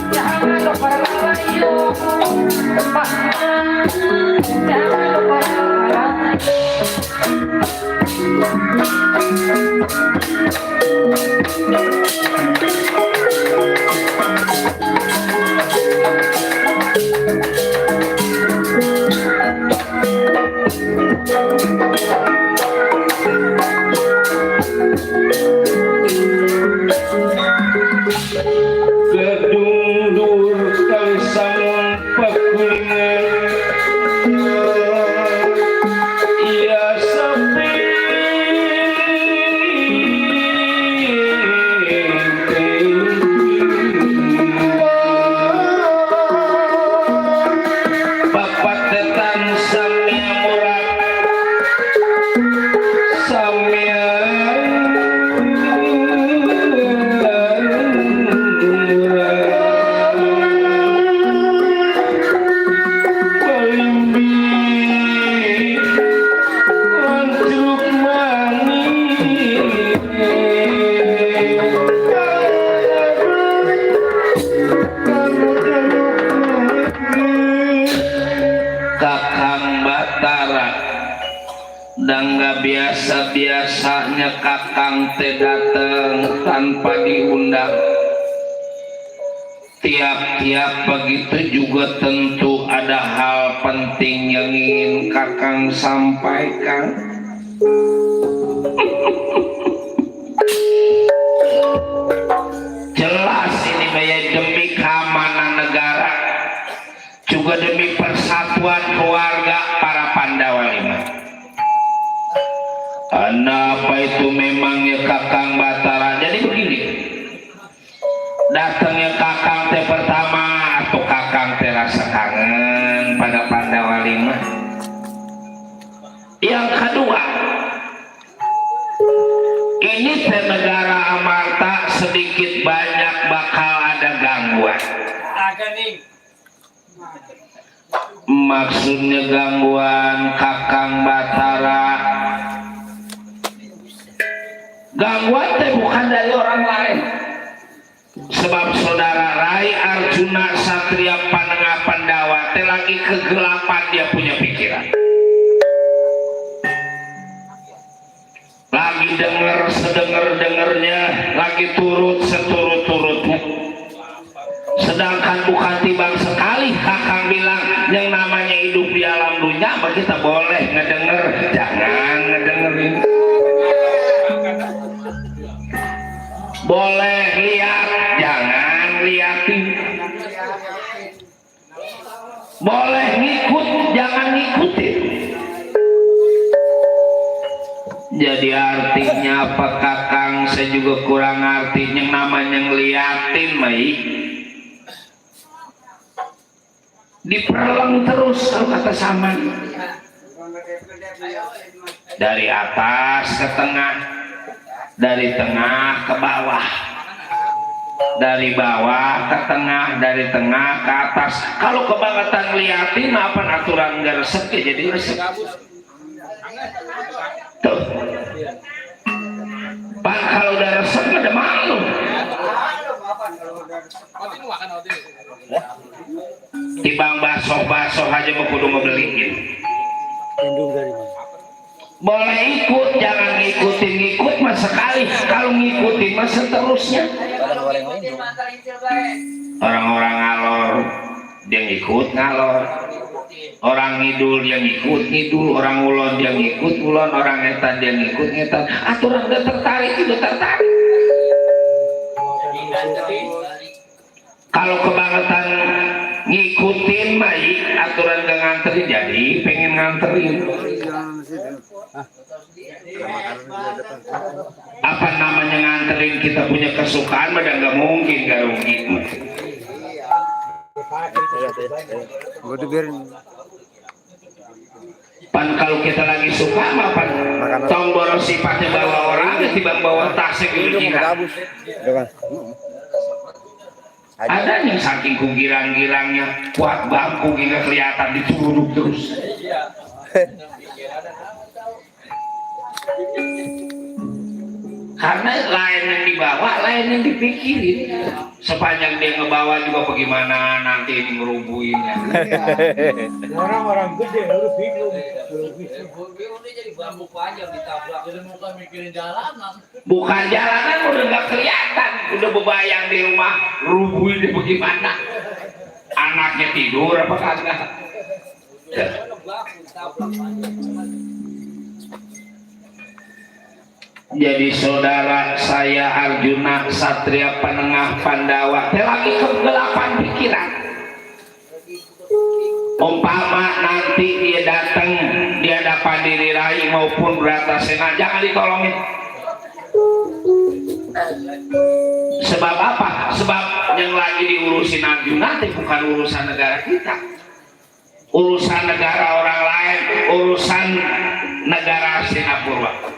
Jangan lupa layu, jangan lupa gedung dur kangsang pakungan ia sepi bapak tetan samia murah samia Kakang Batara dan gak biasa-biasanya Kakang teh dateng tanpa diundang. Tiap-tiap begitu juga tentu ada hal penting yang ingin Kakang sampaikan. Jelas ini bayar demi keamanan negara, juga demi persatuan keluarga para Pandawa lima. Apa itu memangnya Kakang Batara? Jadi begini, datangnya Kakang teh pertama atau Kakang teh rasa kangen pada Pandawa lima. Yang kedua, ini teh negara Amarta sedikit banyak bakal ada gangguan. Agak nih. Maksudnya gangguan Kakang Batara, gangguan teh bukan dari orang lain, sebab saudara Rai Arjuna Satria Panengah Pandawa teh lagi kegelapan dia punya pikiran, lagi denger sedenger-dengernya, lagi turut seturut-turutnya. Sedangkan bukan timbang sekali Kakang bilang yang namanya hidup di alam dunia, apa kita boleh ngedenger, jangan ngedengerin. Boleh lihat, jangan liatin. Boleh ngikut, jangan ngikutin. Jadi artinya apa Kakang? Saya juga kurang arti yang namanya ngeliatin, Mai. Diperlang terus kalau kata Saman, dari atas ke tengah, dari tengah ke bawah, dari bawah ke tengah, dari tengah ke atas. Kalau kebangetan liatin apa aturan nggak resep ya, jadi resep tuh. Pak kalau udah resep ada malu. Tibang baso aja mau kudu ngebeliin. Boleh ikut, jangan ngikut mas sekali. Kalau ngikutin mas seterusnya. Orang-orang ngalor dia ngikut ngalor, orang ngidul dia ngikut ngidul, orang ulon dia ngikut ulon, orang ngetan dia ngikut ngetan. Aturan udah tertarik itu tertarik. Kalau kebangetan ngikutin baik aturan gak nganterin, jadi pengen nganterin. Apa namanya nganterin, kita punya kesukaan pada nggak mungkin gak rugi. Pan kalau kita lagi suka mah pan tong boros sifatnya bawa orang tiba bawa tasnya gitu kita. Ada yang saking kugirang-girangnya kuat bangku hingga kelihatan dituruk terus. Karena lain yang dibawa, lain yang dipikirin. Sepanjang dia ngebawa juga bagaimana nanti ini ngerubuhinnya. Orang-orang gede lalu bingung. Bingung dia jadi bambu panjang ditabrak. Jadi bukan mikirin jalanan. Bukan jalanan udah nggak kelihatan, udah bebayang di rumah rubuhinnya bagaimana. Anaknya tidur apa kagak? Jadi saudara saya Arjuna Satria Penengah Pandawa lagi kegelapan pikiran. Umpama nanti dia datang dia dapat diri Rai maupun Bratasena, jangan ditolongin. Sebab apa? Sebab yang lagi diurusin Arjuna itu bukan urusan negara kita, urusan negara orang lain, urusan negara Singapura.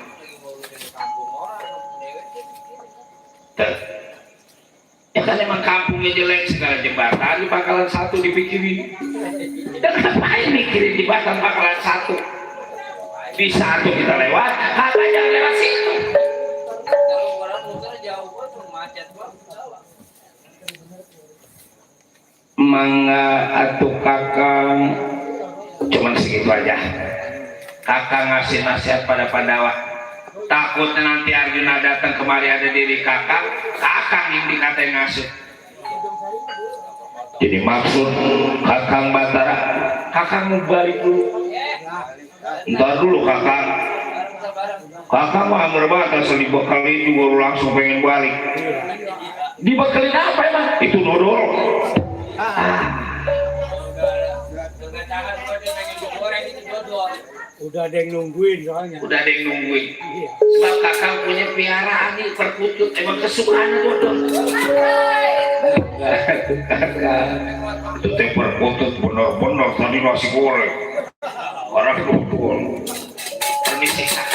Ya kan emang kampungnya jelek segala jembatan di Pangkalan 1 dipikirin. Dan ngapain mikirin jembatan Pangkalan 1? Bisa tuh kita lewat, kagak jangan lewat situ. Kalau orang muter jauh banget macet banget. Mangga atuh kakang, cuman segitu aja. Kakang ngasih nasihat pada Pandawa. Takutnya nanti Arjuna datang kemari ada diri kakang yang dikatain ngasuh. Jadi maksud kakang Batara, kakang mau balik dulu. Ntar dulu kakang. Kakang mah berbata dibekelin juga langsung pengen balik. Dibekelin apa emang? Itu dodol. Udah ada yang nungguin soalnya. Udah ada yang nungguin. Sebab kakak punya piaraan nih perkutut, emang kesukaannya dodol. Itu teh perkutut bener-bener tadi nasi goreng. Orang dodol. Permisi kak.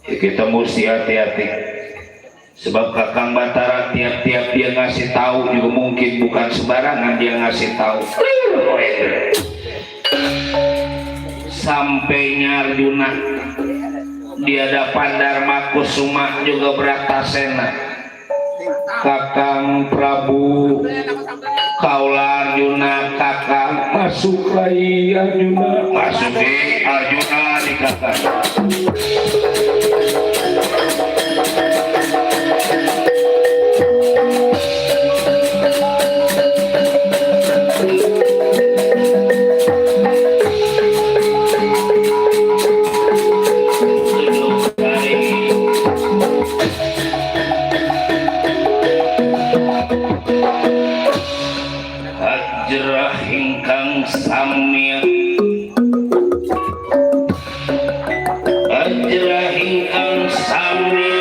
Ya, kita mesti hati-hati. Sebab kakang Batara tiap-tiap dia ngasih tahu juga mungkin bukan sembarangan dia ngasih tahu. Sampainya Arjuna dia dapat Dharma Kusuma juga Bratasena. Kakang Prabu kaula Arjuna kakang masuk lagi Arjuna masuk di Arjuna di kakang. Hajrah ingkang samya hajrah ingkang samya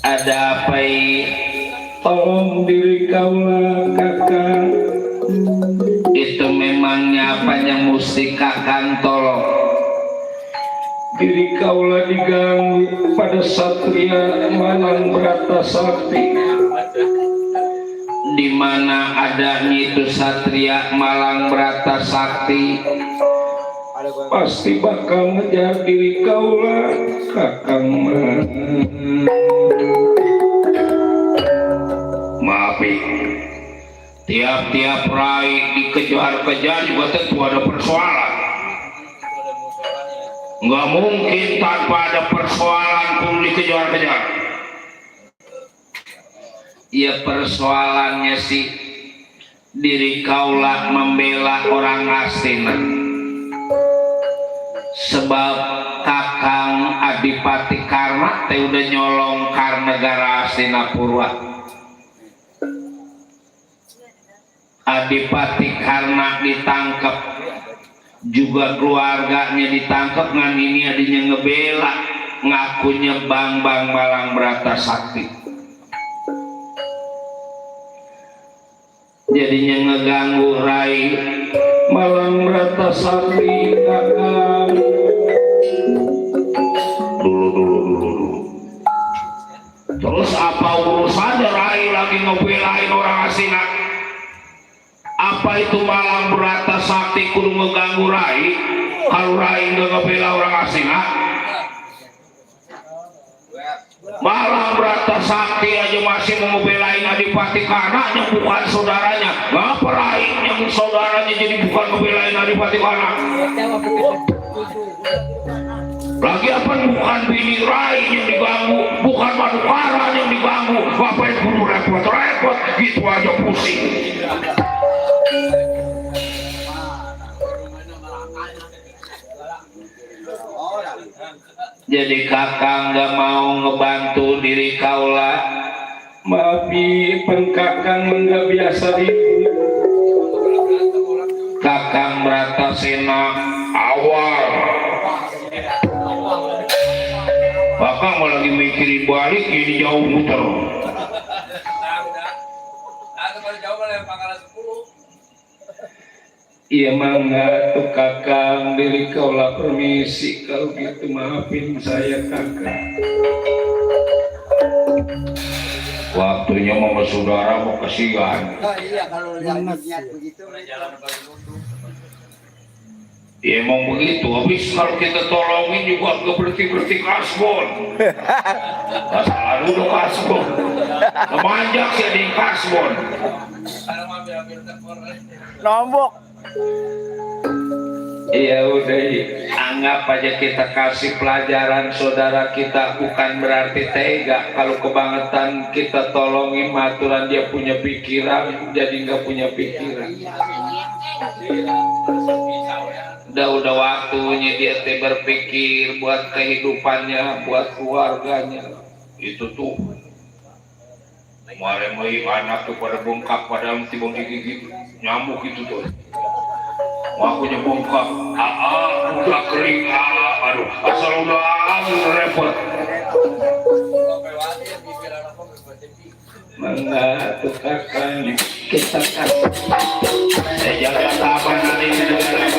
ada apa tolong diri kaula kakak. Itu memangnya apa yang mesti kakang tolong. Diri kaula diganggu pada Satria Malang Bratasakti, di mana adanya itu Satria Malang Bratasakti pasti bakal ngejar diri kaula kakang. Maafi, tiap-tiap rai dikejar-kejar juga tentu ada persoalan. Nggak mungkin tanpa ada persoalan pun dikejar-kejar. Ya persoalannya sih diri kaula membela orang Astina. Sebab kakang Adipati Karna teh udah nyolong Karnegara Astina Purwa. Adipati Karna ditangkap, juga keluarganya ditangkap, ngan ini adinya ngebela ngakunya Bang Malang Brata Sakti, jadinya ngeganggu Rai Malang Brata Sakti. Kakang dulu terus apa urusannya Rai lagi ngebelain orang asing? Apa itu Malang Brata Sakti kudu ngeganggu Rai? Kalau Rai nggak ngebela orang asing, Malang Brata Sakti aja masih mau ngebelain Adipati Karna yang bukan saudaranya. Ngapa Rai yang saudaranya jadi bukan ngebelain Adipati Karna? Lagi apa bukan bini Rai yang diganggu, bukan Madukara yang diganggu. Ngapain kudu repot-repot gitu aja pusing. Jadi kakang gak mau ngebantu diri kaula, mapi pengkakang enggak biasa itu. Kakang Bratasena awal kakang mau lagi mikirin balik, ini jauh muter. Iya mangga tuh kakang, diri kaulah permisi, kalau gitu maafin saya kakang. Waktunya mama saudara mau kasihan. Oh iya kalau niat begitu. Ya emang begitu, habis kalau kita tolongin juga gak berhenti kasbon. Gak selalu udah kasbon, kemanjak jadi kasbon. Nombok. Iya udah, anggap aja kita kasih pelajaran saudara kita, bukan berarti tega. Kalau kebangetan kita tolongin aturan dia punya pikiran, jadi nggak punya pikiran. Udah waktunya dia berpikir buat kehidupannya, buat keluarganya. Itu tuh kemarin anak tuh pada bongkak pada tibung gigi nyamuk itu tuh. Wakunya bongkak, udah kering, aduh, asal udah repot. Mangga tuh kakak kita kasih. Jaga tahapan nanti di negara.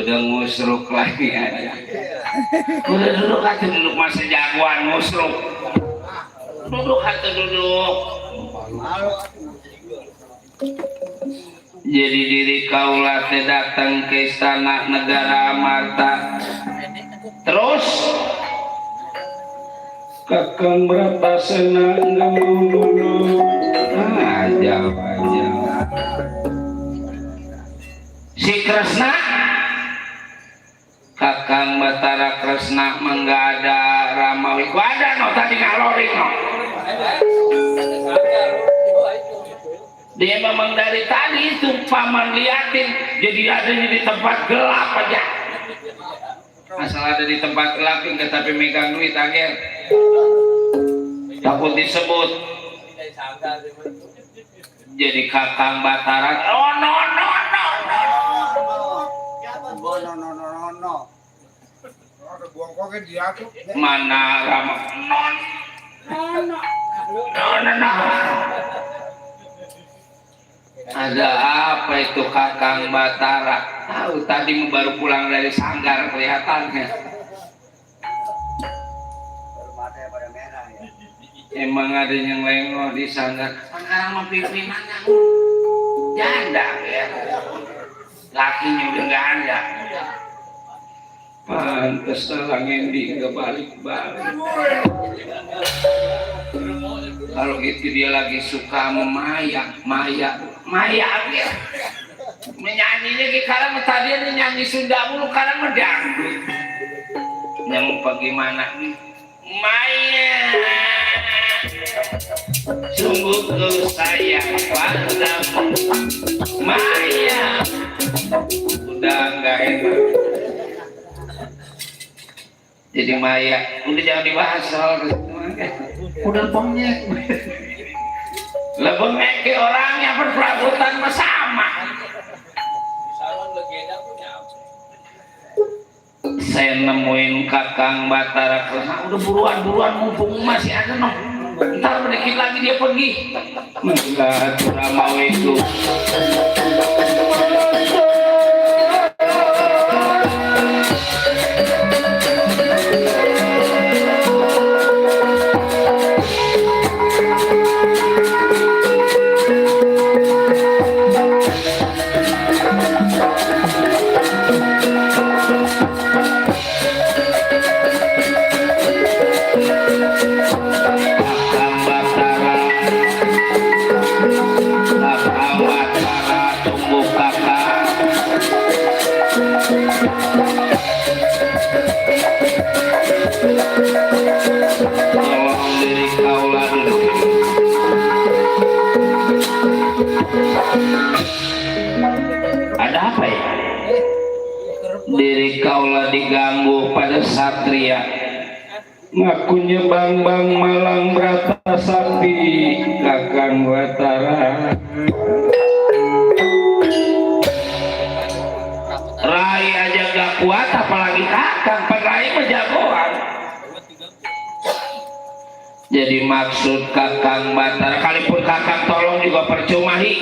Udah ngusruk lagi aja. Udah duduk aja, duduk masa jagoan ngusruk. Duduk aja duduk. Jadi diri kaulah teh datang ke istana negara Amarta. Terus kakang Bratasena nggak mau duduk. Aja. Si Kresna, kakang Batara Kresna mangga ada Ramawi. Ada no tadi ngaloring no. Dia memang dari tadi itu paman liatin, jadi adanya di tempat gelap aja. Asal ada di tempat gelap enggak tapi megang duit akhir. Takut disebut. Jadi Kakang Bataran. Oh no. Mana Rama? No. Ada apa itu Kakang Batara? Tahu tadi baru pulang dari sanggar kelihatannya. Emang ada yang lengok di sanggar. Sekarang mau pimpinannya janda ya. Lakinya udah nggak ada. Pantes lang Endi nggak balik-balik. Kalau gitu dia lagi suka sama Maya ya. Menyanyinya di karang tadi dia nyanyi Sunda mulu karang dangdut. Yang bagaimana nih? Maya, sungguh ku sayang padamu, Maya. Udah nggak enak. Jadi Maya, udah jangan dibahas soal udah bengek. Lah bengek ke orangnya berperabotan sama. Saya nemuin Kakang Batara Kresna, udah buruan mumpung masih ada noh. Ntar sedikit lagi dia pergi. Enggak, sudah mau itu. Ada apa ya? Diri kaulah diganggu pada satria, ngakunya bang malang berata sakti Kakang Batara. Rai aja gak kuat apalagi Kakang, Rai menjagoan. Jadi maksud Kakang Batara, kalipun Kakang tolong juga percuma hi.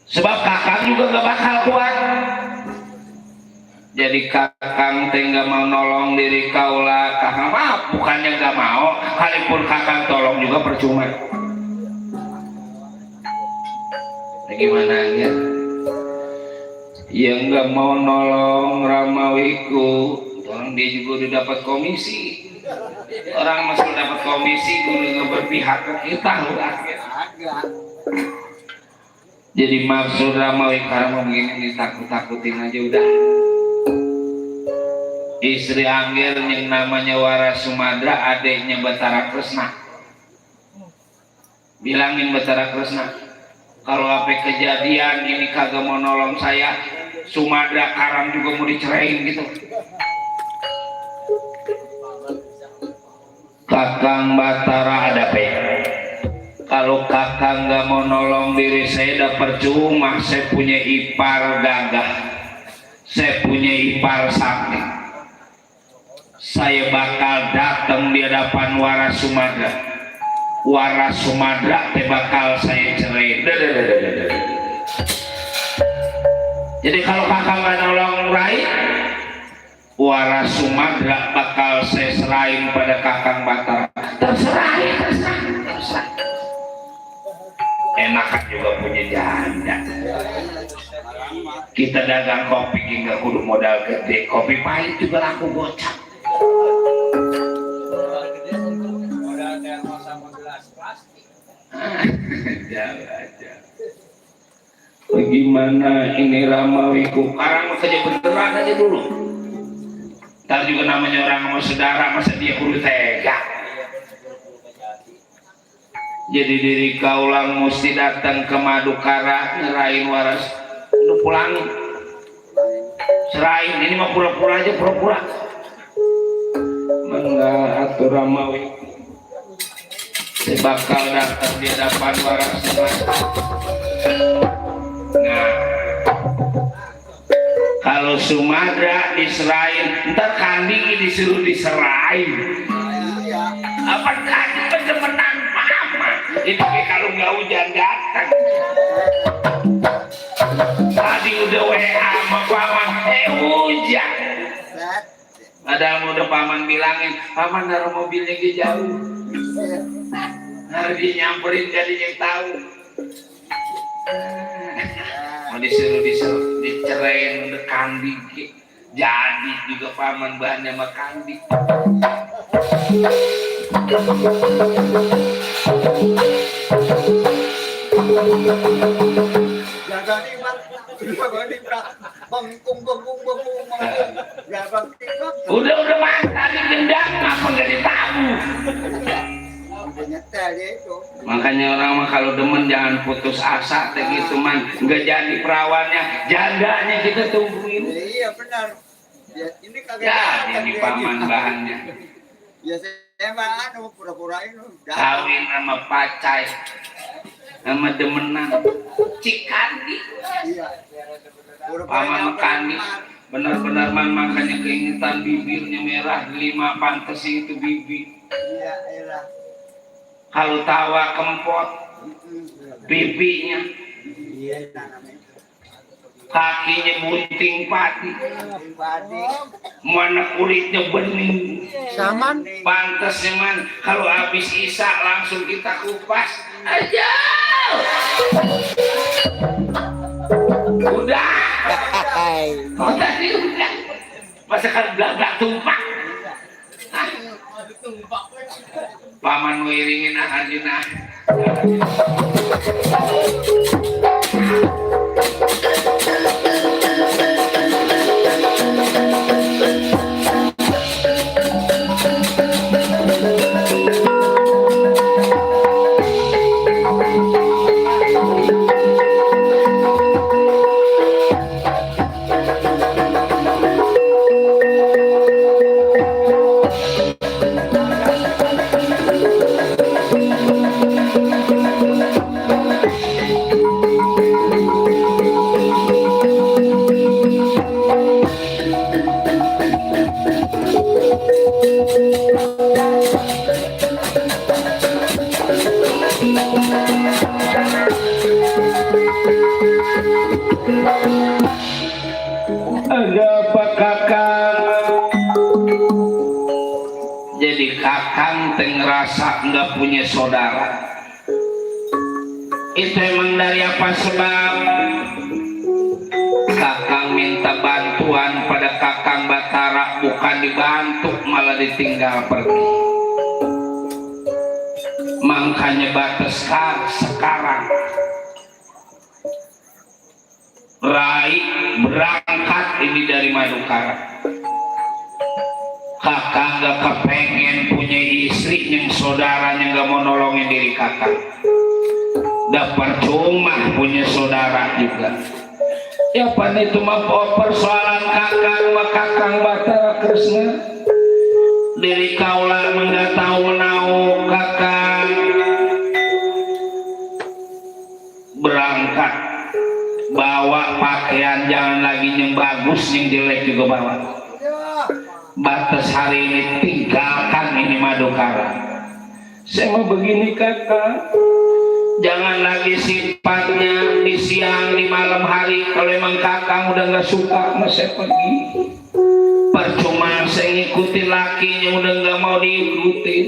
Sebab Kakang juga gak bakal kuat. Jadi Kakang nggak mau nolong diri kaulah. Kakang maaf, bukannya gak mau, kalipun Kakang tolong juga percuma. Gimana ya? Yang gak mau nolong Ramawiku, orang dia juga udah dapat komisi. Orang masih dapat komisi, udah nggak berpihak ke kita udah. Jadi maksud Ramawi karena begini ditakut-takutin aja udah. Istri Angger yang namanya Wara Sumadra, adiknya Batara Kresna. Bilangin Batara Kresna, kalau apa kejadian ini kagak mau nolong saya, Sumadra Karam juga mau diceraiin gitu. Kakang Batara ada pe. Kalau Kakang nggak mau nolong diri saya, dah percuma. Saya punya ipar gagah, saya punya ipar sakti. Saya bakal datang di hadapan Wara Sumadra. Wara Sumadra teh bakal saya cerai. Jadi kalau Kakang nggak nolong Rai, Wara Sumadra bakal saya serahin pada Kakang Batara. Terserah. Enakan juga punya janda. Kita dagang kopi hingga kudu modal gede, kopi pahit juga laku gocap. Bagaimana ini Ramawiku? Karang saja beneran aja dulu. Ntar juga namanya orang mau saudara, masa dia kudu tega. Jadi diri kaulang mesti datang ke Madukara ngerain waras udah pulang serain ini mah pura-pura aja pura-pura enggak atur ramawi saya bakal datang di hadapan waras nah kalau Sumadra diserain ntar Kandi disuruh diserain apa Kandi pendemenan Mama itu kalau nggak hujan datang tadi udah WA sama paman hujan ada udah paman bilangin paman naruh mobilnya ke jauh harus nyamperin jadi yang tahu mau disuruh dicerain udah Kandi jadi juga paman bahannya sama Kandi udah mantan dendam apa nggak ditahu makanya orang mah kalau demen jangan putus asa kayak gitu man nggak jadi perawannya jandanya kita tungguin iya benar ya, ini kagak ya ini paman bahannya ya saya mah anu pura-pura itu kawin sama pacai sama demenan Cikandi iya paman Kandi benar-benar man makanya keingetan bibirnya merah 5 pantes itu bibir iya iya kalau tawa kempot pipinya iya kakinya bunting padi mana kulitnya bening saman pantasnya man kalau habis isya langsung kita kupas aja udah tadi udah masa kan belakang tumpah paman wiringin ahadina ada apa kakang jadi kakang teh ngerasa nggak punya saudara itu emang dari apa sebab kakang minta bantuan pada kakang Batara bukan dibantu malah ditinggal pergi makanya batas sekarang Rai berangkat ini dari Madukara kakak gak kepengen punya istri yang saudaranya gak mau nolongin diri kakak gak percuma punya saudara juga ya pan itu mah persoalan kakak sama kakang Batara Kresna diri kaulah enggak tahu nau kakak berangkat bawa pakaian jangan lagi yang bagus yang jelek juga bawa batas hari ini tinggalkan ini Madukara saya mau begini kakak jangan lagi sifatnya di siang di malam hari kalau emang kakak udah nggak suka mas saya pergi percuma saya ngikutin lakinya udah nggak mau diikutin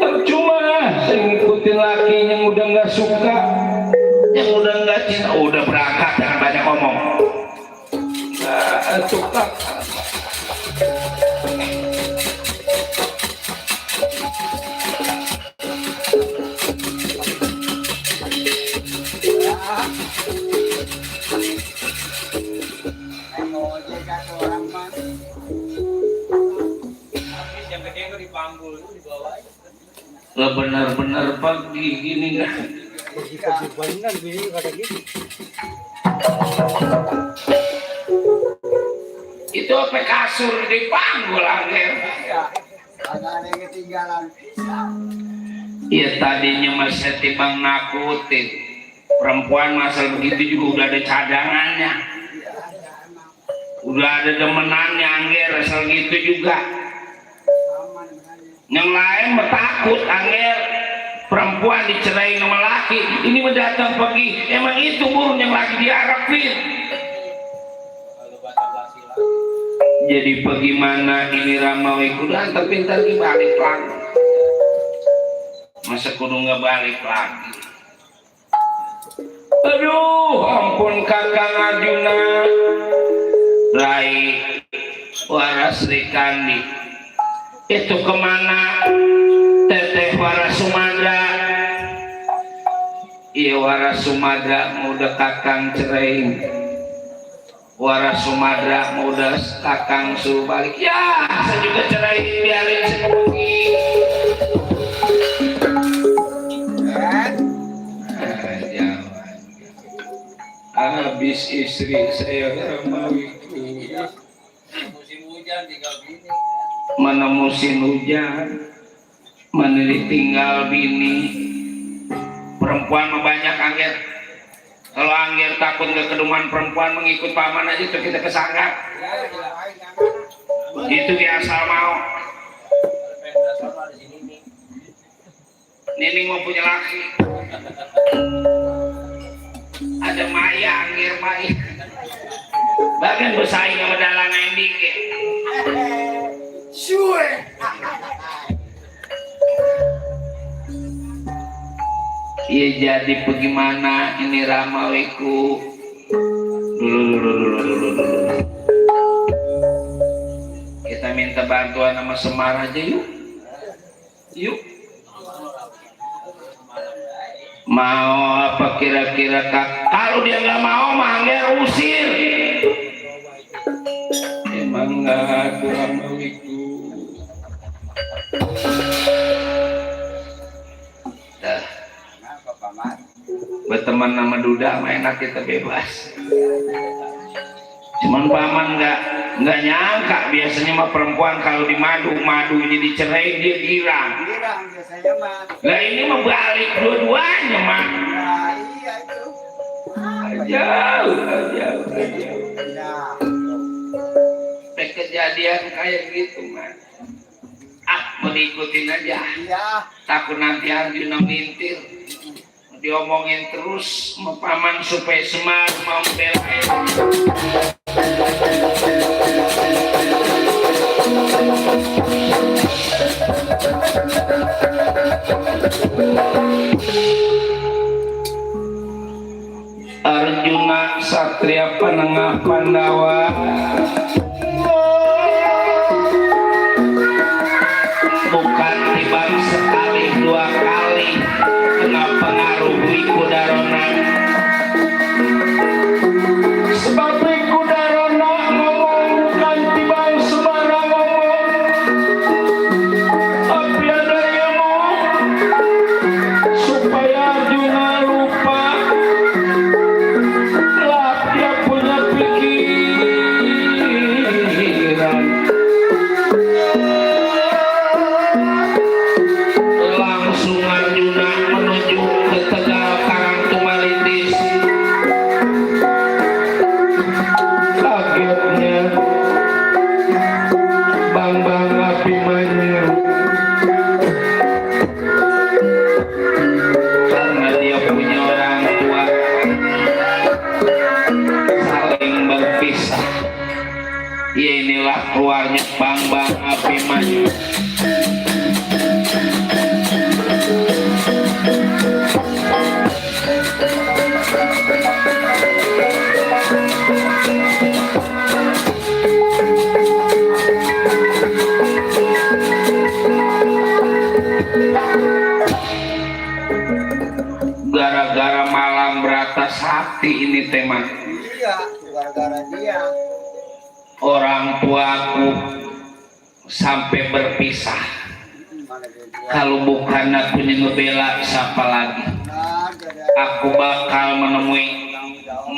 percuma saya ngikutin lakinya udah nggak suka yang udah nggak cinta udah berangkat jangan banyak ngomong suka yang gede itu di Pambul itu di bawah. benar-benar pagi gini kan. Pagi-pagi benar bini kata gitu. Itu apa kasur di panggul Angger. Iya. Ada yang ketinggalan. Iya tadinya masih timbang nakutin. Perempuan masal begitu juga udah ada cadangannya. Udah ada demenannya Angger asal gitu juga. Yang lain takut Angger. Perempuan dicerai sama laki. Ini mendatang pergi. Emang itu burung yang lagi diharapin. Jadi bagaimana ini Ramawi kuda tapi ntar balik lagi. Masa kudu nggak balik lagi? Aduh, ampun Kakang Arjuna, Rai Waras Rikandi, itu kemana? Teteh Waras Sumadra, iya Waras Sumadra mau udah Kakang cerai. Waras Sumadra mau udah Kakang suruh balik. Ya, saya juga cerai biarin seperti. Habis istri saya Ramawiku. Musim hujan tinggal bini. Mana musim hujan, mana ditinggal bini. Perempuan mah banyak Angger. Kalau Angger takut nggak keduman perempuan mengikut paman aja itu kita kesanggap. Itu dia asal mau. Nining mau punya laki. Ada Maya Angger Maya. Bagian bersaing sama dalang yang dikit. Sure. Iya jadi bagaimana ini Ramawiku dulu. Kita minta bantuan sama Semar aja yuk. Mau apa kira-kira Kak? Kalau dia nggak mau mah Angger usir. Emang nggak aku Ramawiku. Berteman nama duda mah enak kita bebas. Cuman paman nggak nyangka biasanya mah perempuan kalau di madunya dicerai dia girang. Girang biasanya mah. Lah ini mah balik dua-duanya mah. Nah, iya itu. Jauh. Ya. Kejadian kayak gitu mah. Mau diikutin aja. Iya. Takut nanti Arjuna mintir. Diomongin terus sama paman supaya Semar mau belain. Arjuna Satria Panengah Pandawa bukan timbang sekali dua kali kena pengaruh Kudarona. Sebab Kudarona ngomong bukan timbang sembarang ngomong, tapi ada ilmu supaya Arjuna lupa. Lah dia punya pikiran. Langsung Arjuna menuju ke Tegal Karang Tumalitis. Kagetnya Bang Abimanyu karena dia punya orang tua saling berpisah. Ya inilah keluarnya Bang Abimanyu. Gara-gara malam beratas hati ini tema. Iya, gara-gara dia. Orang tuaku sampai berpisah. Kalau bukan aku yang ngebela, siapa lagi? Aku bakal menemui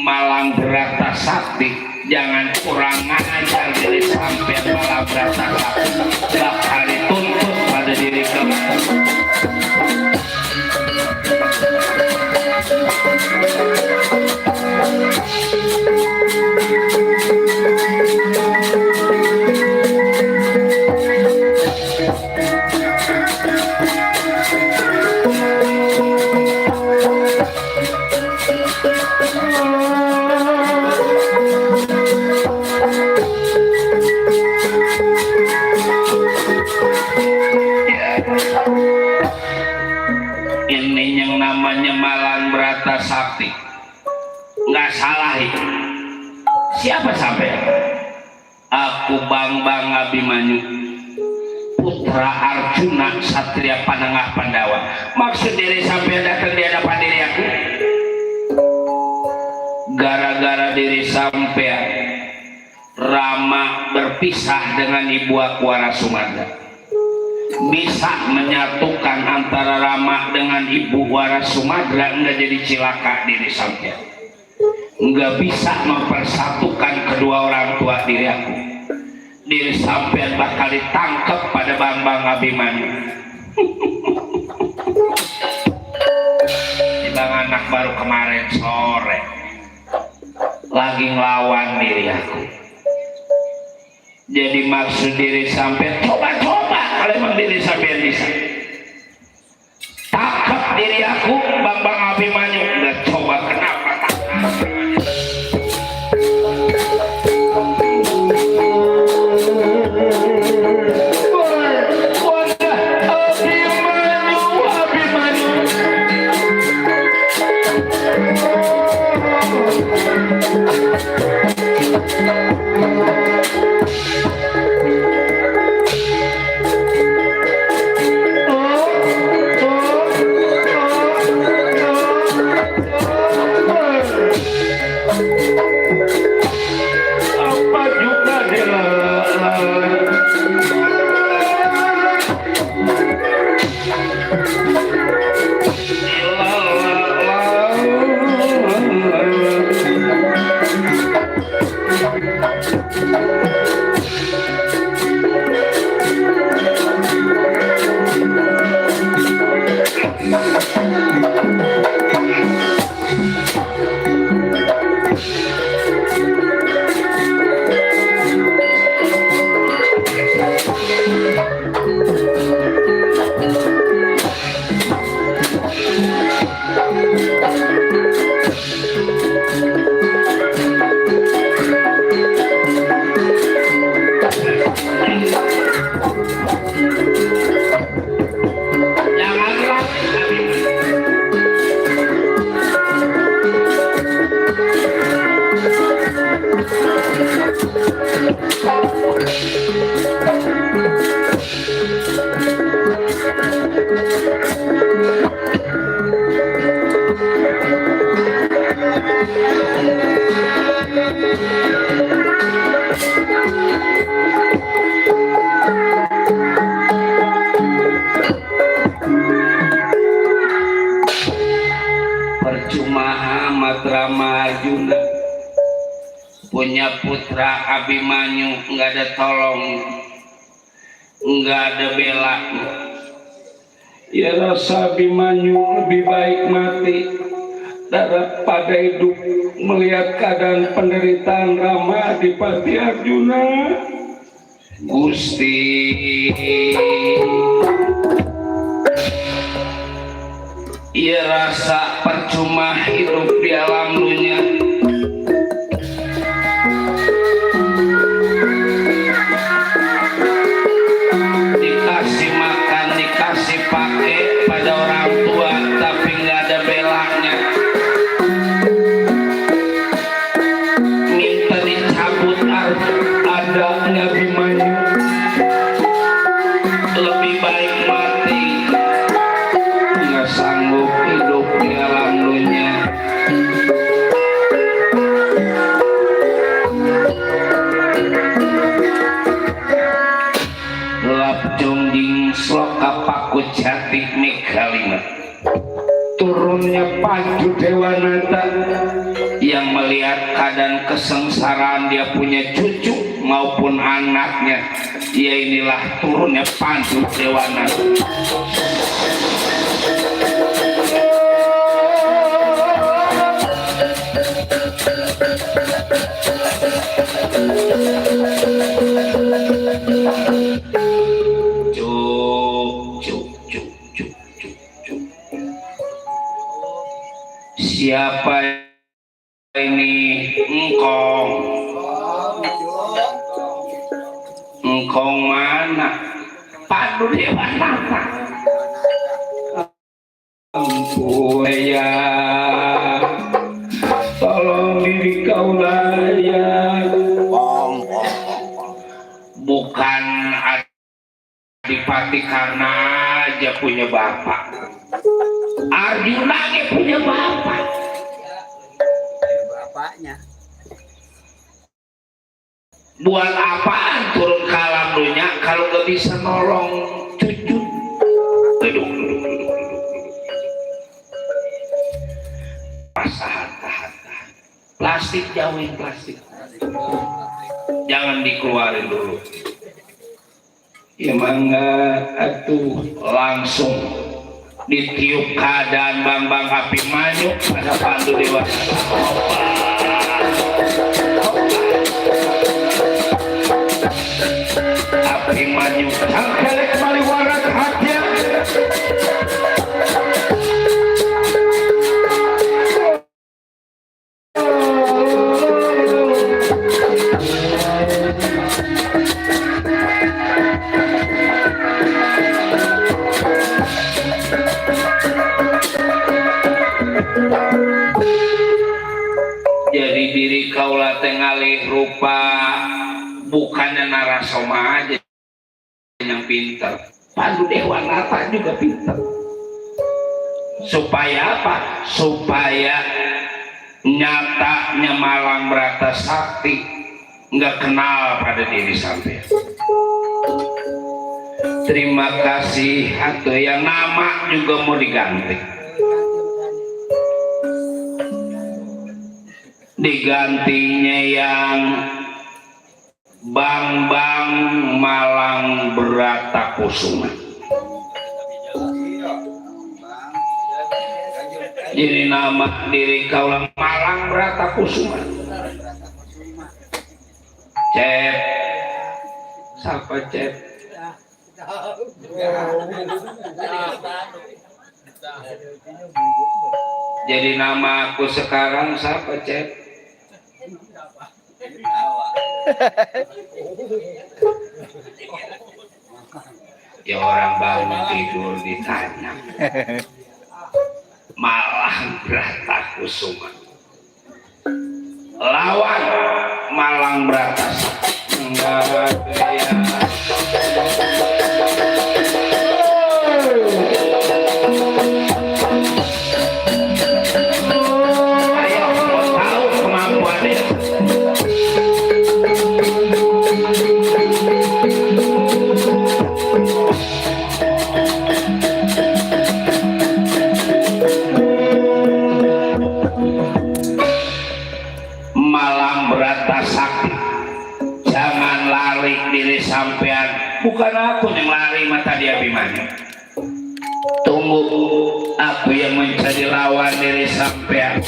Malang Brata Sakti. Jangan kurang ajar diri sampai Malang Brata Sakti bakal dituntut pada diri kamu. Ini yang namanya Malang Brata Sakti, nggak salah itu. Siapa sampai? Aku Bambang Abimanyu, putra Arjuna, Satria Panengah Pandawa. Maksud diri sampai datang di hadapan diri aku gara-gara diri sampai Rama berpisah dengan ibu aku Warasumanda. Bisa menyatukan antara Rama dengan ibu Warasumadra, enggak jadi cilaka diri sampean. Enggak bisa mempersatukan kedua orang tua diri aku. Diri sampean bakal ditangkap pada Bambang Abimanyu. Bang anak baru kemarin sore lagi ngelawan diri aku. Jadi maksud diri sampean coba-coba kalau emang diri sampean bisa tangkap diri aku Bambang Abimanyu. Udah coba, kenapa tangkap? Percuma amat Rama Arjuna punya putra Abimanyu, nggak ada tolong, nggak ada bela. Ya rasa Abimanyu lebih baik mati daripada hidup melihat keadaan penderitaan Rama di Pati Arjuna. Gusti, ia rasa percuma hidup di alam dunia. Dikasih makan, dikasih pakai pada orang tua, tapi nggak ada belanya. Minta dicabut adanya Abimanyu. Lebih baik mati, nggak sanggup hidup di alam dunia. Kapaku Jati Megalina. Turunnya Panju Dewanata yang melihat keadaan kesengsaraan dia punya cucu maupun anaknya. Ya inilah turunnya Panju Dewanata. Siapa ini? Engkong. Engkong mana? Pandu Dewanata. Ampun ya, tolong diri kau layak. Bukan Adipati karena aja punya bapak. Arjuna punya bapak. Bapaknya. Buat apaan turun ke alam dunia kalau gak bisa nolong cucu? Duduk. Tahan. Plastik jauhin plastik. Jangan dikeluarin dulu. Ya mangga atuh langsung ditiup keadaan Bambang Abimanyu pada Pandu Dewanata. Abimanyu sampai kembali warak hatinya. Jadi diri kaulah tengalih rupa bukannya Narasoma aja yang pintar, Pandu Dewanata juga pintar. Supaya apa? Supaya nyatanya Malang Brata Sakti nggak kenal pada diri sampai. Terima kasih. Atau yang nama juga mau diganti. Digantinya yang Bambang Malang Brata Kusuma. Jadi nama diri kaulah Malang Brata Kusuma. Cep, siapa Cep? Jadi nama aku sekarang siapa Cep? Ya orang bangun tidur ditanya. Malang Brata Kusuma lawan Malang Brata enggak ada ya. Ayo mau tahu kemampuannya. Malang Brata Sakti, jangan lari diri sampean. Bukan aku yang lari mata dia Abimanyu. Tunggu aku yang menjadi lawan diri sampean.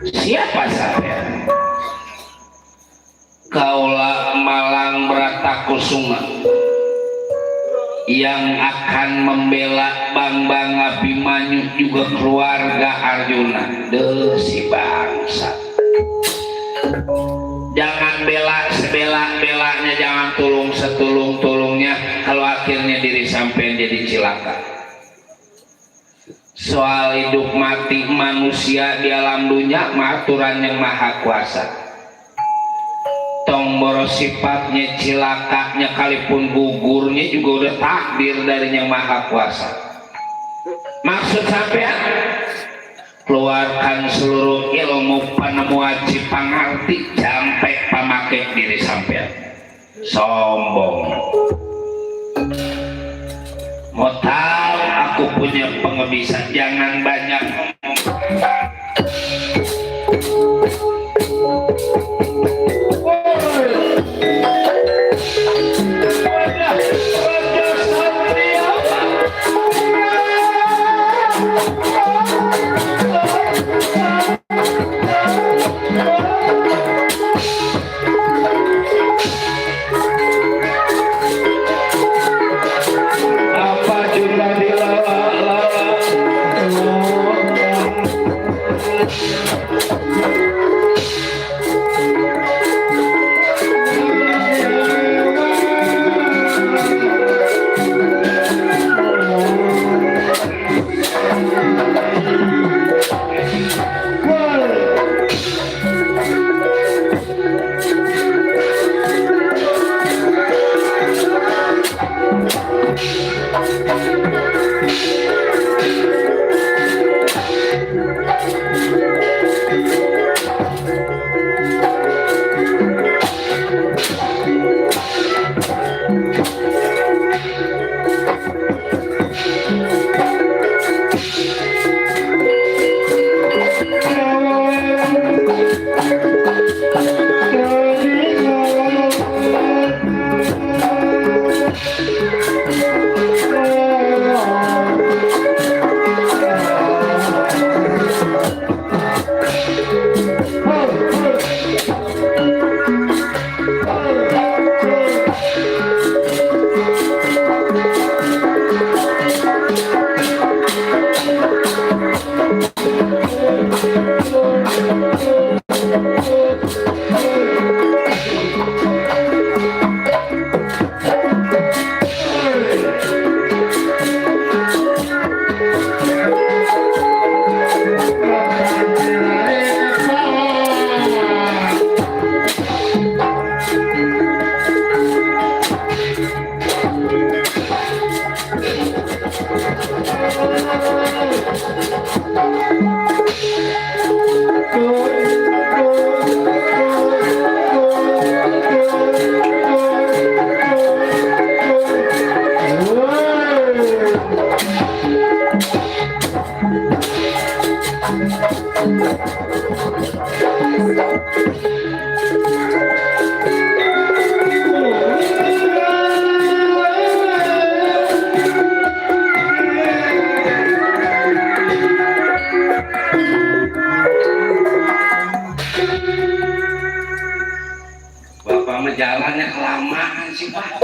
Siapa saya? Kaula Malang Bratakusuma yang akan membela Bambang Abimanyu juga keluarga Arjuna. Duh, si bangsa. Jangan bela sebela-belanya, jangan tulung setulung-tulungnya, kalau akhirnya diri sampai jadi cilaka. Soal hidup mati manusia di alam dunia, aturan yang maha kuasa. Tomboro sifatnya cilakanya kalipun gugurnya juga udah takdir dari yang maha kuasa. Maksud sampean keluarkan seluruh ilmu panemu wajib pangarti sampai pamakai diri sampean. Sombong. Mau tahu aku punya pengebisa, jangan banyak Bapak jalannya kelamaan sih Pak.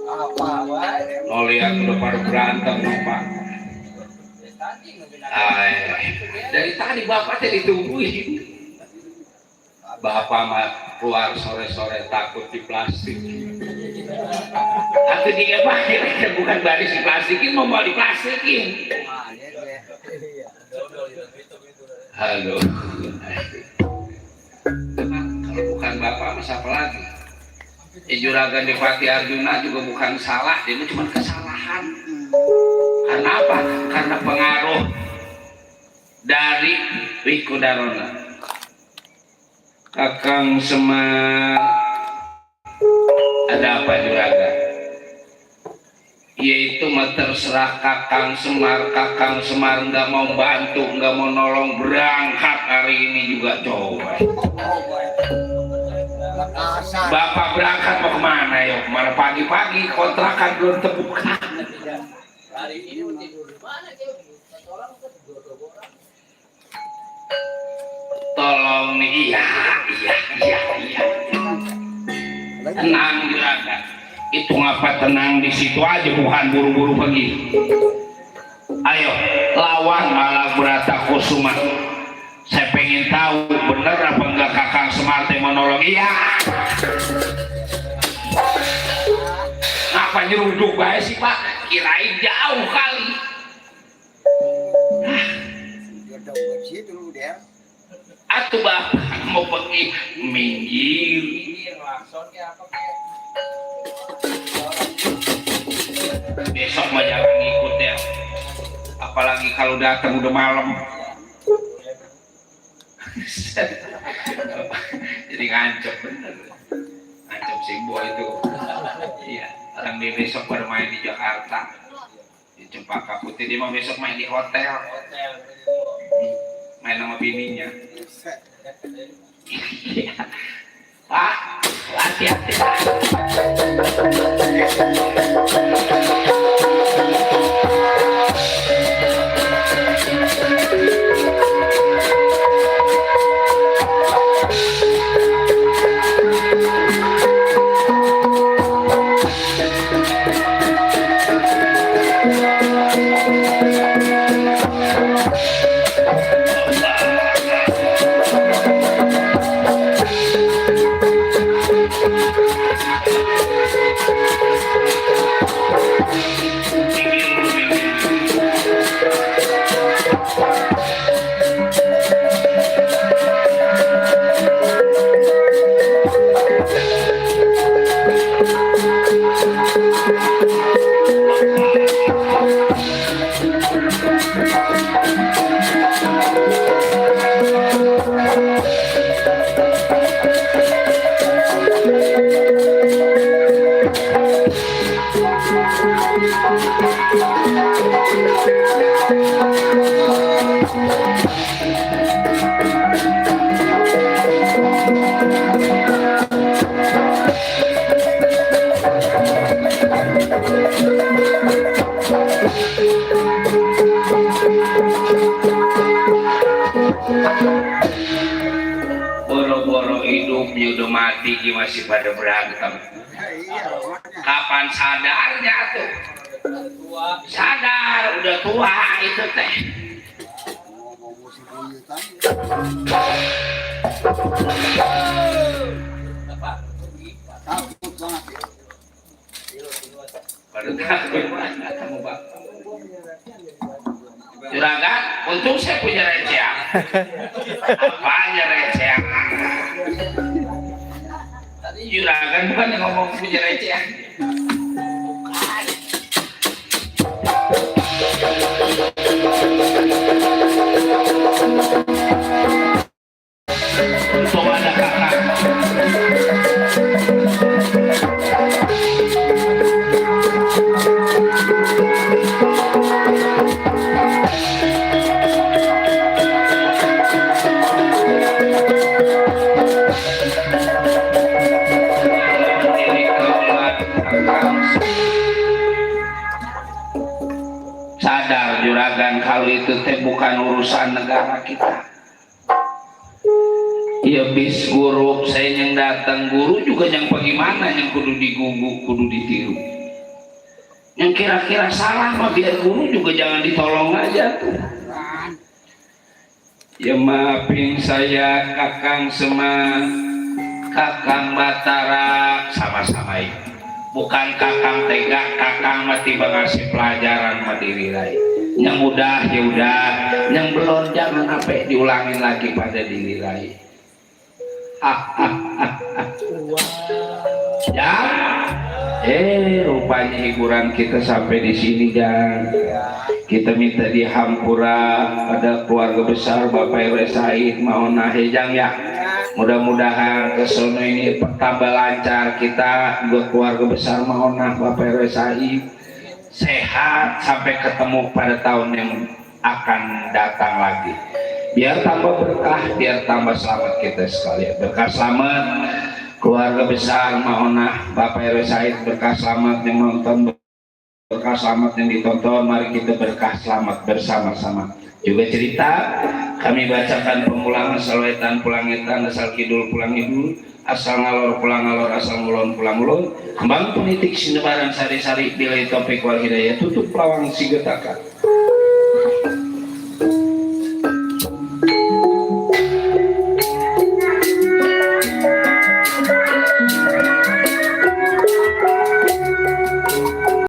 Apa wae? No lihat udah pada berantem Pak. Dari tadi Bapak tadi ditungguin. Bapak mah keluar sore-sore takut di plastik. Tapi dia Pak kira bukan baris di plastikin, mau diplastikin. Halo. Kalau bukan Bapak mas apa lagi? Juragan Depati Arjuna juga bukan salah, dia cuma kesalahan. Karena apa? Karena pengaruh dari Wiko Darona. Kakang Semar, ada apa Juragan? Yaitu terserah Kakang Semar nggak mau bantu, nggak mau nolong, berangkat hari ini juga coba. Bapak berangkat mau kemana ya? Kemana pagi-pagi kontrakan belum terbuka. Hari ini mau tidur di mana Cil? Orang Tolong nih, iya. Tenang Juragan. Itu ngapa tenang di situ aja, bukan buru-buru pergi. Ayo lawan Malah Brata Kusuma. Saya pengen tahu bener apa enggak Kakang Semar menolong. Iya. Ngapa nyeruduk bae sih Pak? Kirain jauh kali. Atuh Bapak mau pergi minggir. Besok mah jangan ngikut ya. Apalagi kalau datang udah malam. Jadi ngancep bener. Ngancep Simbo itu. Iya, orang dia besok bermain di Jakarta. Di Cempaka Putih, dia mau besok main di hotel. Main sama bininya. Pak, hati-hati. Boro-boro hidupnya udah mati masih pada berantem. Iya, makanya. Kapan sadarnya tuh? Sadar udah tua itu teh. Ngomong musik buyutan. Takut banget ya. Pada takut kamu Pak. Juragan, untung saya punya recehan. Apanya recehan? Tadi juragan bukan yang ngomong punya recehan. Untung ada kakak. Sadar juragan kalau itu teh bukan urusan negara kita. Ya bis guru saya yang datang guru juga yang bagaimana yang kudu diguguk kudu ditiru. Yang kira-kira salah mah biar guru juga jangan ditolong aja tuh. Ya maafin saya Kakang Semang, Kakang Batara sama-sama itu. Bukan Kakang tega, Kakang mati ngasih pelajaran mah diri lain. Yang udah ya udah, yang belum jangan sampai diulangin lagi pada diri lain. Ya, rupanya hiburan kita sampai di sini Jang. Kita minta dihampura pada keluarga besar Bapak RW Said Maunah Jang ya. Mudah-mudahan kesono ini tambah lancar kita buat keluarga besar Maunah Bapak RW Said sehat sampai ketemu pada tahun yang akan datang lagi. Biar tambah berkah, biar tambah selamat kita sekalian. Berkah selamat keluarga besar Maunah Bapak RW Said, berkah selamat yang nonton, berkah selamat yang ditonton. Mari kita berkah selamat bersama-sama. Juga cerita kami bacakan pengulangan salwetan pulangetan asal kidul pulang idul asal ngalor pulang ngalor asal ngulon pulang ngulon kembang punitik sinebaran sari-sari bila topik wal hidayah tutup lawang sigetakan